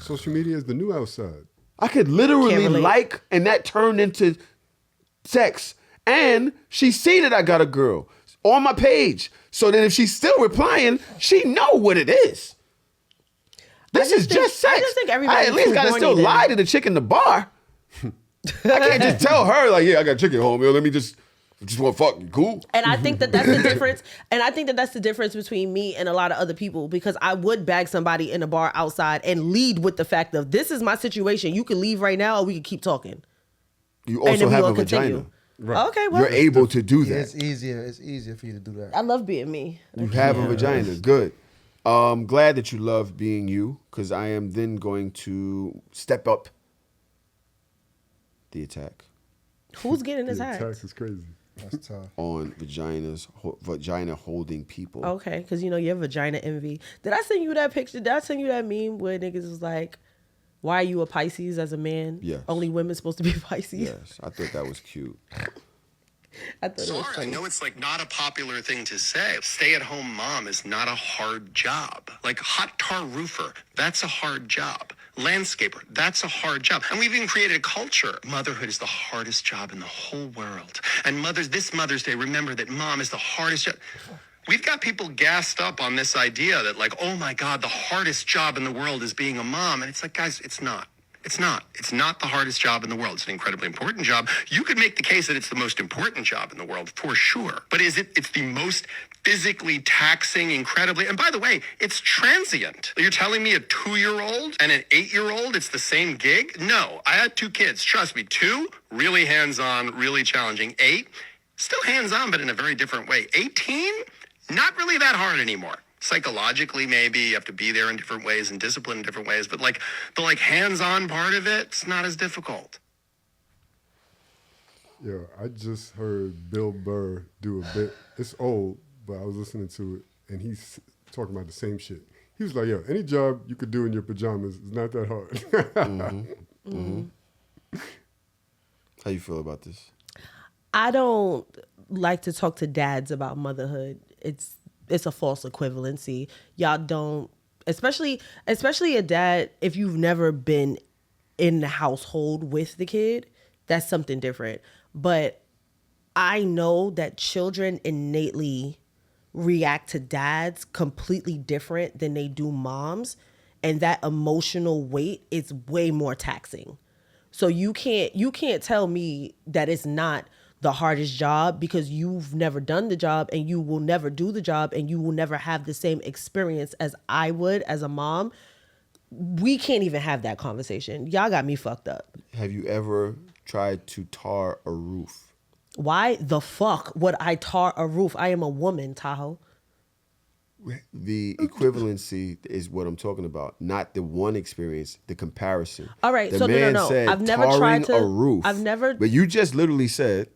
Social media is the new outside. I could literally like, and that turned into sex. And she see that I got a girl on my page. So that if she's still replying, she know what it is. This is just sex. I just think everybody I at least gotta still lie to the chick in the bar. I can't just tell her like, yeah, I got a chick at home. Yo, let me just want to fuck. Cool. And I think that that's the difference. And I think that that's the difference between me and a lot of other people, because I would bag somebody in a bar outside and lead with the fact of, this is my situation. You can leave right now or we can keep talking. You also have a vagina. Right. Okay, well, You're able to do that. It's easier for you to do that. I love being me. You have a vagina. Good. I'm glad that you love being you, because I am then going to step up the attack. Who's getting his hat? Tax is crazy. That's tough. On vagina holding people. Okay, because you have vagina envy. Did I send you that picture? Did I send you that meme where niggas was like, why are you a Pisces as a man? Yes. Only women supposed to be Pisces? Yes, I thought that was cute. I thought it was I funny. know it's like not a popular thing to say. Stay-at-home mom is not a hard job. Like hot tar roofer, that's a hard job. Landscaper, that's a hard job. And we've even created a culture. Motherhood is the hardest job in the whole world. And this Mother's Day, remember that mom is the hardest job. We've got people gassed up on this idea that like, oh my God, the hardest job in the world is being a mom. And it's like, guys, it's not. It's not. It's not the hardest job in the world. It's an incredibly important job. You could make the case that it's the most important job in the world, for sure. But it's the most physically taxing, incredibly, and by the way, it's transient. You're telling me a 2-year-old and an 8-year-old, it's the same gig? No, I had 2 kids. Trust me, 2, really hands-on, really challenging. 8, still hands-on, but in a very different way. 18, not really that hard anymore. Psychologically, maybe you have to be there in different ways and discipline in different ways, but like the hands-on part of it, it's not as difficult. Yo, I just heard Bill Burr do a bit. It's old, but I was listening to it, and he's talking about the same shit. He was like, yo, any job you could do in your pajamas is not that hard. How you feel about this? I don't like to talk to dads about motherhood. It's a false equivalency. Y'all don't, especially a dad, if you've never been in the household with the kid, that's something different. But I know that children innately react to dads completely different than they do moms, and that emotional weight is way more taxing. So you can't tell me that it's not the hardest job, because you've never done the job and you will never do the job and you will never have the same experience as I would as a mom. We can't even have that conversation. Y'all got me fucked up. Have you ever tried to tar a roof? Why the fuck would I tar a roof? I am a woman, Tahoe. The equivalency is what I'm talking about, not the one experience, the comparison. All right, the so man no. said, I've never tried to. a roof. I've never. But you just literally said,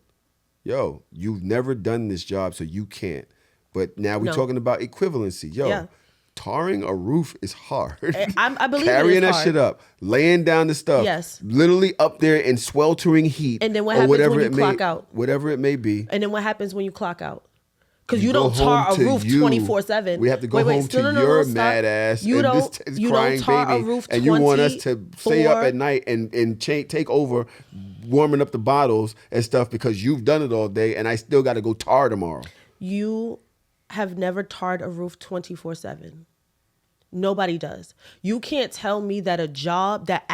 yo, you've never done this job, so you can't. But now we're talking about equivalency. Yo, tarring a roof is hard. I believe carrying it is that hard. shit up, laying down the stuff. Yes. Literally up there in sweltering heat. And then what or happens whatever when you it clock may, out? Whatever it may be. And then what happens when you clock out? Because You you go don't tar home a to roof you. 24/7. We have to go home to your mad ass You and don't, this you crying don't tar baby, a roof and you want us to 24 stay up at night and take over warming up the bottles and stuff because you've done it all day, and I still got to go tar tomorrow. You have never tarred a roof 24/7. Nobody does. You can't tell me that a job that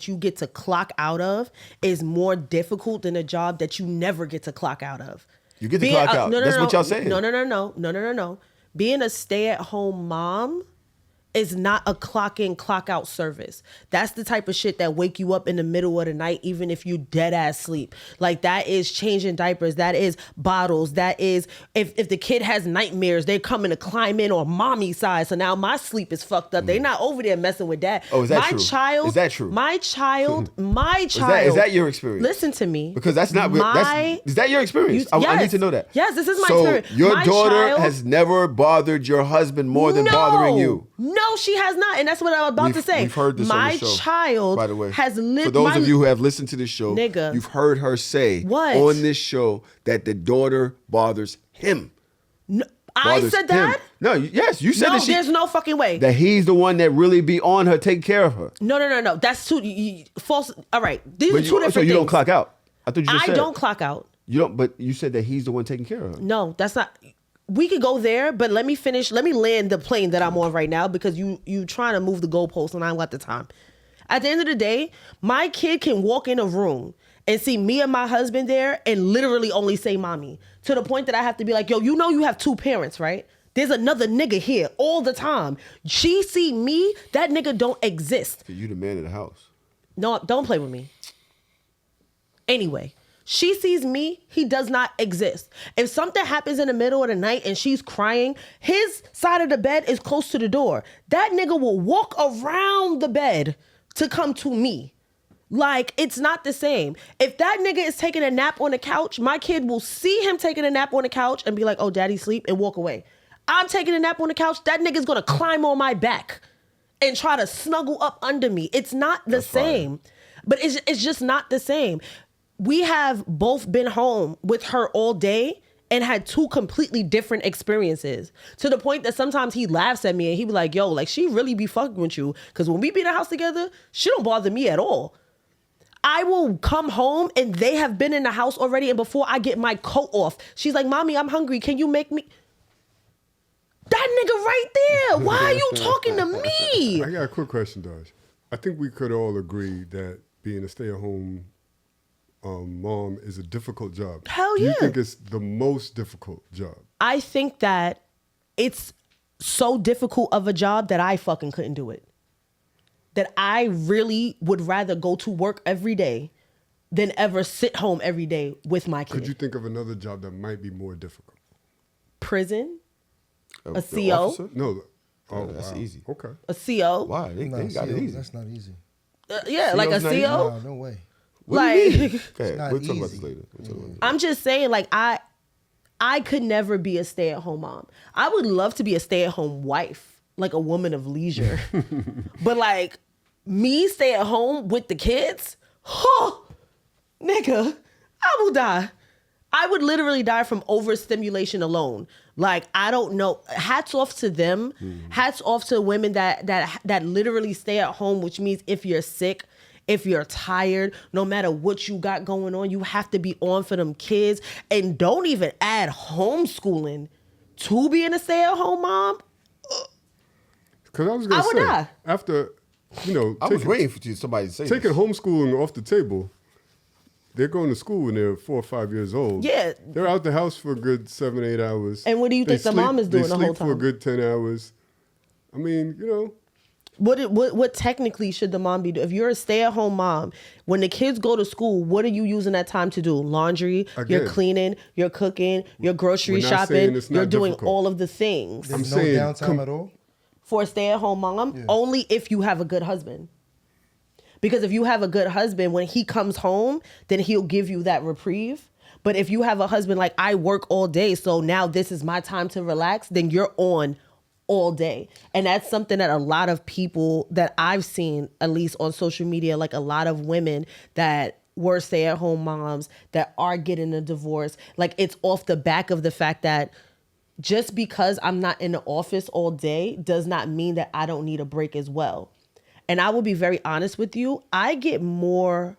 you get to clock out of is more difficult than a job that you never get to clock out of. You get to clock out. That's what y'all saying. No. Being a stay-at-home mom is not a clock in, clock out service. That's the type of shit that wake you up in the middle of the night, even if you dead ass sleep. Like that is changing diapers. That is bottles. That is if the kid has nightmares, they're coming to climb in on mommy's side. So now my sleep is fucked up. They're not over there messing with dad. Oh, is that my true? Child, Is that true? My child. Is that your experience? Listen to me. Because that's not. Is that your experience? I need to know that. Yes, this is my so experience. Your My daughter child- has never bothered your husband more than bothering you. No, she has not. And that's what I was about to say. We've heard this on the show. My child by the way, has lived. For those of you who have listened to this show, Nigga. you've heard her say What? on this show that the daughter bothers him. No, I Bothers said that? him. No, yes, you said No, that there's no fucking way. that he's the one that really be on her, taking care of her. No. That's false. All right. These But are two different so you things. don't clock out. I thought you just I said don't clock out. You don't, but you said that he's the one taking care of her. No, that's not. We could go there, but let me finish. Let me land the plane that I'm on right now because you trying to move the goalposts and I don't got the time. At the end of the day, my kid can walk in a room and see me and my husband there and literally only say mommy, to the point that I have to be like, yo, you know you have two parents, right? There's another nigga here all the time. She see me, that nigga don't exist. So you the man of the house. No, don't play with me. Anyway, she sees me, he does not exist. If something happens in the middle of the night and she's crying, his side of the bed is close to the door. That nigga will walk around the bed to come to me. Like, it's not the same. If that nigga is taking a nap on the couch, my kid will see him taking a nap on the couch and be like, oh, daddy sleep, and walk away. I'm taking a nap on the couch, that nigga's gonna climb on my back and try to snuggle up under me. It's not the same. But it's just not the same. We have both been home with her all day and had two completely different experiences, to the point that sometimes he laughs at me and he be like, yo, like she really be fucking with you. Cause when we be in the house together, she don't bother me at all. I will come home and they have been in the house already. And before I get my coat off, she's like, mommy, I'm hungry. Can you make me? That nigga right there. Why are you talking to me? I got a quick question, Dodge. I think we could all agree that being a stay-at-home mom is a difficult job. Hell Do you yeah. think it's the most difficult job? I think that it's so difficult of a job that I fucking couldn't do it. That I really would rather go to work every day than ever sit home every day with my kid. Could you think of another job that might be more difficult? Prison, a The CO, officer? No. Oh, that's wow. easy. Okay. a CO. Why? They Nah, got it CO, easy. that's not easy. Yeah, like a CO's not easy? CO. Nah, no way. What do you mean? Like, Okay, not we'll talk about easy. this later. We'll talk about this. I'm just saying, like, I could never be a stay-at-home mom. I would love to be a stay-at-home wife, like a woman of leisure. But like me stay at home with the kids, nigga, I will die. I would literally die from overstimulation alone. Like, I don't know. Hats off to them. Hats off to women that literally stay at home, which means if you're sick, if you're tired, no matter what you got going on, you have to be on for them kids. And don't even add homeschooling to being a stay-at-home mom. Because I was going I to would say, die. after, you know, I was waiting for somebody to say taking this. homeschooling off the table, they're going to school when they're 4 or 5 years old. Yeah. They're out the house for a good 7, 8 hours. And what do you think the mom is doing the whole They sleep for a time? good 10 hours. I mean, you know. What technically should the mom be doing? If you're a stay-at-home mom, when the kids go to school, what are you using that time to do? Laundry, you're Again, cleaning, you're cooking, you're grocery we're not shopping, saying it's not you're doing difficult. all of the things. I'm There's no saying downtime at all. For a stay-at-home mom, only if you have a good husband. Because if you have a good husband, when he comes home, then he'll give you that reprieve. But if you have a husband like, I work all day, so now this is my time to relax, then you're on all day. And that's something that a lot of people that I've seen, at least on social media, like a lot of women that were stay-at-home moms that are getting a divorce, like it's off the back of the fact that just because I'm not in the office all day does not mean that I don't need a break as well. And I will be very honest with you, I get more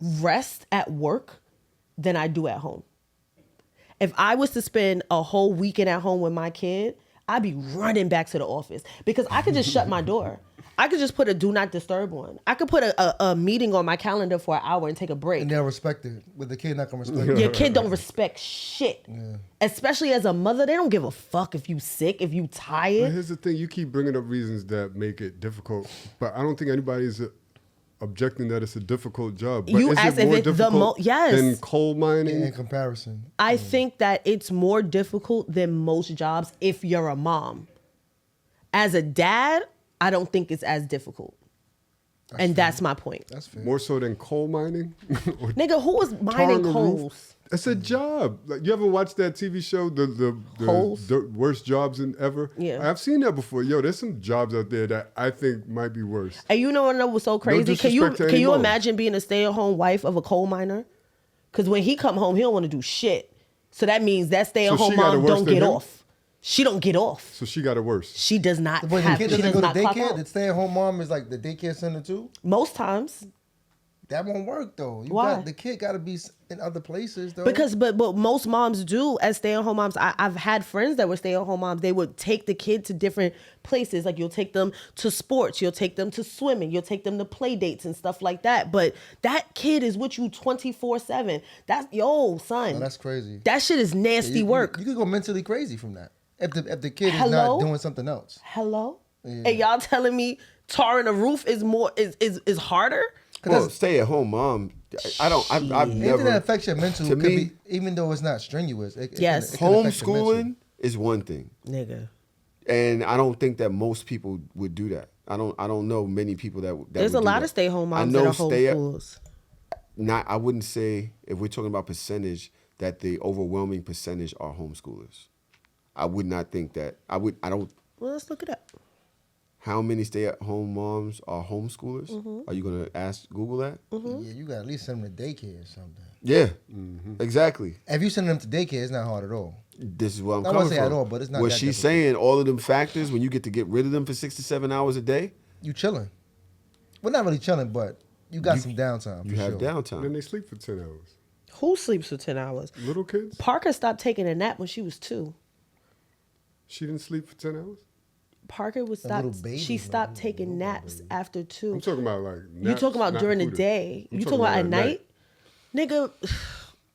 rest at work than I do at home. If I was to spend a whole weekend at home with my kid, I'd be running back to the office because I could just shut my door. I could just put a do not disturb on. I could put a meeting on my calendar for an hour and take a break. And they'll respect it. But the kid not gonna respect it. Your kid don't respect shit. Yeah. Especially as a mother, they don't give a fuck if you sick, if you But tired. here's the thing: you keep bringing up reasons that make it difficult, but I don't think anybody's objecting that it's a difficult job. But You is ask it if more it's the difficult yes. than coal mining? In comparison. I think that it's more difficult than most jobs if you're a mom. As a dad, I don't think it's as difficult. That's my point. That's fair. More so than coal mining? Or Nigga, who was mining tarring a roof? coals? It's a job. Like, you ever watched that TV show, Holes? the worst jobs in ever? Yeah. I've seen that before. Yo, there's some jobs out there that I think might be worse. And you know what was so crazy? Can disrespect to you any mom. imagine being a stay-at-home wife of a coal miner? Because when he come home, he don't want to do shit. So that means that stay-at-home she got it mom worse don't than get him? off. She don't get off. So she got it worse. She does not But the have. kid She doesn't does go to not clock daycare. out. The stay-at-home mom is like the daycare center too. Most times. That won't work though. Why? The kid got to be in other places though. Because, but most moms do as stay-at-home moms. I've had friends that were stay-at-home moms. They would take the kid to different places. Like you'll take them to sports, you'll take them to swimming, you'll take them to play dates and stuff like that. But that kid is with you 24/7. That's son. No, that's crazy. That shit is nasty work. You could go mentally crazy from that if the kid is Hello? not doing something else. Hello? Yeah. And y'all telling me tarring a roof is more is harder? Well, stay at home mom. I've Anything never. that affects your mental to could me, be, even though it's not strenuous. Yes. It can affect your mental. Homeschooling is one thing, Nigga. and I don't think that most people would do that. I don't know many people that There's would a do lot that. of stay-at-home I moms know that are homeschools. I wouldn't say, if we're talking about percentage, that the overwhelming percentage are homeschoolers. I would not think that. I don't. Well, let's look it up. How many stay-at-home moms are homeschoolers? Mm-hmm. Are you gonna Google that? Yeah, you got to at least send them to daycare or something. Yeah, exactly. If you send them to daycare, it's not hard at all. This is where I'm I coming won't say from. at all, but it's not What that she's difficult. saying, all of them factors, when you get to get rid of them for 6 to 7 hours a day, You chilling. Well, not really chilling, but you got some downtime. you for have sure. downtime. Then they sleep for 10 hours. Who sleeps for 10 hours? Little kids? Parker stopped taking a nap when she was 2. She didn't sleep for 10 hours? Parker would A little stop. baby, She stopped taking naps after 2. I'm talking about like You naps, talking about not during the included. day? I'm You talking about at night? Nigga,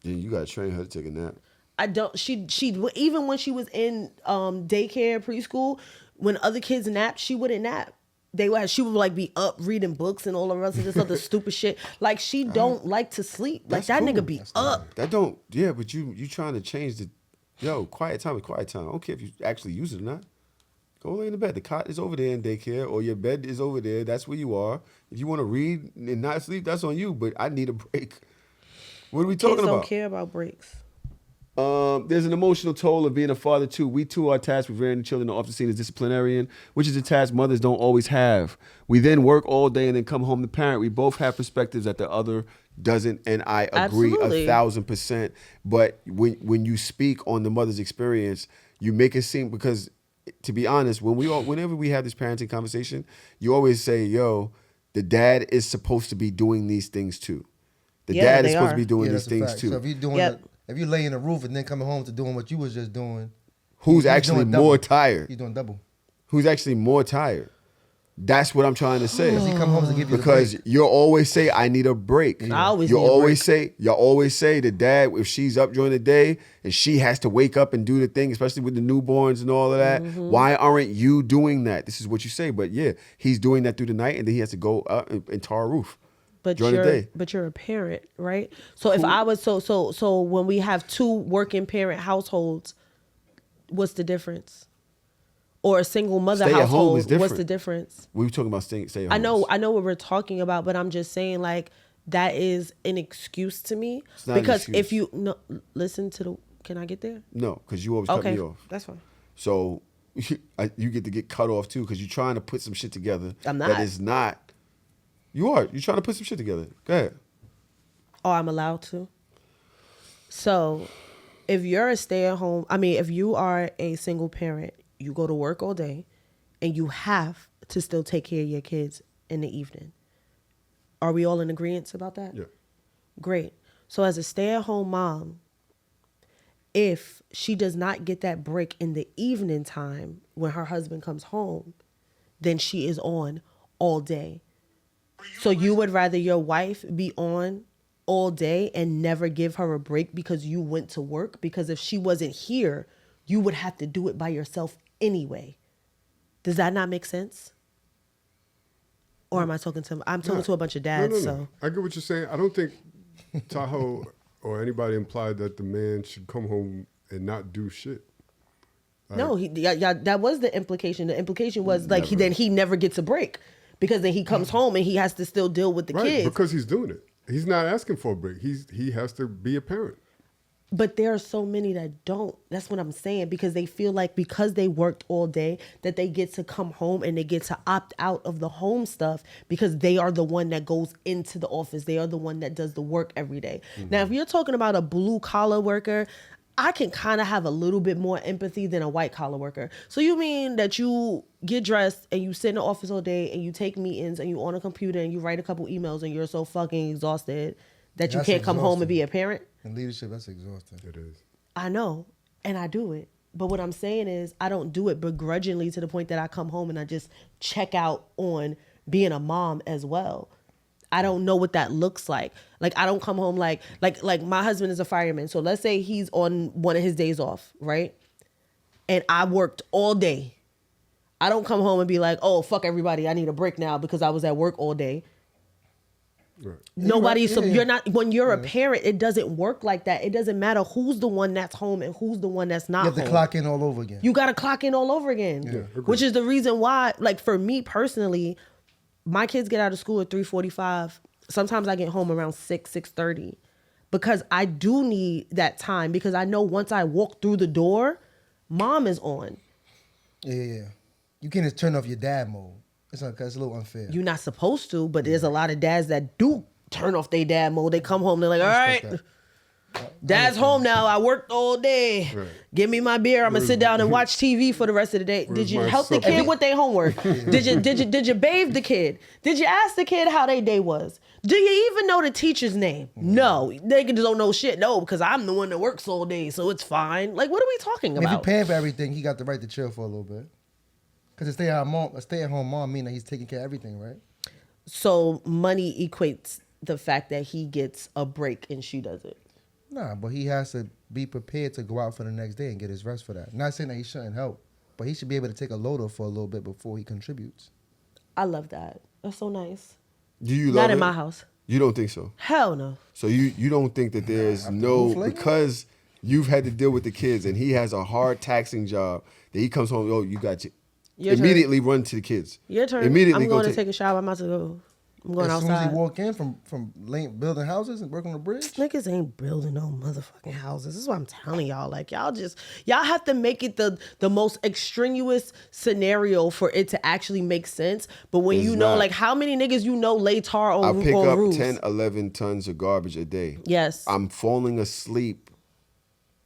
Yeah, you gotta train her to take a nap. I don't. She even when she was in daycare preschool, when other kids napped, she wouldn't nap. She would like be up reading books and all the rest of this other stupid shit. Like she don't like to sleep. Like That's that cool. nigga be up. That don't, yeah, but you trying to change quiet time is quiet time. I don't care if you actually use it or not. Go lay in the bed. The cot is over there in daycare, or your bed is over there. That's where you are. If you want to read and not sleep, that's on you. But I need a break. What are we talking Kids don't about? care about breaks. There's an emotional toll of being a father too. We too are tasked with rearing the children, are often seen as disciplinarian, which is a task mothers don't always have. We then work all day and then come home to parent. We both have perspectives that the other doesn't, and I agree Absolutely. 1,000%. But when you speak on the mother's experience, you make it seem, because to be honest, whenever we have this parenting conversation, you always say, "Yo, the dad is supposed to be doing these things too. The Yeah, dad they is supposed are. to be doing Yeah, these that's a things fact. too." So if you doing Yep. if you laying in the roof and then coming home to doing what you was just doing, Who's he's actually doing double. more tired? He's doing double. Who's actually more tired? That's what I'm trying to say. Because he come home to give you Because the break. you'll always say, "I need a break." I always You'll need a always say, y'all always say the dad, if she's up during the day and she has to wake up and do the thing, especially with the newborns and all of that, why aren't you doing that? This is what you say. But yeah, he's doing that through the night, and then he has to go up and tar a roof But during the day. you're a parent, right? So if I was so when we have 2 working parent households, what's the difference? Or a single mother Stay at home is household, what's different. the difference? We were talking about stay at home. I know what we're talking about, but I'm just saying like that is an excuse to me It's not an because excuse. if you no listen to the can I get there? No, because you always cut Okay, me off. that's fine. So you get to get cut off too because you're trying to put some shit together. I'm not. That is not. You are. You're trying to put some shit together. Go ahead. Oh, I'm allowed to. So, if you're a stay-at-home, if you are a single parent, you go to work all day, and you have to still take care of your kids in the evening. Are we all in agreement about that? Yeah. Great. So as a stay-at-home mom, if she does not get that break in the evening time when her husband comes home, then she is on all day. So you would rather your wife be on all day and never give her a break because you went to work? Because if she wasn't here, you would have to do it by yourself anyway. Does that not make sense? Or am I talking to? I'm talking to a bunch of dads. No. So I get what you're saying. I don't think Tahoe or anybody implied that the man should come home and not do shit. no, that was the implication. The implication was like he never gets a break because then he comes home and he has to still deal with the Right, kids. because he's doing it. He's not asking for a break. He has to be a parent. But there are so many that don't. That's what I'm saying, because they feel like because they worked all day that they get to come home and they get to opt out of the home stuff because they are the one that goes into the office. They are the one that does the work every day. Now, if you're talking about a blue collar worker, I can kind of have a little bit more empathy than a white collar worker. So you mean that you get dressed and you sit in the office all day and you take meetings and you on a computer and you write a couple emails and you're so fucking exhausted that you can't come home and be a parent? In leadership, that's exhausting. It is. I know, and I do it. But what I'm saying is I don't do it begrudgingly to the point that I come home and I just check out on being a mom as well. I don't know what that looks like. Like, I don't come home like my husband is a fireman. So let's say he's on one of his days off, right? And I worked all day. I don't come home and be like, oh, fuck everybody, I need a break now because I was at work all day. Right. You're not, when you're a parent, it doesn't work like that. It doesn't matter who's the one that's home and who's the one that's not home. You have to clock in all over again. You got to clock in all over again. Yeah, which is the reason why, like, for me personally, my kids get out of school at 3:45. Sometimes I get home around 6:30 because I do need that time, because I know once I walk through the door, mom is on. Yeah. You can't just turn off your dad mode. It's a little unfair. You're not supposed to, but there's a lot of dads that do turn off their dad mode. They come home, they're like, all right, dad's home now. I worked all day. Right. Give me my beer. I'm gonna sit down and watch TV for the rest of the day. Did you help the kid with their homework? Did you bathe the kid? Did you ask the kid how their day was? Do you even know the teacher's name? No, they just don't know shit. No, because I'm the one that works all day, so it's fine. Like, what are we talking about? If you're paying for everything, he got the right to chill for a little bit. Because a stay-at-home mom means that he's taking care of everything, right? So money equates the fact that he gets a break and she doesn't. Nah, but he has to be prepared to go out for the next day and get his rest for that. Not saying that he shouldn't help, but he should be able to take a load off for a little bit before he contributes. I love that. That's so nice. Do you love Not it? in my house. You don't think so? Hell no. So you don't think that there's because you've had to deal with the kids and he has a hard taxing job that he comes home, you got you. Your immediately turn. Run to the kids. Your turn. Immediately I'm going to take a shower. I'm about to go. I'm going outside. As soon as he walk in from building houses and working on the bridge. Niggas ain't building no motherfucking houses. This is what I'm telling y'all. Like, y'all have to make it the most extraneous scenario for it to actually make sense. But when it's like how many niggas lay tar on roofs? I pick up 10, 11 tons of garbage a day. Yes. I'm falling asleep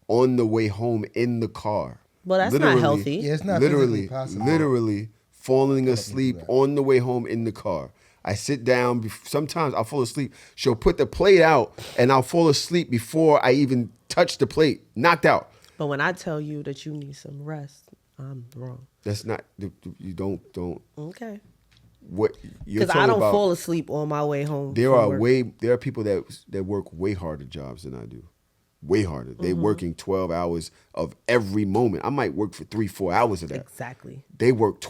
on the way home in the car. Well, that's not healthy. Yeah, it's not literally possible. Literally falling asleep on the way home in the car. I sit down. Sometimes I'll fall asleep. She'll put the plate out, and I'll fall asleep before I even touch the plate. Knocked out. But when I tell you that you need some rest, I'm wrong. That's not. You don't. Okay. What you're because I don't about, fall asleep on my way home. There are people that work way harder jobs than I do. Way harder. They're working 12 hours of every moment. I might work for 3-4 hours of that. Exactly. They work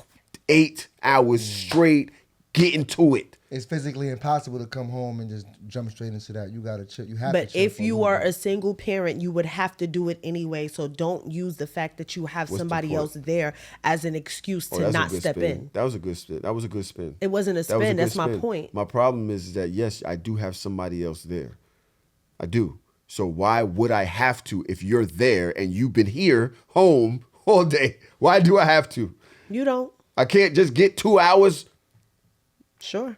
8 hours straight, getting to it. It's physically impossible to come home and just jump straight into that. You gotta chill. You have but to chill. But if you are a single parent, you would have to do it anyway. So don't use the fact that you have somebody else there as an excuse to not step in. That was a good spin. That was a good spin. It wasn't a spin. That's my point. My problem is that, yes, I do have somebody else there. I do. So why would I have to if you're there and you've been here home all day. Why do I have to? You don't. I can't just get 2 hours. Sure.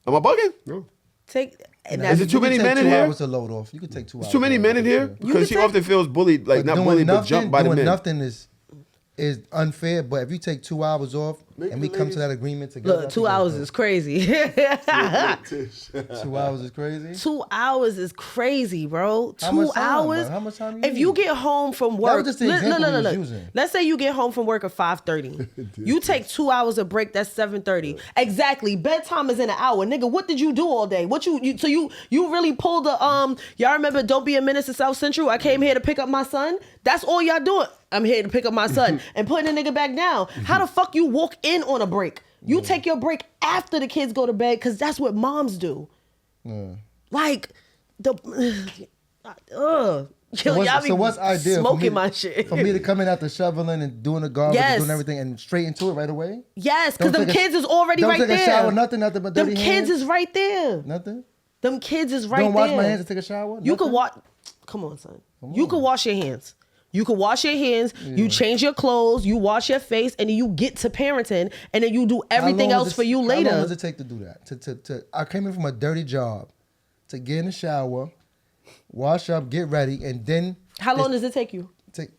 Am I bugging? No. Take. And Is it too many men in here? 2 hours to load off. You could take 2 hours. Too many men in here? Because she often feels bullied, like not bullied, but jumped by the men. Doing nothing is unfair, but if you take 2 hours off and we come to that agreement together. Look, 2 hours is crazy. 2 hours is crazy? 2 hours is crazy, bro. How 2 much time, hours. bro? How much time you If need? you get home from work, was just the example you was using. Let's say you get home from work at 5:30. You take 2 hours of break. That's 7:30. Exactly. Bedtime is in an hour, nigga. What did you do all day? What you so you really pulled the Y'all remember? Don't be a menace to South Central. I came here to pick up my son. That's all y'all doing. I'm here to pick up my son and putting the nigga back down. How the fuck you walk in on a break? You take your break after the kids go to bed because that's what moms do. Like the So what's ideal? Smoking my shit. For me to come in after shoveling and doing the garbage Yes. and doing everything and straight into it right away? Yes, because Don't them take a- kids is already don't right take there. a shower, nothing but dirty Them kids hands? is right there. Nothing? Them kids is right Don't there. wash my hands and take a shower? You could Nothing? wash. Come on, son. You could wash your hands. You could wash your hands. You change your clothes. You wash your face, and then you get to parenting, and then you do everything else for you later. How long does it take to do that? I came in from a dirty job to get in the shower, wash up, get ready, and then How long does it take you?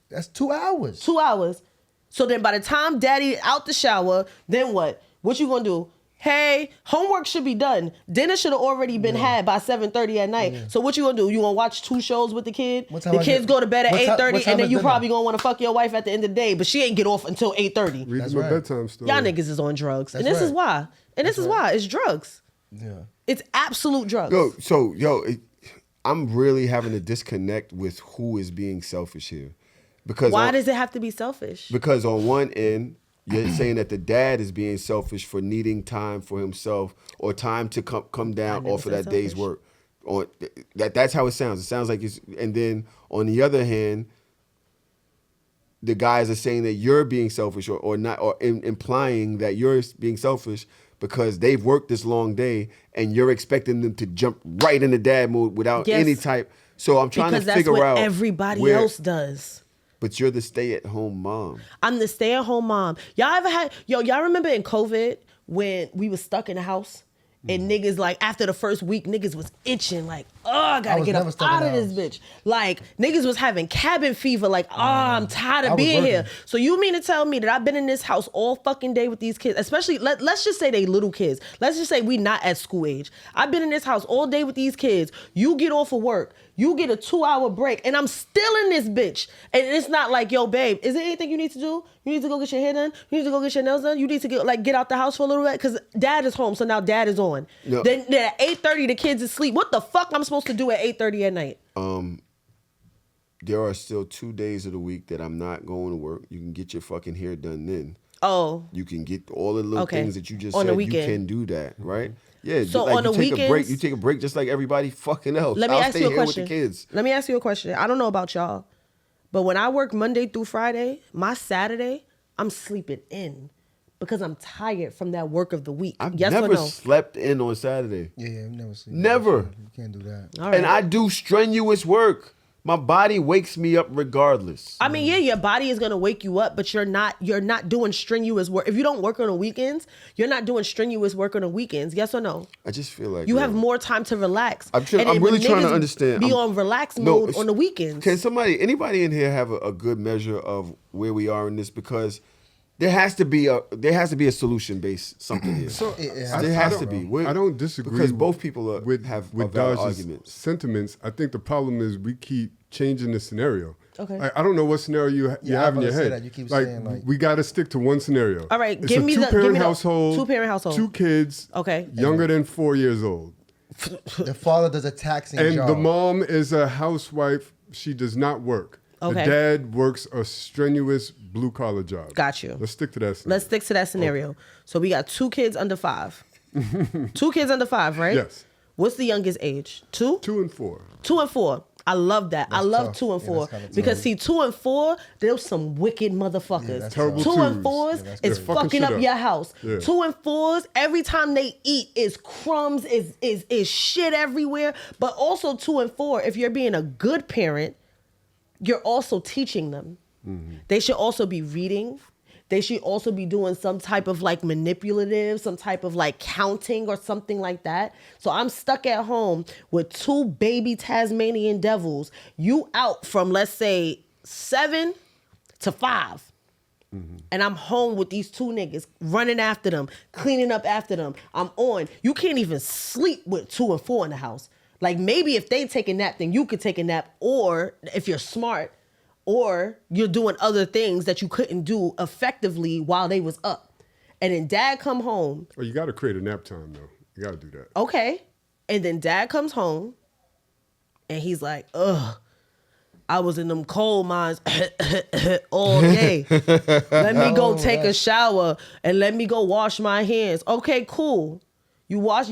that's 2 hours. 2 hours. So then by the time daddy out the shower, then what? What you gonna do? Hey, homework should be done. Dinner should have already been had by 7:30 at night. So what you gonna do? You gonna watch 2 shows with the kid? What time The I kids get- go to bed at what time- 8:30, what time and then is you dinner? probably gonna want to fuck your wife at the end of the day, but she ain't get off until 8:30. Read That's them a right. bedtime story. Y'all niggas is on drugs, and That's this is right. why. And this is why it's drugs. Yeah. It's absolute drugs. I'm really having a disconnect with who is being selfish here. Because Why does it have to be selfish? Because on one end, you're saying that the dad is being selfish for needing time for himself or time to come down never off of said that day's selfish. work. Or that's how it sounds. It sounds like it's. And then on the other hand, the guys are saying that you're being selfish or not, or implying that you're being selfish because they've worked this long day and you're expecting them to jump right into dad mode without Yes. any type. So I'm trying Because to that's figure what out everybody where- else does. But you're the stay-at-home mom. I'm the stay-at-home mom. Y'all remember in COVID when we was stuck in the house and niggas like after the first week niggas was itching like, oh, I gotta was get never up stuck in out of the this bitch. Like niggas was having cabin fever like, I'm tired I of was being here. working. So you mean to tell me that I've been in this house all fucking day with these kids, especially let's just say they little kids. Let's just say we not at school age. I've been in this house all day with these kids. You get off of work. You get a 2-hour break and I'm still in this bitch. And it's not like, yo, babe, is there anything you need to do? You need to go get your hair done? You need to go get your nails done? You need to get out the house for a little bit? Because dad is home, so now dad is on. No. Then at 8:30, the kids is asleep. What the fuck I'm supposed to do at 8:30 at night? There are still 2 days of the week that I'm not going to work. You can get your fucking hair done then. Oh. You can get all the little Okay. things that you just On the said. You weekend. can do that, right? Yeah. So like on you the take a break. weekends- You take a break just like everybody fucking else. Let me I'll ask stay you a here question. with the kids. Let me ask you a question. I don't know about y'all, but when I work Monday through Friday, my Saturday, I'm sleeping in because I'm tired from that work of the week. I've Yes never or no? slept in on Saturday. Yeah, you never see Never. You can't do that. All right. And I do strenuous work. My body wakes me up regardless. I mean, yeah, your body is gonna wake you up, but you're not doing strenuous work. If you don't work on the weekends, you're not doing strenuous work on the weekends. Yes or no? I just feel like You have more time to relax. I'm And then really when trying to niggas understand. Be I'm- on relax No, mode on the weekends. Can anybody in here have a good measure of where we are in this? Because there has to be a solution based something here. So there has to be. I don't disagree because both people have with valid Dodge's arguments. sentiments. I think the problem is we keep changing the scenario. Okay. Like, I don't know what scenario you Yeah, have I in your was gonna say head. that. You keep saying, like- we got to stick to one scenario. All right, it's give a me the- two-parent give me the household. two-parent household. 2 kids. Okay. Younger than 4 years old. The father does a taxing And job. the mom is a housewife. She does not work. Okay. The dad works a strenuous blue collar job. Got you. Let's stick to that. Let's stick to that scenario. So we got 2 kids under 5. 2 kids under 5, right? Yes. What's the youngest age? 2? 2 and 4. 2 and 4. I love that. I That's love tough. 2 and Yeah, 4 that's kinda because tough. see, 2 and 4, there's some wicked motherfuckers. that's Terrible 2 and twos. 4s Yeah, that's is good. Fucking fucking shit up up. your house. Yeah. 2 and 4s, every time they eat is crumbs, is shit everywhere. But also 2 and 4, if you're being a good parent, you're also teaching them. They should also be reading. They should also be doing some type of like manipulative, some type of like counting or something like that. So I'm stuck at home with 2 baby Tasmanian devils. You out from, let's say, 7 to 5. And I'm home with these 2 niggas, running after them, cleaning up after them. I'm on. You can't even sleep with 2 and 4 in the house. Like, maybe if they take a nap, then you could take a nap. Or if you're smart, or you're doing other things that you couldn't do effectively while they was up. And then dad come home. Well, you got to create a nap time, though. You got to do that. Okay. And then dad comes home and he's like, ugh, I was in them coal mines all day. Let me go take a shower and let me go wash my hands. Okay, cool. You wash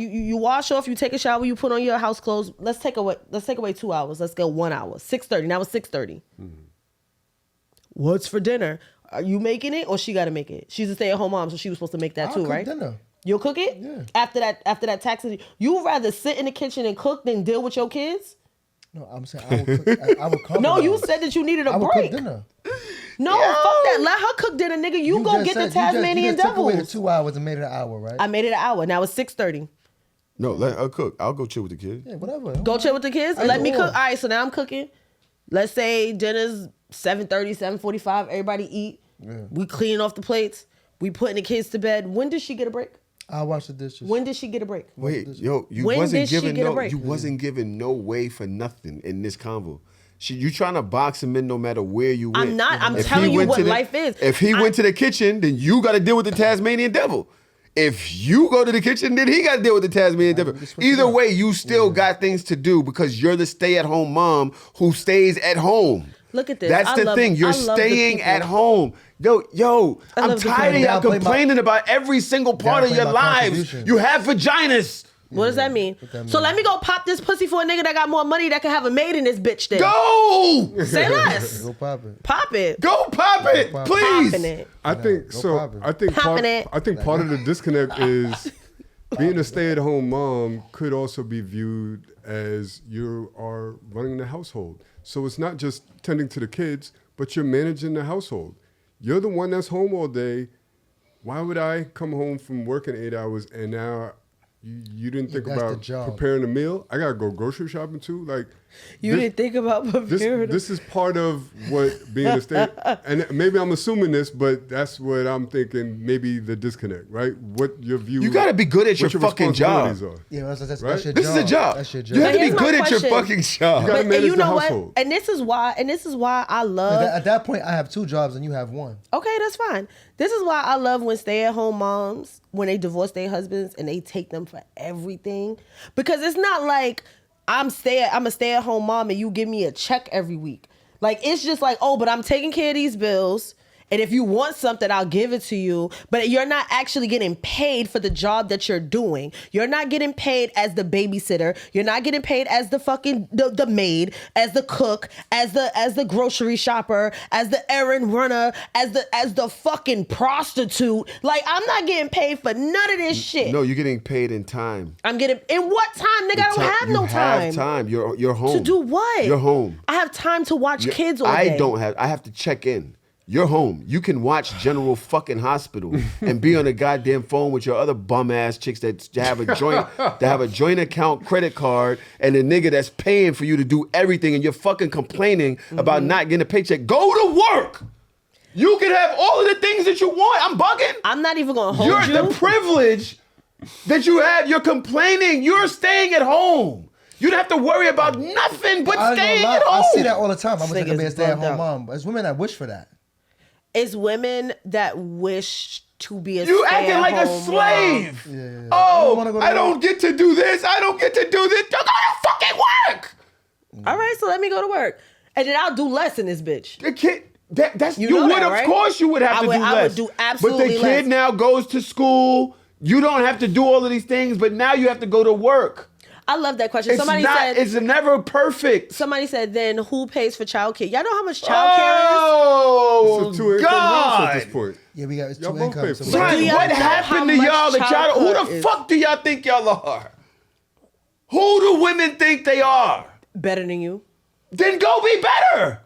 off, you take a shower, you put on your house clothes. Let's take away 2 hours. Let's go 1 hour. 6:30. Now it's 6:30. What's for dinner? Are you making it or she got to make it? She's a stay-at-home mom, so she was supposed to make that too, right? Dinner. You'll cook it? Yeah. After that taxi, you rather sit in the kitchen and cook than deal with your kids? No, I'm saying I would cook. I would cover. No, you said that you needed a I would break. cook dinner. No, fuck that. Let her cook dinner, nigga. You go get the Tasmanian you just took away the devils. 2 hours and made it an hour, right? I made it an hour. Now it's 6:30. No, let her cook. I'll go chill with the kids. Yeah, whatever. Go chill with the kids. Let me cook. All right, so now I'm cooking. Let's say dinner's 7:30, 7:45. Everybody eat. Yeah. We cleaning off the plates. We putting the kids to bed. When does she get a break? I'll wash the dishes. When did she get a break? Wait, yo, you When wasn't did she giving get a no, break? you wasn't giving no way for nothing in this convo. You trying to box him in no matter where you went. I'm not. I'm If he telling you went what to the- life is. If he went to the kitchen, then you got to deal with the Tasmanian devil. If you go to the kitchen, then he got to deal with the Tasmanian devil. Either way, you still got things to do because you're the stay-at-home mom who stays at home. Look at this. That's the thing. You're staying at home. Yo, I'm tired of y'all complaining about every single part of your lives. You have vaginas. What does that mean? So let me go pop this pussy for a nigga that got more money that can have a maid in this bitch then. Go! Say less. Go pop it. Pop it. Go pop it, please. Popping it. I think so. I think part of the disconnect is being a stay-at-home mom could also be viewed as you are running the household. So it's not just tending to the kids, but you're managing the household. You're the one that's home all day. Why would I come home from working 8 hours and now you didn't think about preparing a meal? I gotta go grocery shopping too. Like you didn't think about preparing. This is part of what being a stay. And maybe I'm assuming this, but that's what I'm thinking. Maybe the disconnect, right? What your view? You gotta be good at your fucking job. Yeah, that's right? your job. This is a job. That's your job. You have to be good at your fucking job. You gotta manage you know the what? household. And this is why I love. At that point, I have 2 jobs and you have 1. Okay, that's fine. This is why I love when stay-at-home moms, when they divorce their husbands and they take them for everything. Because it's not like I'm a stay-at-home mom and you give me a check every week. Like, it's just like, oh, but I'm taking care of these bills. And if you want something, I'll give it to you. But you're not actually getting paid for the job that you're doing. You're not getting paid as the babysitter. You're not getting paid as the fucking the maid, as the cook, as the grocery shopper, as the errand runner, as the fucking prostitute. Like, I'm not getting paid for none of this shit. No, you're getting paid in time. I'm getting in what time, nigga? I don't have no time. You have time. You're home. To do what? You're home. I have time to watch kids all day. I have to check in. You're home. You can watch General fucking Hospital and be on a goddamn phone with your other bum ass chicks that have a joint account credit card and a nigga that's paying for you to do everything and you're fucking complaining about not getting a paycheck. Go to work. You can have all of the things that you want. I'm bugging. I'm not even gonna hold you. The privilege that you have. You're complaining. You're staying at home. You don't have to worry about nothing but staying at home. I see that all the time. I'm gonna be a stay-at-home mom. But it's women that wish for that. It's women that wish to be a You acting like a slave. Yeah. Oh, I don't get to do this. I don't get to do this. You gotta fucking work. All right, so let me go to work. And then I'll do less in this bitch. The kid, that's You know that, of right? course you would have to do less. I would do absolutely But the kid less. now goes to school. You don't have to do all of these things, but now you have to go to work. I love that question. It's never perfect. Somebody said, then who pays for childcare? Y'all know how much childcare Oh, It's a 2-income household at this point. Yeah, we got it's Y'all 2 both pay incomes. for So it. Son, Do y'all what know happened how to y'all much that y'all, who the childhood fuck do y'all think y'all are? Who do women think they are? is better than you? Then go be better.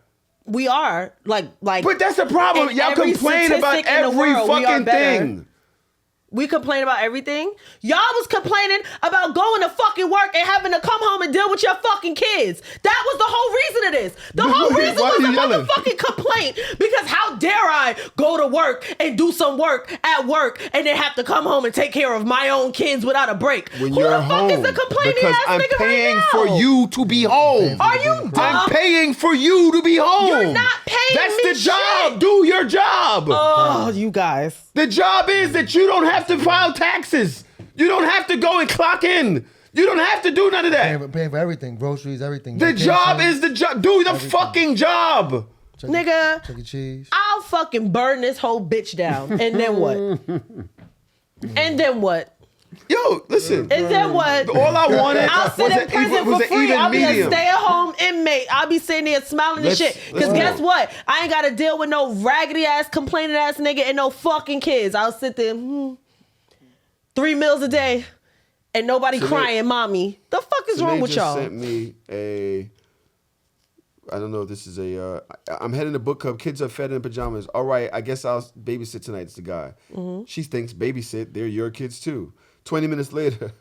We are like. But that's the problem. in Y'all every complain about statistic in the every world, we are fucking better. thing. We complain about everything. Y'all was complaining about going to fucking work and having to come home and deal with your fucking kids. That was the whole reason of this. The whole reason Why was are a you yelling? motherfucking complaint. Because how dare I go to work and do some work at work and then have to come home and take care of my own kids without a break? When Who you're the fuck home, is the complaining because ass I'm nigga paying right now? for you to be home. Are you dumb? I'm paying for you to be home. You're not paying That's me the job. shit. Do your job. Oh, you guys. The job is that you don't have to file taxes. You don't have to go and clock in. You don't have to do none of that. Paying for everything, groceries, everything. The job is the job. Do the fucking job. Nigga, Chuck E. Cheese. I'll fucking burn this whole bitch down. And then what? And then what? Yo, listen. And then what? All I wanted I'll sit was in prison for free. I'll be a stay-at-home inmate. I'll be sitting there smiling and shit. Because guess what? I ain't got to deal with no raggedy-ass, complaining-ass nigga and no fucking kids. I'll sit there, 3 meals a day, and nobody crying, mommy. The fuck is wrong with y'all? Sent me I don't know if this is I'm heading to book club. Kids are fed in pajamas. All right, I guess I'll babysit tonight. It's the guy. She thinks babysit. They're your kids too. 20 minutes later.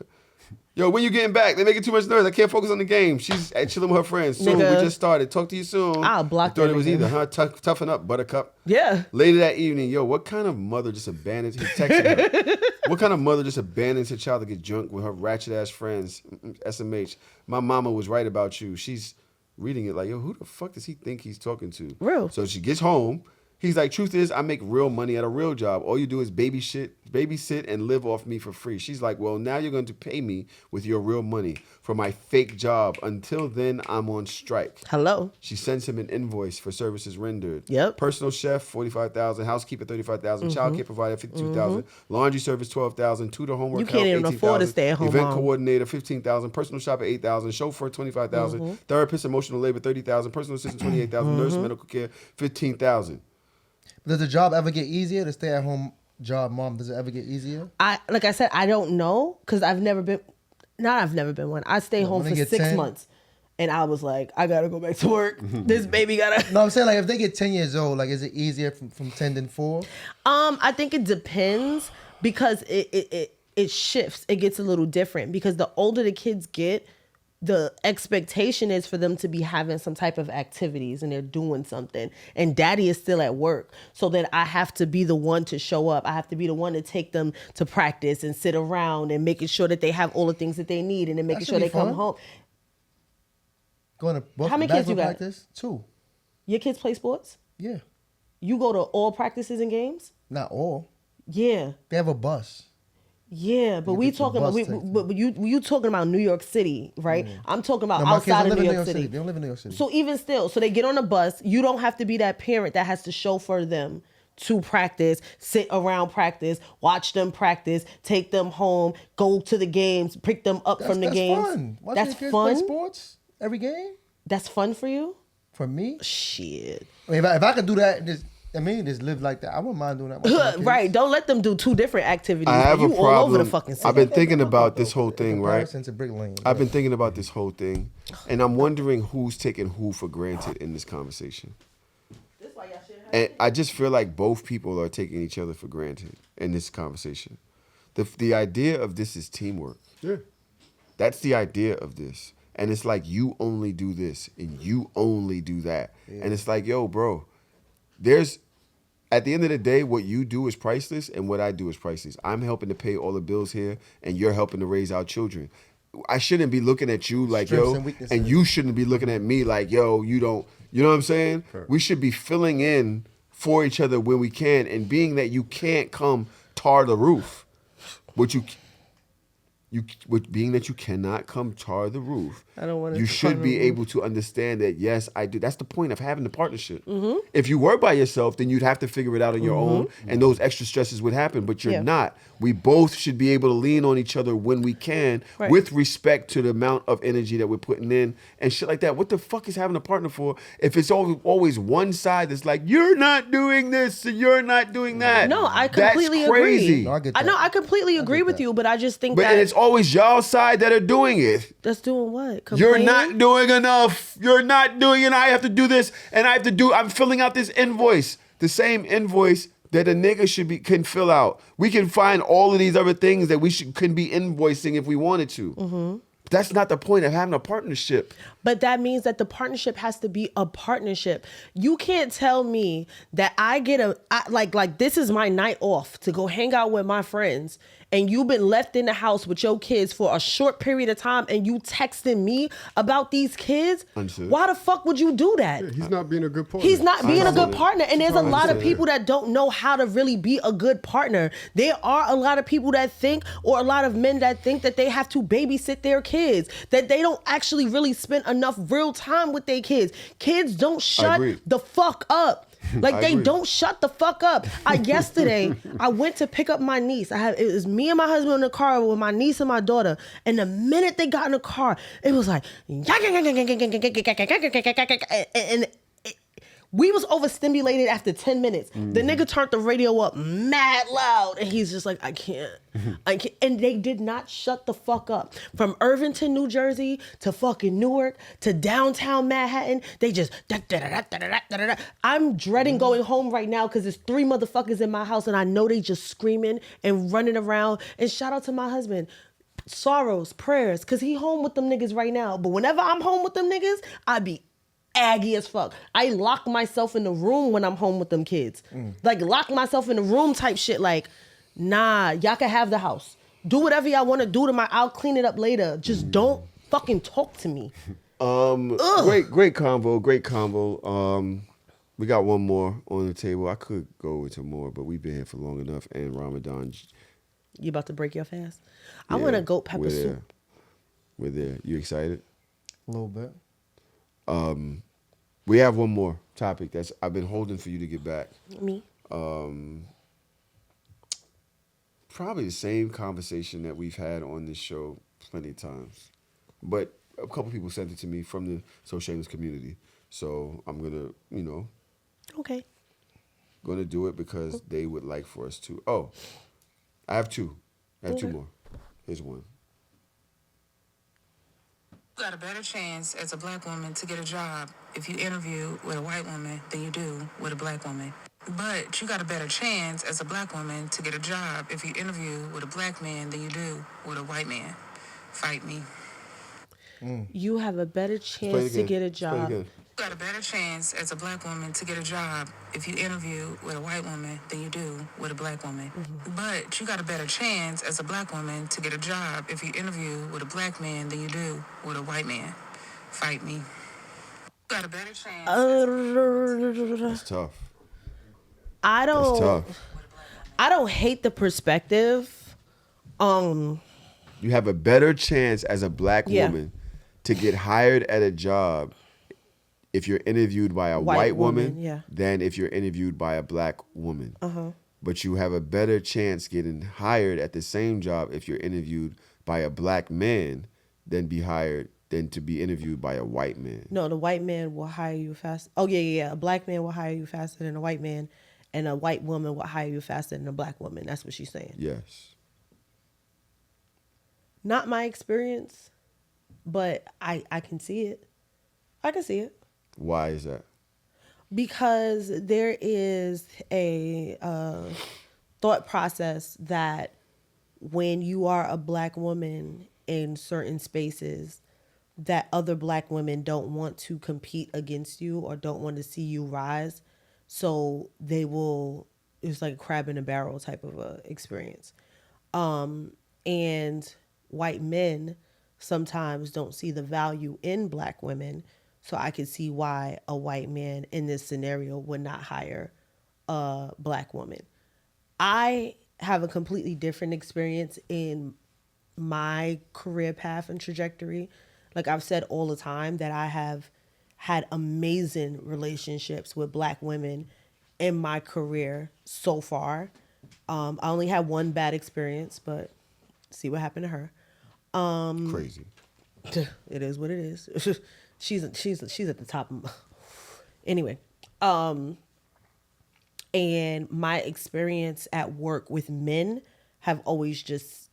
Yo, when you getting back? They're making too much noise. I can't focus on the game. She's chilling with her friends. Soon, Nigga. we just started. Talk to you soon. I'll block you thought that it was nigga. either, huh? Toughen up, buttercup. Yeah. Later that evening, yo, what kind of mother just abandons? He texted her. What kind of mother just abandons her child to get drunk with her ratchet ass friends? SMH. My mama was right about you. She's reading it like, yo, who the fuck does he think he's talking to? Real. So she gets home. He's like, truth is, I make real money at a real job. All you do is babysit and live off me for free. She's like, well, now you're going to pay me with your real money for my fake job. Until then, I'm on strike. Hello. She sends him an invoice for services rendered. Yep. Personal chef, $45,000. Housekeeper, $35,000. Child care provider, $52,000. Laundry service, $12,000. Tutor homework You can't help, even afford to $18,000. stay at home Event mom. coordinator, $15,000. Personal shopper, $8,000. Chauffeur, $25,000. Therapist, emotional labor, $30,000. Personal assistant, $28,000. Nurse, medical care, $15,000. Does the job ever get easier? The stay-at-home job, mom, does it ever get easier? Like I said, I don't know because I've never been one. I stayed home when for they get 6 10? months, and I was like, I gotta go back to work. This baby gotta. No, I'm saying like if they get 10 years old, like is it easier from 10 than 4? I think it depends because it shifts. It gets a little different because the older the kids get, the expectation is for them to be having some type of activities and they're doing something, and daddy is still at work. So then I have to be the one to show up. I have to be the one to take them to practice and sit around and making sure that they have all the things that they need and then making sure they come home. Going to How many kids you got? practice? 2. Your kids play sports? Yeah. You go to all practices and games? Not all. Yeah. They have a bus. Yeah, but we talking about but you talking about New York City, right? I'm talking about My kids outside don't of live New in York City. They don't live in New York City. So even still, so they get on a bus. You don't have to be that parent that has to chauffeur them to practice, sit around practice, watch them practice, take them home, go to the games, pick them up from the games. Fun. Watching That's your kids fun. play sports every game. That's fun for you? For me, shit. I mean, if I could do that, just live like that. I wouldn't mind doing that. with my kids. Right. Don't let them do 2 different activities. I have you a problem. all over the fucking city. I've been thinking about this whole thing, right? Comparison to Brick Lane. I've been thinking about this whole thing, and I'm wondering who's taking who for granted in this conversation. And I just feel like both people are taking each other for granted in this conversation. The idea of this is teamwork. Yeah. That's the idea of this. And it's like you only do this and you only do that. Yeah. And it's like, yo, bro, at the end of the day, what you do is priceless and what I do is priceless. I'm helping to pay all the bills here and you're helping to raise our children. I shouldn't be looking at you like, Strengths yo, and weaknesses. and you shouldn't be looking at me like, yo, you don't, you know what I'm saying? Correct. We should be filling in for each other when we can. And being that you can't come tar the roof, being that you cannot come tar the roof, I don't want to you should be able to understand that, yes, I do. That's the point of having the partnership. If you were by yourself, then you'd have to figure it out on your own, and those extra stresses would happen, but you're not. We both should be able to lean on each other when we can, with respect to the amount of energy that we're putting in and shit like that. What the fuck is having a partner for if it's always one side that's like, you're not doing this and you're not doing that? No, I completely that's crazy. agree. I completely agree with you, but I just think But that and it's always y'all side that are doing it. That's doing what? You're Complaining? not doing enough. You're not doing it. I have to do this, and I'm filling out this invoice. The same invoice that a nigga can fill out. We can find all of these other things that can be invoicing if we wanted to. Mm-hmm. That's not the point of having a partnership. But that means that the partnership has to be a partnership. You can't tell me that I get like this is my night off to go hang out with my friends, and you've been left in the house with your kids for a short period of time, and you texting me about these kids. Understood. Why the fuck would you do that? Yeah, he's not being a good partner. He's not being a good partner. And there's a lot of Understood. people that don't know how to really be a good partner. There are a lot of people that think, or a lot of men that think that they have to babysit their kids, that they don't actually really spend enough real time with their kids. Kids don't shut the fuck up. Like they don't shut the fuck up. Yesterday, I went to pick up my niece. It was me and my husband in the car with my niece and my daughter. And the minute they got in the car, it was like, and we was overstimulated after 10 minutes. The nigga turned the radio up mad loud, and he's just like, I can't. And they did not shut the fuck up. From Irvington, New Jersey, to fucking Newark, to downtown Manhattan, they just I'm dreading going home right now because there's 3 motherfuckers in my house, and I know they just screaming and running around. And shout out to my husband. Sorrows, prayers, because he home with them niggas right now. But whenever I'm home with them niggas, I be aggy as fuck. I lock myself in the room when I'm home with them kids. Like lock myself in the room type shit. Like, nah, y'all can have the house. Do whatever y'all want to do to I'll clean it up later. Just don't fucking talk to me. Great convo. We got one more on the table. I could go into more, but we've been here for long enough. And Ramadan. You about to break your fast? I want a goat pepper soup. We're there. You excited? A little bit. We have one more topic that's I've been holding for you to get back. Me? Probably the same conversation that we've had on this show plenty of times. But a couple people sent it to me from the Shameless community. So I'm going to, Okay. going to do it because they would like for us to. Oh, I have 2. I have 2 more. Here's one. You got a better chance as a black woman to get a job if you interview with a white woman than you do with a black woman. But you got a better chance as a black woman to get a job if you interview with a black man than you do with a white man. Fight me. You have a better chance to get a job. You got a better chance as a black woman to get a job if you interview with a white woman than you do with a black woman. But you got a better chance as a black woman to get a job if you interview with a black man than you do with a white man. Fight me. You got a better chance. That's tough. I That's tough. don't hate the perspective. You have a better chance as a black woman to get hired at a job if you're interviewed by a white woman than if you're interviewed by a black woman. But you have a better chance getting hired at the same job if you're interviewed by a black man than to be interviewed by a white man. No, the white man will hire you fast. Oh, yeah. A black man will hire you faster than a white man, and a white woman will hire you faster than a black woman. That's what she's saying. Yes. Not my experience, but I can see it. I can see it. Why is that? Because there is a thought process that when you are a black woman in certain spaces, that other black women don't want to compete against you or don't want to see you rise. So they will, it's like a crab in a barrel type of a experience. And white men sometimes don't see the value in black women. So I can see why a white man in this scenario would not hire a black woman. I have a completely different experience in my career path and trajectory. Like I've said all the time that I have had amazing relationships with black women in my career so far. I only had one bad experience, but see what happened to her. Crazy. It is what it is. She's at the top. Anyway, and my experience at work with men have always just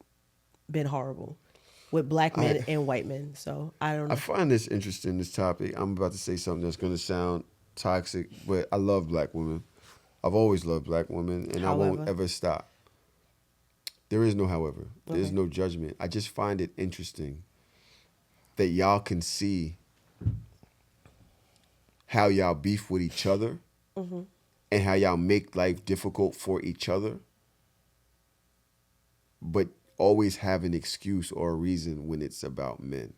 been horrible with black men and white men. So I don't know. I find this interesting, this topic. I'm about to say something that's going to sound toxic, but I love black women. I've always loved black women, and I won't ever stop. There is no however. There's no judgment. I just find it interesting that y'all can see how y'all beef with each other and how y'all make life difficult for each other, but always have an excuse or a reason when it's about men.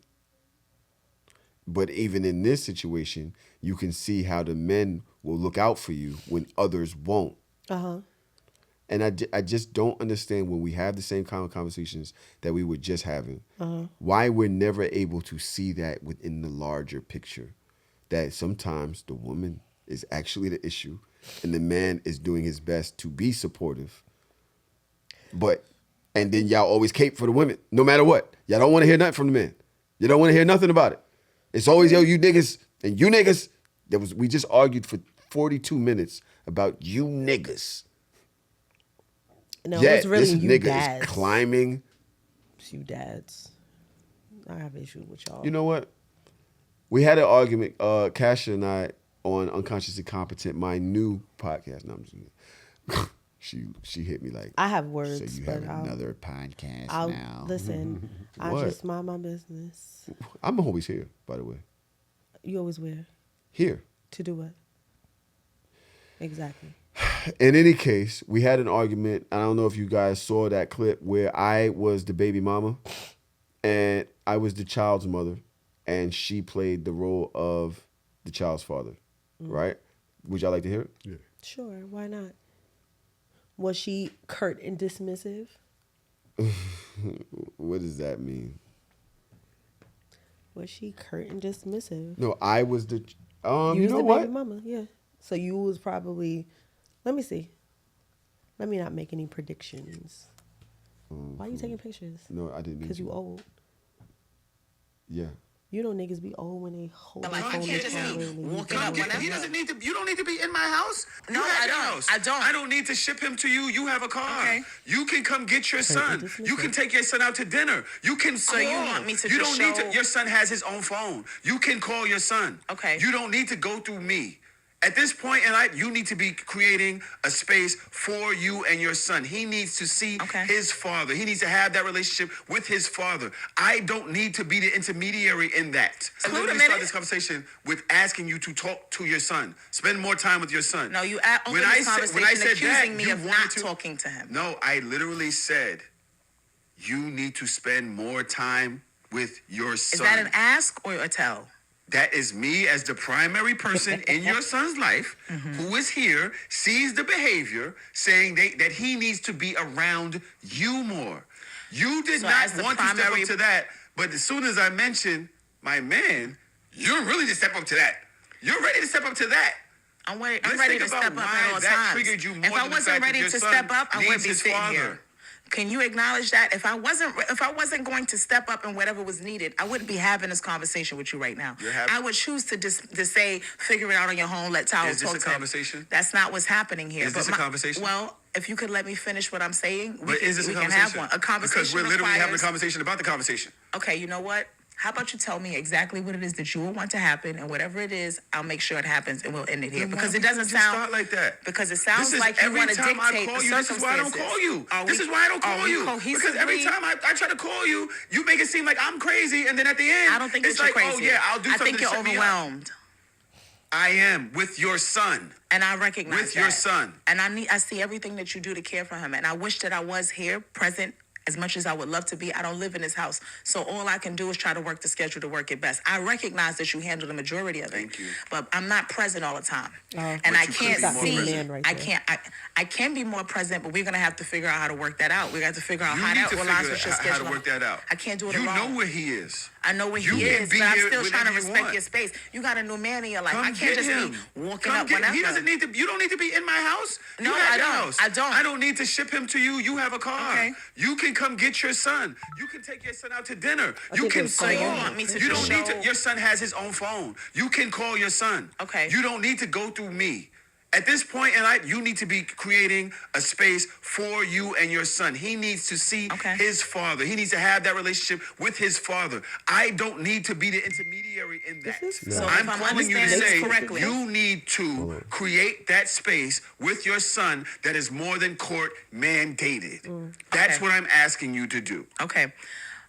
But even in this situation, you can see how the men will look out for you when others won't. And I just don't understand when we have the same kind of conversations that we were just having, why we're never able to see that within the larger picture, that sometimes the woman is actually the issue and the man is doing his best to be supportive. And then y'all always cape for the women, no matter what. Y'all don't want to hear nothing from the men. You don't want to hear nothing about it. It's always, yo, you niggas and you niggas. We just argued for 42 minutes about you niggas. No, it's really this you nigga dads. is climbing. It's you dads. I have issues with y'all. You know what? We had an argument, Kasha and I, on Unconsciously Competent, my new podcast. No, I'm just she hit me like, I have words. So you but have another podcast now. Listen, I just mind my business. I'm always here, by the way. You always where? Here. To do what? Exactly. In any case, we had an argument. I don't know if you guys saw that clip where I was the baby mama and I was the child's mother and she played the role of the child's father, right? Would y'all like to hear it? Yeah. Sure, why not? Was she curt and dismissive? What does that mean? Was she curt and dismissive? No, I was the you you was know the what? baby mama, yeah. So you was probably, let me see. Let me not make any predictions. Why are you taking pictures? No, I didn't. Because you old. Yeah. You know niggas be old when they hold their Like, phone. you can't just be walking up whenever. He doesn't need to. You don't need to be in my house. No, You have I your don't. house. I don't. I don't need to ship him to you. You have a car. Okay. You can come get your son. You can take your son out to dinner. You can So call. you want me to You just don't need show- to. Your son has his own phone. You can call your son. Okay. You don't need to go through me. At this point in life, you need to be creating a space for you and your son. He needs to see his father. He needs to have that relationship with his father. I don't need to be the intermediary in that. I literally started this conversation with asking you to talk to your son. Spend more time with your son. No, you opened this conversation accusing me of not talking to him. No, I literally said, you need to spend more time with your son. Is that an ask or a tell? That is me as the primary person in your son's life who is here, sees the behavior, saying that he needs to be around you more. You did not want to step up to that, but as soon as I mentioned my man, you're really to step up to that. You're ready to step up to that. I'm ready to step up at all times. Triggered you more if I than the wasn't fact ready that to your step son up, I wouldn't needs be his sitting father. here. Can you acknowledge that? If I wasn't going to step up in whatever was needed, I wouldn't be having this conversation with you right now. I would choose to say, figure it out on your own, let Tahoe talk to him. Is this a conversation? That's not what's happening here. Is this a conversation? Well, if you could let me finish what I'm saying, we Is this a can conversation? have one. A conversation Because we're literally having a requires- conversation about the conversation. Okay, you know what? How about you tell me exactly what it is that you would want to happen, and whatever it is, I'll make sure it happens, and we'll end it here. Then Because why it doesn't would you sound start like that. Because it sounds This is like you every want to time I dictate call the you, this is why I don't call you. This is why I don't call you. Because every time I try to call you, you make it seem like I'm crazy, and then at the end, I don't think it's you're like, crazy. oh yeah, I'll do I something think to you're shut me up. overwhelmed. I am with your son. And I recognize With your son. And I see everything that you do to care for him. And I wish that I was here, present, as much as I would love to be. I don't live in this house. So all I can do is try to work the schedule to work it best. I recognize that you handle the majority of it. Thank you. But I'm not present all the time. And But I you can't could be more see. present. I can be more present, but we're going to have to figure out how to work that out. We got to figure out You how need that to aligns figure with your out how schedule. to work that out. I can't do it You alone. know where he is. I know where You he can is, be but I'm here still trying to whenever you respect want. your space. You got a new man in your life. Come I can't get just him. be walking Come up get him. whenever. He doesn't need to. You don't need to be in my house. No, You have I your don't. house. I don't. I don't need to ship him to you. You have a car. Okay. You can come get your son. You can take your son out to dinner. You think can it's call. so you want me to You don't just need show- to. Your son has his own phone. You can call your son. Okay. You don't need to go through me. At this point in life, you need to be creating a space for you and your son. He needs to see his father. He needs to have that relationship with his father. I don't need to be the intermediary in that. So I'm if I'm calling you to understanding say this correctly, you need to create that space with your son that is more than court mandated. That's what I'm asking you to do. Okay.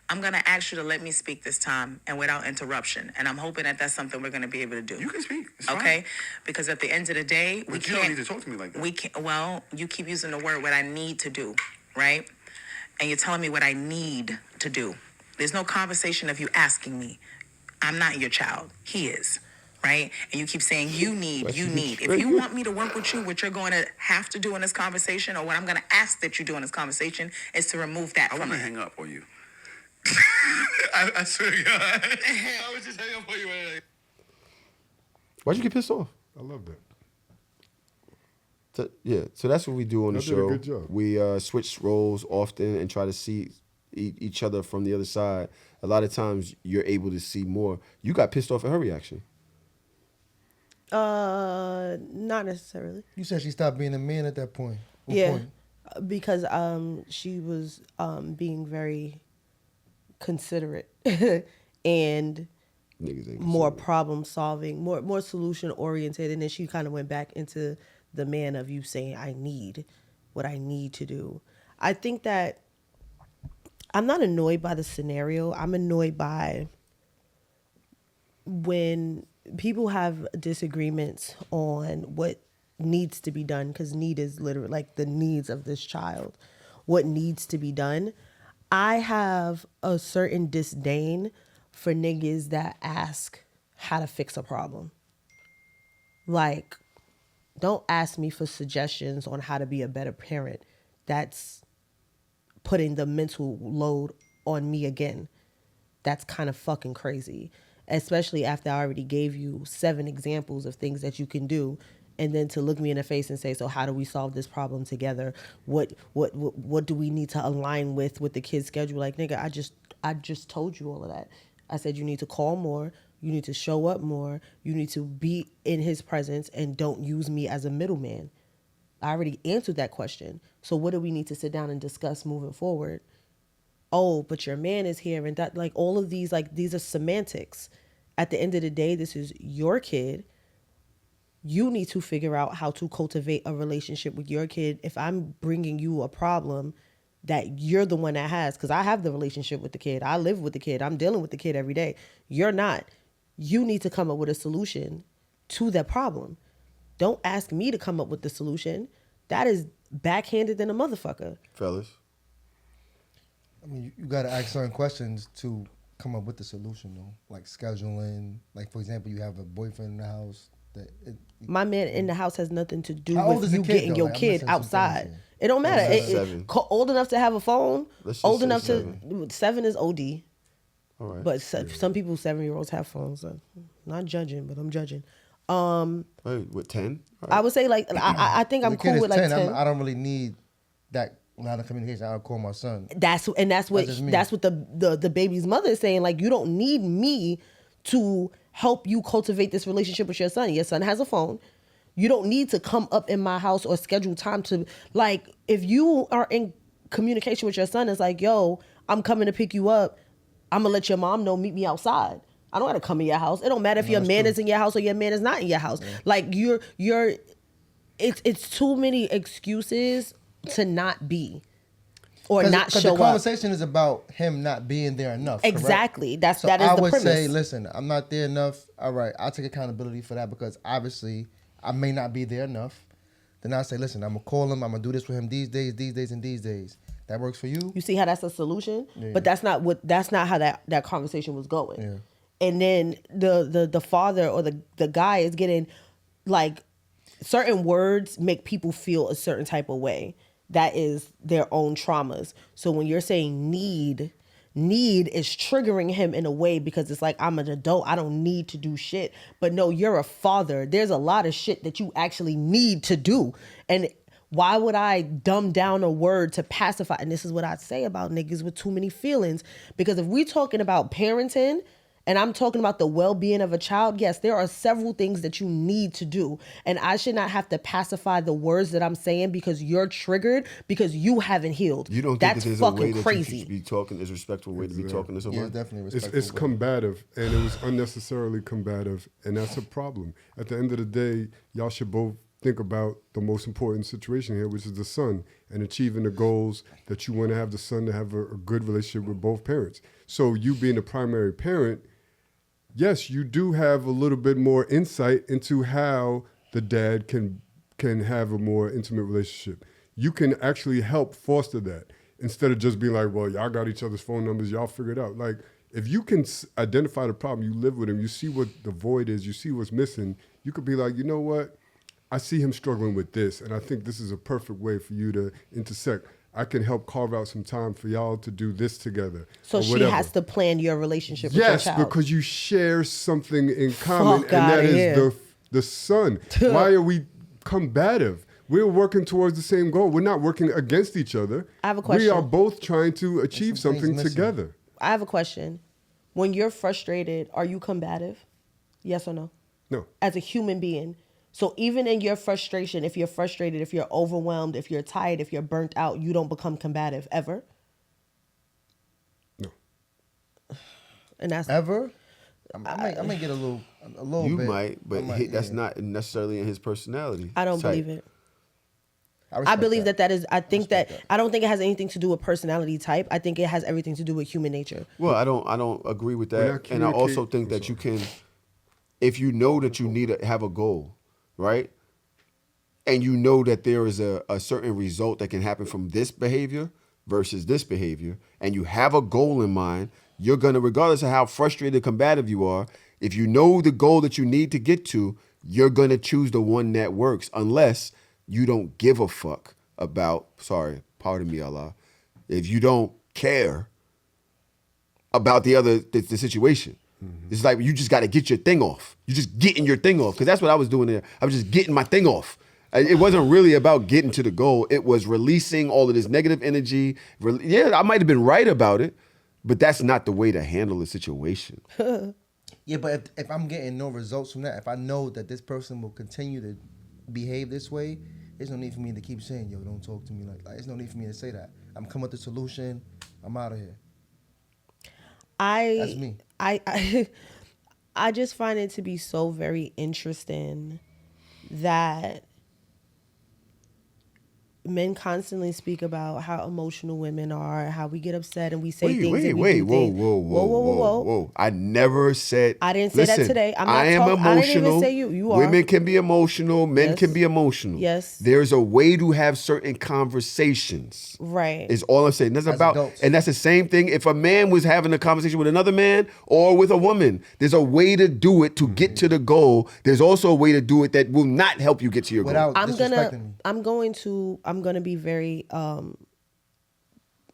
I'm going to ask you to let me speak this time and without interruption. And I'm hoping that that's something we're going to be able to do. You can speak. It's Okay? fine. Because at the end of the day, But you don't need to talk to me like that. We can't, well, you keep using the word what I need to do, right? And you're telling me what I need to do. There's no conversation of you asking me. I'm not your child. He is. Right? And you keep saying you need. If you want me to work with you, what you're going to have to do in this conversation, or what I'm going to ask that you do in this conversation, is to remove that I from want to it. hang up on you. I swear to God. I was just hanging up on you. Why'd you get pissed off? I love that. So that's what we do on the Y'all did a show. good job. We switch roles often and try to see each other from the other side. A lot of times you're able to see more. You got pissed off at her reaction. Not necessarily. You said she stopped being a man at that point. What Yeah, point? because she was being very considerate and Niggas ain't more considerate. problem solving, more solution oriented, and then she kind of went back into the man of you saying, I need what I need to do. I think that I'm not annoyed by the scenario. I'm annoyed by when people have disagreements on what needs to be done, because need is literally like the needs of this child, what needs to be done. I have a certain disdain for niggas that ask how to fix a problem. Like, don't ask me for suggestions on how to be a better parent. That's putting the mental load on me again. That's kind of fucking crazy. Especially after I already gave you 7 examples of things that you can do. And then to look me in the face and say, so how do we solve this problem together? What do we need to align with the kid's schedule? Like, nigga, I just told you all of that. I said you need to call more, you need to show up more, you need to be in his presence, and don't use me as a middleman. I already answered that question. So what do we need to sit down and discuss moving forward? Oh, but your man is here, and that, like, all of these, like, these are semantics. At the end of the day, this is your kid. You need to figure out how to cultivate a relationship with your kid. If I'm bringing you a problem that you're the one that has, because I have the relationship with the kid. I live with the kid. I'm dealing with the kid every day. You're not. You need to come up with a solution to that problem. Don't ask me to come up with the solution. That is backhanded than a motherfucker. Fellas. I mean, you got to ask certain questions to come up with the solution, though. Like scheduling. Like, for example, you have a boyfriend in the house. My man in the house has nothing to do How old with is the you kid, getting though? your Like, I'm kid missing some outside. things It don't matter. Let's say 7. Old enough to have a phone. Let's just Old say enough 7. 7 is OD. All right. But some people, 7-year-olds have phones. I'm not judging, but I'm judging. Wait, what, 10? I would say, like, I think I'm The kid cool is with like 10. I don't really need that line of communication. I'll call my son. That's what just me. the baby's mother is saying. Like, you don't need me to help you cultivate this relationship with your son. Your son has a phone. You don't need to come up in my house or schedule time to, like, if you are in communication with your son, it's like, yo, I'm coming to pick you up. I'm gonna let your mom know, meet me outside. I don't gotta come in your house. It don't matter if your man is in your house or your man is not in your house. Yeah. Like, it's too many excuses to not be or not show up. The conversation is about him not being there enough. Exactly. Correct? That is I the would premise. say, listen, I'm not there enough. All right, I'll take accountability for that because obviously I may not be there enough. Then I'll say, listen, I'm gonna call him. I'm gonna do this with him these days, and these days. That works for you? You see how that's a solution? Yeah. But that's not how that conversation was going. Yeah. And then the father or the guy is getting, like, certain words make people feel a certain type of way. That is their own traumas. So when you're saying need is triggering him in a way because it's like, I'm an adult, I don't need to do shit. But no, you're a father. There's a lot of shit that you actually need to do. And why would I dumb down a word to pacify? And this is what I'd say about niggas with too many feelings. Because if we talking about parenting and I'm talking about the well-being of a child, yes, there are several things that you need to do. And I should not have to pacify the words that I'm saying because you're triggered because you haven't healed. You don't think That's that there's fucking a way that crazy. you should be talking, is a respectful way to be talking to somebody? Yeah, definitely It's, respectful. it's combative, and it was unnecessarily combative, and that's a problem. At the end of the day, y'all should both think about the most important situation here, which is the son, and achieving the goals that you want to have the son to have a good relationship with both parents. So you being the primary parent, yes, you do have a little bit more insight into how the dad can have a more intimate relationship. You can actually help foster that instead of just being like, well, y'all got each other's phone numbers, y'all figure it out. Like, if you can identify the problem, you live with him, you see what the void is, you see what's missing, you could be like, you know what? I see him struggling with this, and I think this is a perfect way for you to intersect. I can help carve out some time for y'all to do this together. So she has to plan your relationship with your child. Yes, because you share something in common, Fuck and that outta is here. the son. Why are we combative? We're working towards the same goal. We're not working against each other. I have a question. We are both trying to achieve some things something missing. together. I have a question. When you're frustrated, are you combative? Yes or no? No. As a human being. So even in your frustration, if you're frustrated, if you're overwhelmed, if you're tired, if you're burnt out, you don't become combative ever? No. And that's Ever? I might get a little You bit. might, but that's yeah. not necessarily in his personality. I don't type. believe it. I respect believe that is. I think that, respect I don't think it has anything to do with personality type. I think it has everything to do with human nature. Well, I don't agree with When I that, and I also communicate- think that you can, if you know that you need to have a goal, right, and you know that there is a certain result that can happen from this behavior versus this behavior, and you have a goal in mind, you're gonna, regardless of how frustrated, combative you are, if you know the goal that you need to get to, you're gonna choose the one that works, unless you don't give a fuck about. Sorry, pardon me, Allah. If you don't care about the situation. It's like you just got to get your thing off. You're just getting your thing off, because that's what I was doing there. I was just getting my thing off. It wasn't really about getting to the goal. It was releasing all of this negative energy. Yeah, I might have been right about it, but that's not the way to handle a situation. Yeah, but if I'm getting no results from that, if I know that this person will continue to behave this way, there's no need for me to keep saying, yo, don't talk to me like there's no need for me to say that. I'm coming with the solution. I'm out of here. That's me. I just find it to be so very interesting that men constantly speak about how emotional women are, how we get upset and we say things. Whoa. I never said. I didn't say that today. I am emotional. I didn't even say you. You are. Women can be emotional. Men Yes. can be emotional. Yes. There's a way to have certain conversations. Right. Is all I'm saying. That's As about, adults. and that's the same thing. If a man was having a conversation with another man or with a woman, there's a way to do it to get to the goal. There's also a way to do it that will not help you get to your goal. Without disrespecting me. I'm gonna be very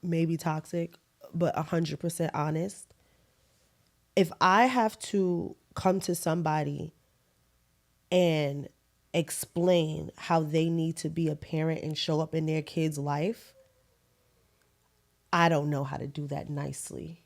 maybe toxic, but 100% honest. If I have to come to somebody and explain how they need to be a parent and show up in their kid's life, I don't know how to do that nicely.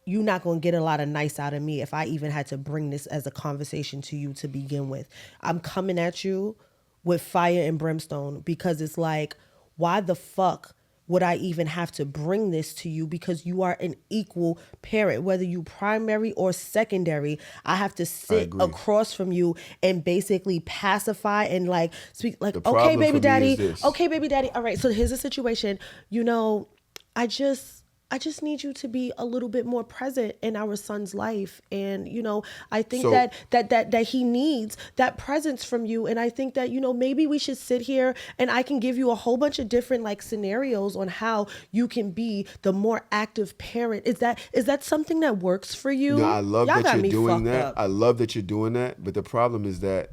You're not going to get a lot of nice out of me if I even had to bring this as a conversation to you to begin with. I'm coming at you with fire and brimstone, because it's like, why the fuck would I even have to bring this to you? Because you are an equal parent, whether you primary or secondary. I have to sit across from you and basically pacify and like speak like, okay, baby daddy. Okay, baby daddy. All right. So here's the situation. You know, I just need you to be a little bit more present in our son's life. And, you know, I think that he needs that presence from you. And I think that, you know, maybe we should sit here and I can give you a whole bunch of different like scenarios on how you can be the more active parent. Is that something that works for you? No, I love Y'all that got you're me doing fucked that. up. I love that you're doing that. But the problem is that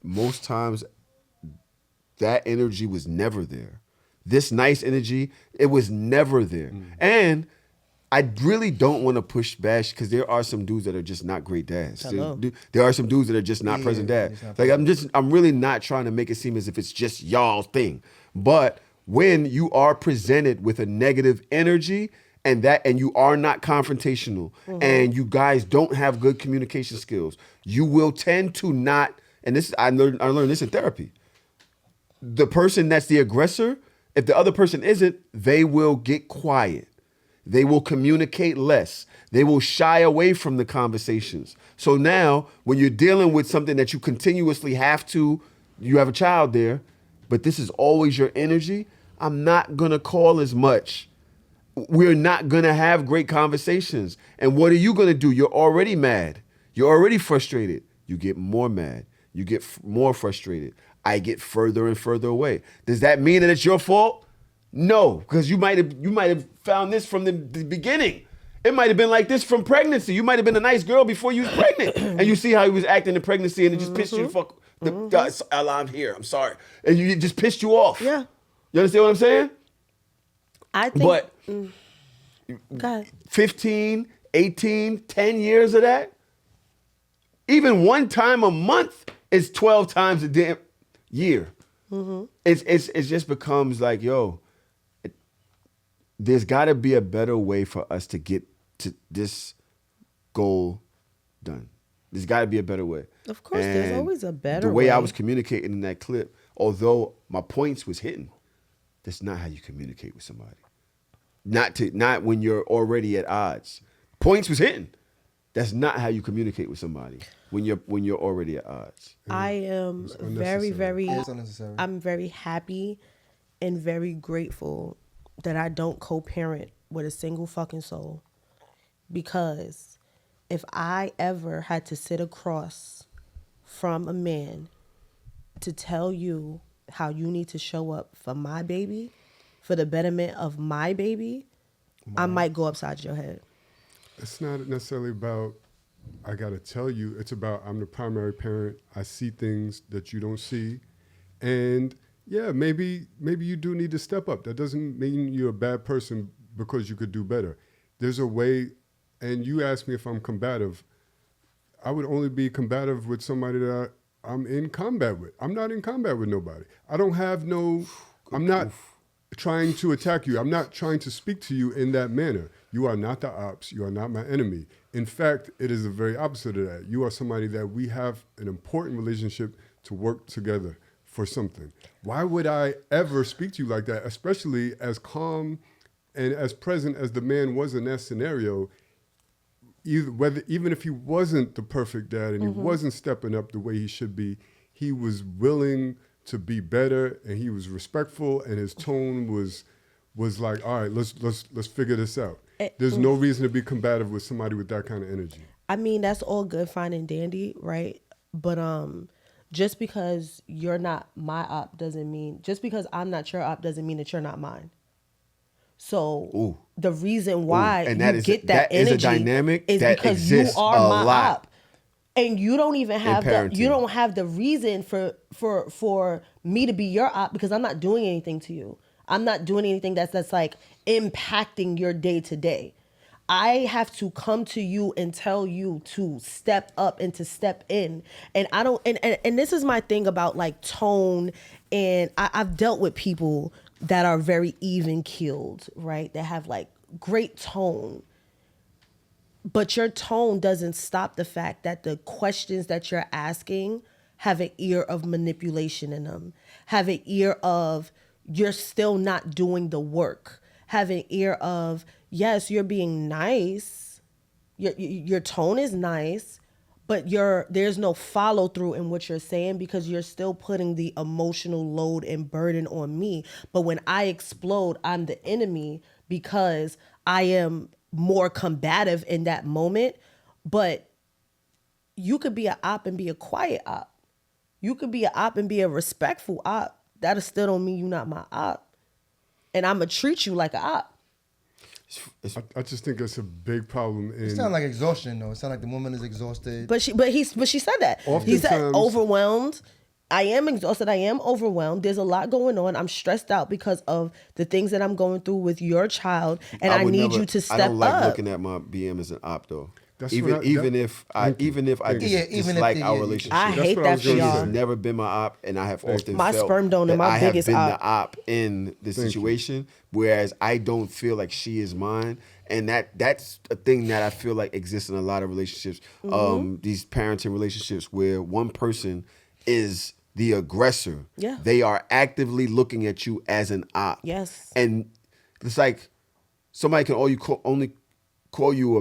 most times that energy was never there. This nice energy, it was never there. And I really don't want to push bash, because there are some dudes that are just not great dads. There are some dudes that are just not present dads. Like I'm really not trying to make it seem as if it's just y'all's thing. But when you are presented with a negative energy and you are not confrontational, and you guys don't have good communication skills, you will tend to not. And this I learned this in therapy. The person that's the aggressor, if the other person isn't, they will get quiet. They will communicate less. They will shy away from the conversations. So now, when you're dealing with something that you continuously you have a child there, but this is always your energy, I'm not going to call as much. We're not going to have great conversations. And what are you going to do? You're already mad. You're already frustrated. You get more mad. You get more frustrated. I get further and further away. Does that mean that it's your fault? No, because you might have found this from the beginning. It might have been like this from pregnancy. You might have been a nice girl before you was pregnant, and you see how he was acting in pregnancy, and it just pissed you the fuck. I'm here. I'm sorry, and it just pissed you off. Yeah, you understand what I'm saying? I think. But go ahead. 15, 18, 10 years of that, even one time a month is 12 times a damn year. It just becomes like, yo, there's got to be a better way for us to get to this goal done. There's got to be a better way. Of course, there's always a better way. The way I was communicating in that clip, although my points was hitting, that's not how you communicate with somebody. Not when you're already at odds. Points was hitting. That's not how you communicate with somebody when you're already at odds. I am I'm very happy and very grateful that I don't co-parent with a single fucking soul. Because if I ever had to sit across from a man to tell you how you need to show up for my baby, for the betterment of my baby, I might go upside your head. It's not necessarily about, I got to tell you. It's about, I'm the primary parent. I see things that you don't see. And yeah, maybe you do need to step up. That doesn't mean you're a bad person because you could do better. There's a way, and you asked me if I'm combative. I would only be combative with somebody that I'm in combat with. I'm not in combat with nobody. I'm not trying to attack you. I'm not trying to speak to you in that manner. You are not the ops. You are not my enemy. In fact, it is the very opposite of that. You are somebody that we have an important relationship to work together for something. Why would I ever speak to you like that, especially as calm and as present as the man was in that scenario? Even if he wasn't the perfect dad and he wasn't stepping up the way he should be, he was willing to be better and he was respectful and his tone was like, all right, let's figure this out. There's no reason to be combative with somebody with that kind of energy. I mean, that's all good, fine and dandy, right? But just because you're not my op doesn't mean, just because I'm not your op doesn't mean that you're not mine. So the reason why you get that energy is a dynamic is that because you are my lot. op. And you don't even have the reason for me to be your op because I'm not doing anything to you. I'm not doing anything that's like impacting your day to day. I have to come to you and tell you to step up and to step in. And I don't, and this is my thing about like tone. And I've dealt with people that are very even keeled, right? That have like great tone. But your tone doesn't stop the fact that the questions that you're asking have an ear of manipulation in them, have an ear of you're still not doing the work, have an ear of, yes, you're being nice, your tone is nice, but there's no follow through in what you're saying because you're still putting the emotional load and burden on me. But when I explode, I'm the enemy because I am more combative in that moment. But you could be an op and be a quiet op. You could be an op and be a respectful op. That still don't mean you're not my op. And I'm going to treat you like an op. I just think it's a big problem. It sounds like exhaustion, though. It sounds like the woman is exhausted. But she said that. He said overwhelmed. I am exhausted. I am overwhelmed. There's a lot going on. I'm stressed out because of the things that I'm going through with your child. And I need you to step up. I don't like looking at my BM as an op, though. That's even if I dislike our relationship. I hate that for y'all. She's never been my op, and I have often my felt sperm donor, that my I have biggest been op. the op in the situation, whereas I don't feel like she is mine, and that's a thing that I feel like exists in a lot of relationships. These parenting relationships where one person is the aggressor. Yeah. They are actively looking at you as an op. Yes. And it's like somebody can only call you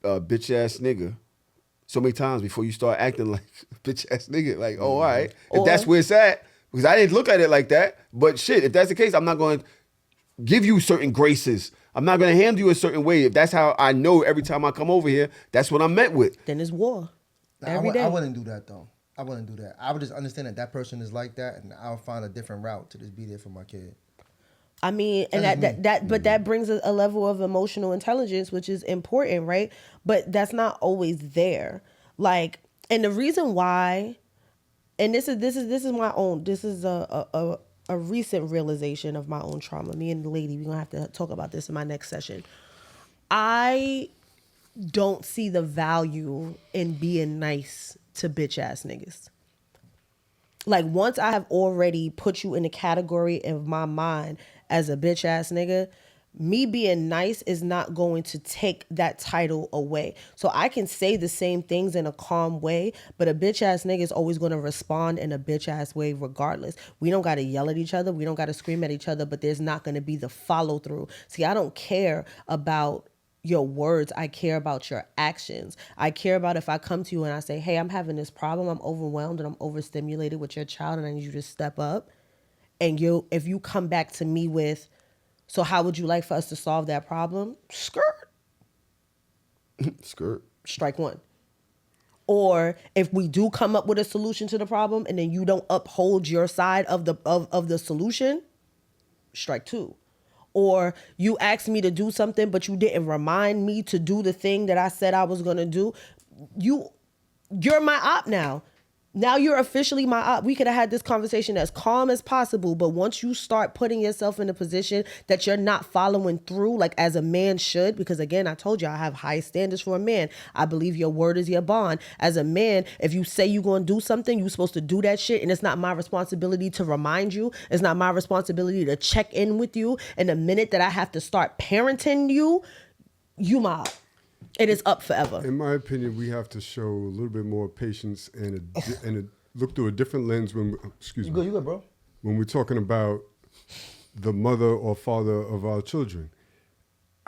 a bitch ass nigga so many times before you start acting like a bitch ass nigga. Like, oh, all right. If that's where it's at, because I didn't look at it like that. But shit, if that's the case, I'm not going to give you certain graces. I'm not going to handle you a certain way. If that's how I know every time I come over here, that's what I'm met with. Then it's war. Every day. I wouldn't do that though. I wouldn't do that. I would just understand that person is like that, and I'll find a different route to just be there for my kid. I mean, and but that brings a level of emotional intelligence, which is important, right? But that's not always there. Like, and the reason why, and this is my own. This is a recent realization of my own trauma. Me and the lady, we're gonna have to talk about this in my next session. I don't see the value in being nice to bitch ass niggas. Like, once I have already put you in the category of my mind as a bitch ass nigga, me being nice is not going to take that title away. So I can say the same things in a calm way, but a bitch ass nigga is always going to respond in a bitch ass way regardless. We don't got to yell at each other. We don't got to scream at each other, but there's not going to be the follow through. See, I don't care about your words. I care about your actions. I care about if I come to you and I say, hey, I'm having this problem. I'm overwhelmed and I'm overstimulated with your child and I need you to step up. And if you come back to me with, so how would you like for us to solve that problem? Skirt. Skirt. Strike one. Or if we do come up with a solution to the problem and then you don't uphold your side of the solution, strike two. Or you asked me to do something, but you didn't remind me to do the thing that I said I was going to do. You're my op now. Now you're officially my op. We could have had this conversation as calm as possible, but once you start putting yourself in a position that you're not following through, like as a man should, because again, I told you I have high standards for a man. I believe your word is your bond. As a man, if you say you're going to do something, you're supposed to do that shit, and it's not my responsibility to remind you. It's not my responsibility to check in with you. And the minute that I have to start parenting you, you my op. It is up forever. In my opinion, we have to show a little bit more patience and look through a different lens when. Excuse me. You good, bro. When we're talking about the mother or father of our children,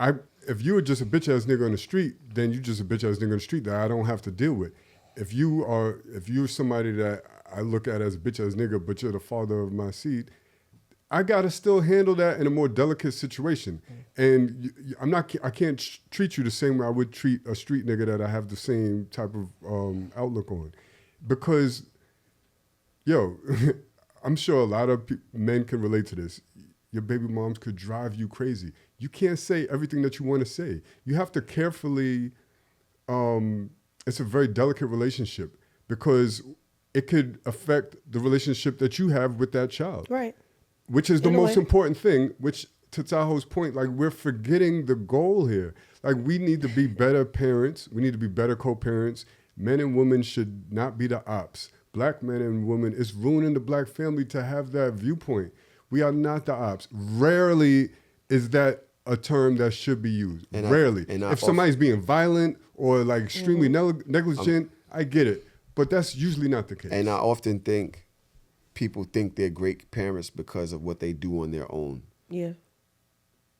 if you were just a bitch ass nigga on the street, then you just a bitch ass nigga on the street that I don't have to deal with. If you're somebody that I look at as a bitch ass nigga, but you're the father of my seed, I gotta still handle that in a more delicate situation, and I can't treat you the same way I would treat a street nigga that I have the same type of outlook on, because, I'm sure a lot of men can relate to this. Your baby moms could drive you crazy. You can't say everything that you want to say. You have to carefully. It's a very delicate relationship because it could affect the relationship that you have with that child. Right. Which is the most important thing, which to Tahoe's point, like we're forgetting the goal here. Like we need to be better parents. We need to be better co-parents. Men and women should not be the ops. Black men and women, it's ruining the black family to have that viewpoint. We are not the ops. Rarely is that a term that should be used. Rarely. If somebody's being violent or like extremely negligent, I get it. But that's usually not the case. And I often think people think they're great parents because of what they do on their own. Yeah.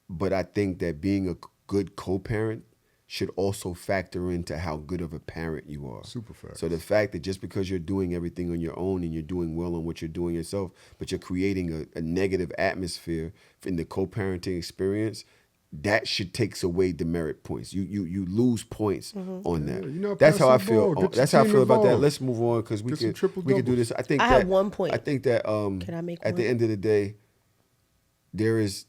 But I think that being a good co-parent should also factor into how good of a parent you are. Super fast. So the fact that just because you're doing everything on your own and you're doing well on what you're doing yourself, but you're creating a negative atmosphere in the co-parenting experience, that should take away demerit points. You lose points on that. That's how I feel. That's how I feel about that. Let's move on because we could do this. I have 1 point. I think that Can I make at one? the end of the day, there is,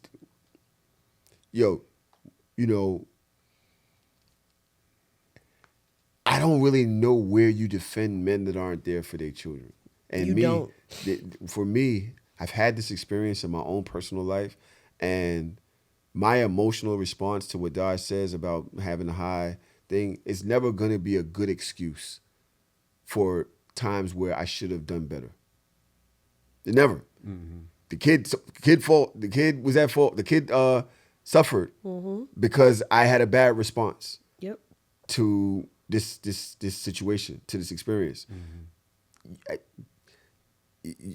I don't really know where you defend men that aren't there for their children. And for me, I've had this experience in my own personal life, and my emotional response to what Dodge says about having a high thing. It's never gonna be a good excuse for times where I should have done better. It never. The kid was at fault. The kid suffered because I had a bad response. Yep. To this situation, to this experience.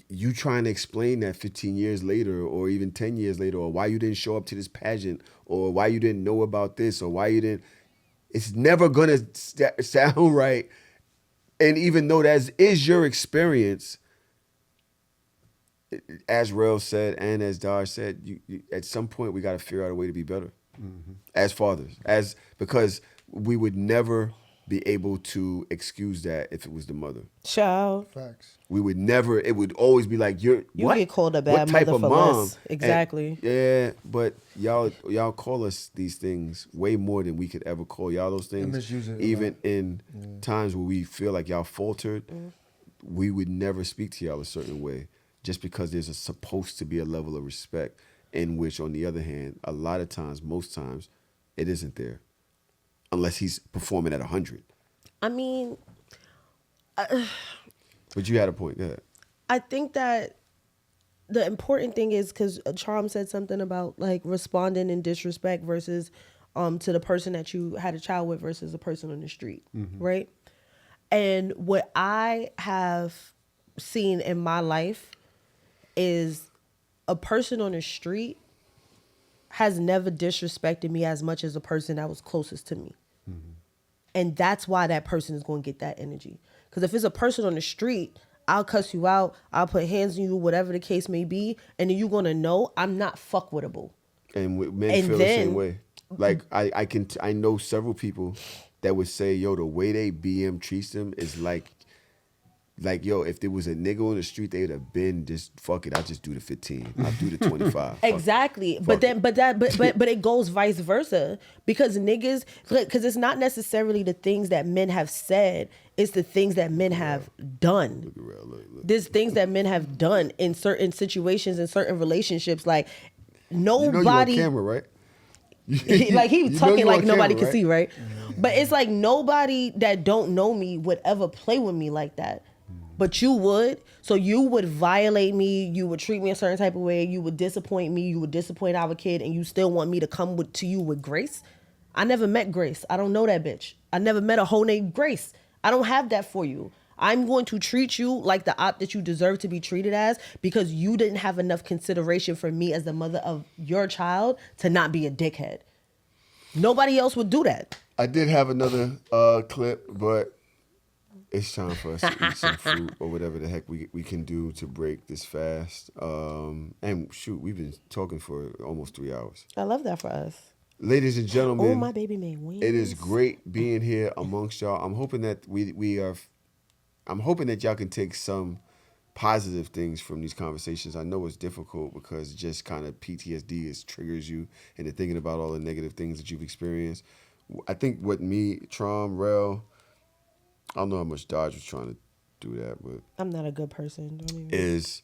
You trying to explain that 15 years later or even 10 years later, or why you didn't show up to this pageant, or why you didn't know about this, or why you didn't, it's never gonna sound right. And even though that is your experience, as Rell said and as Dodge said, you at some point we got to figure out a way to be better as fathers, because we would never be able to excuse that if it was the mother. Child. Facts. We would never. It would always be like you get called a bad mother for less. Exactly. And, but y'all call us these things way more than we could ever call y'all those things. Misuse it, even in times where we feel like y'all faltered, we would never speak to y'all a certain way, just because there's supposed to be a level of respect, in which, on the other hand, a lot of times, most times, it isn't there, unless he's performing at 100. I mean, but you had a point. Go ahead. I think that the important thing is, because Traum said something about like responding in disrespect versus to the person that you had a child with versus a person on the street, right? And what I have seen in my life is a person on the street has never disrespected me as much as a person that was closest to me. And that's why that person is going to get that energy. Because if it's a person on the street, I'll cuss you out, I'll put hands on you, whatever the case may be, and then you're going to know I'm not fuckwittable. And men feel the same way. Like I know several people that would say, yo, the way they BM treats them is like, yo, if there was a nigga on the street, they'd have been just, fuck it, I'll just do the 15. I'll do the 25. Exactly. But it goes vice versa. Because niggas, because it's not necessarily the things that men have said, it's the things that men have done. There's things that men have done in certain situations, in certain relationships. Like, nobody. You know you on camera, right? Like, he was talking like nobody camera, could see, right? But it's like nobody that don't know me would ever play with me like that. But you would. So you would violate me. You would treat me a certain type of way. You would disappoint me. You would disappoint our kid. And you still want me to come to you with grace? I never met Grace. I don't know that bitch. I never met a hoe named Grace. I don't have that for you. I'm going to treat you like the op that you deserve to be treated as, because you didn't have enough consideration for me as the mother of your child to not be a dickhead. Nobody else would do that. I did have another clip, but it's time for us to eat some fruit or whatever the heck we can do to break this fast. And shoot, we've been talking for almost 3 hours. I love that for us. Ladies and gentlemen, oh, my baby made wings. It is great being here amongst y'all. I'm hoping that I'm hoping that y'all can take some positive things from these conversations. I know it's difficult because just kind of PTSD triggers you into thinking about all the negative things that you've experienced. I think what me, Traum, Rell, I don't know how much Dodge was trying to do that, but I'm not a good person. There's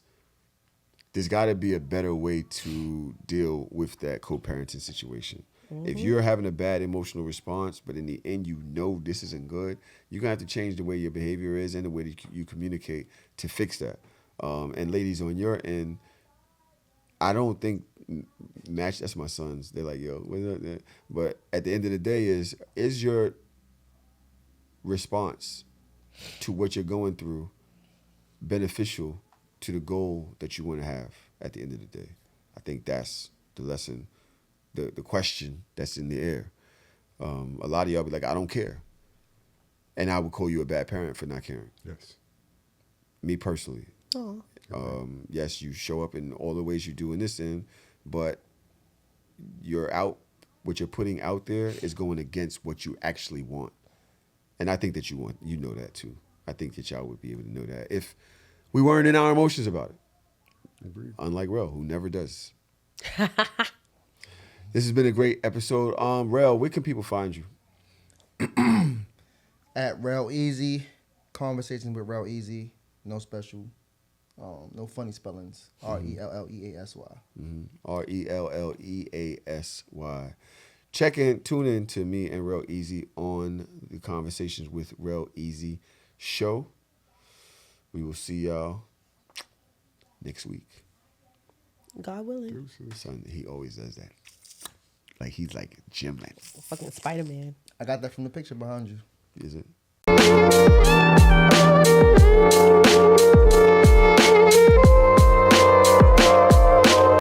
got to be a better way to deal with that co-parenting situation. If you're having a bad emotional response, but in the end you know this isn't good, you're going to have to change the way your behavior is and the way that you communicate to fix that. And ladies, on your end, I don't think that's my sons. They're like, yo, but at the end of the day is your response to what you're going through beneficial to the goal that you want to have at the end of the day? I think that's the lesson. The question that's in the air. A lot of y'all be like, I don't care. And I would call you a bad parent for not caring. Yes. Me personally. Oh. Yes, you show up in all the ways you do in this end, but what you're putting out there is going against what you actually want. And I think that you know that too. I think that y'all would be able to know that if we weren't in our emotions about it. Agreed. Unlike Rell, who never does. This has been a great episode. Rell, where can people find you? At Rell Easy, conversations with Rell Easy, no special, no funny spellings. RELLEASY. RELLEASY. Tune in to me and Rell Easy on the Conversations with Rell Easy show. We will see y'all next week. God willing. Son, he always does that. Like he's like Jim, like fucking Spider-Man. I got that from the picture behind you. Is it?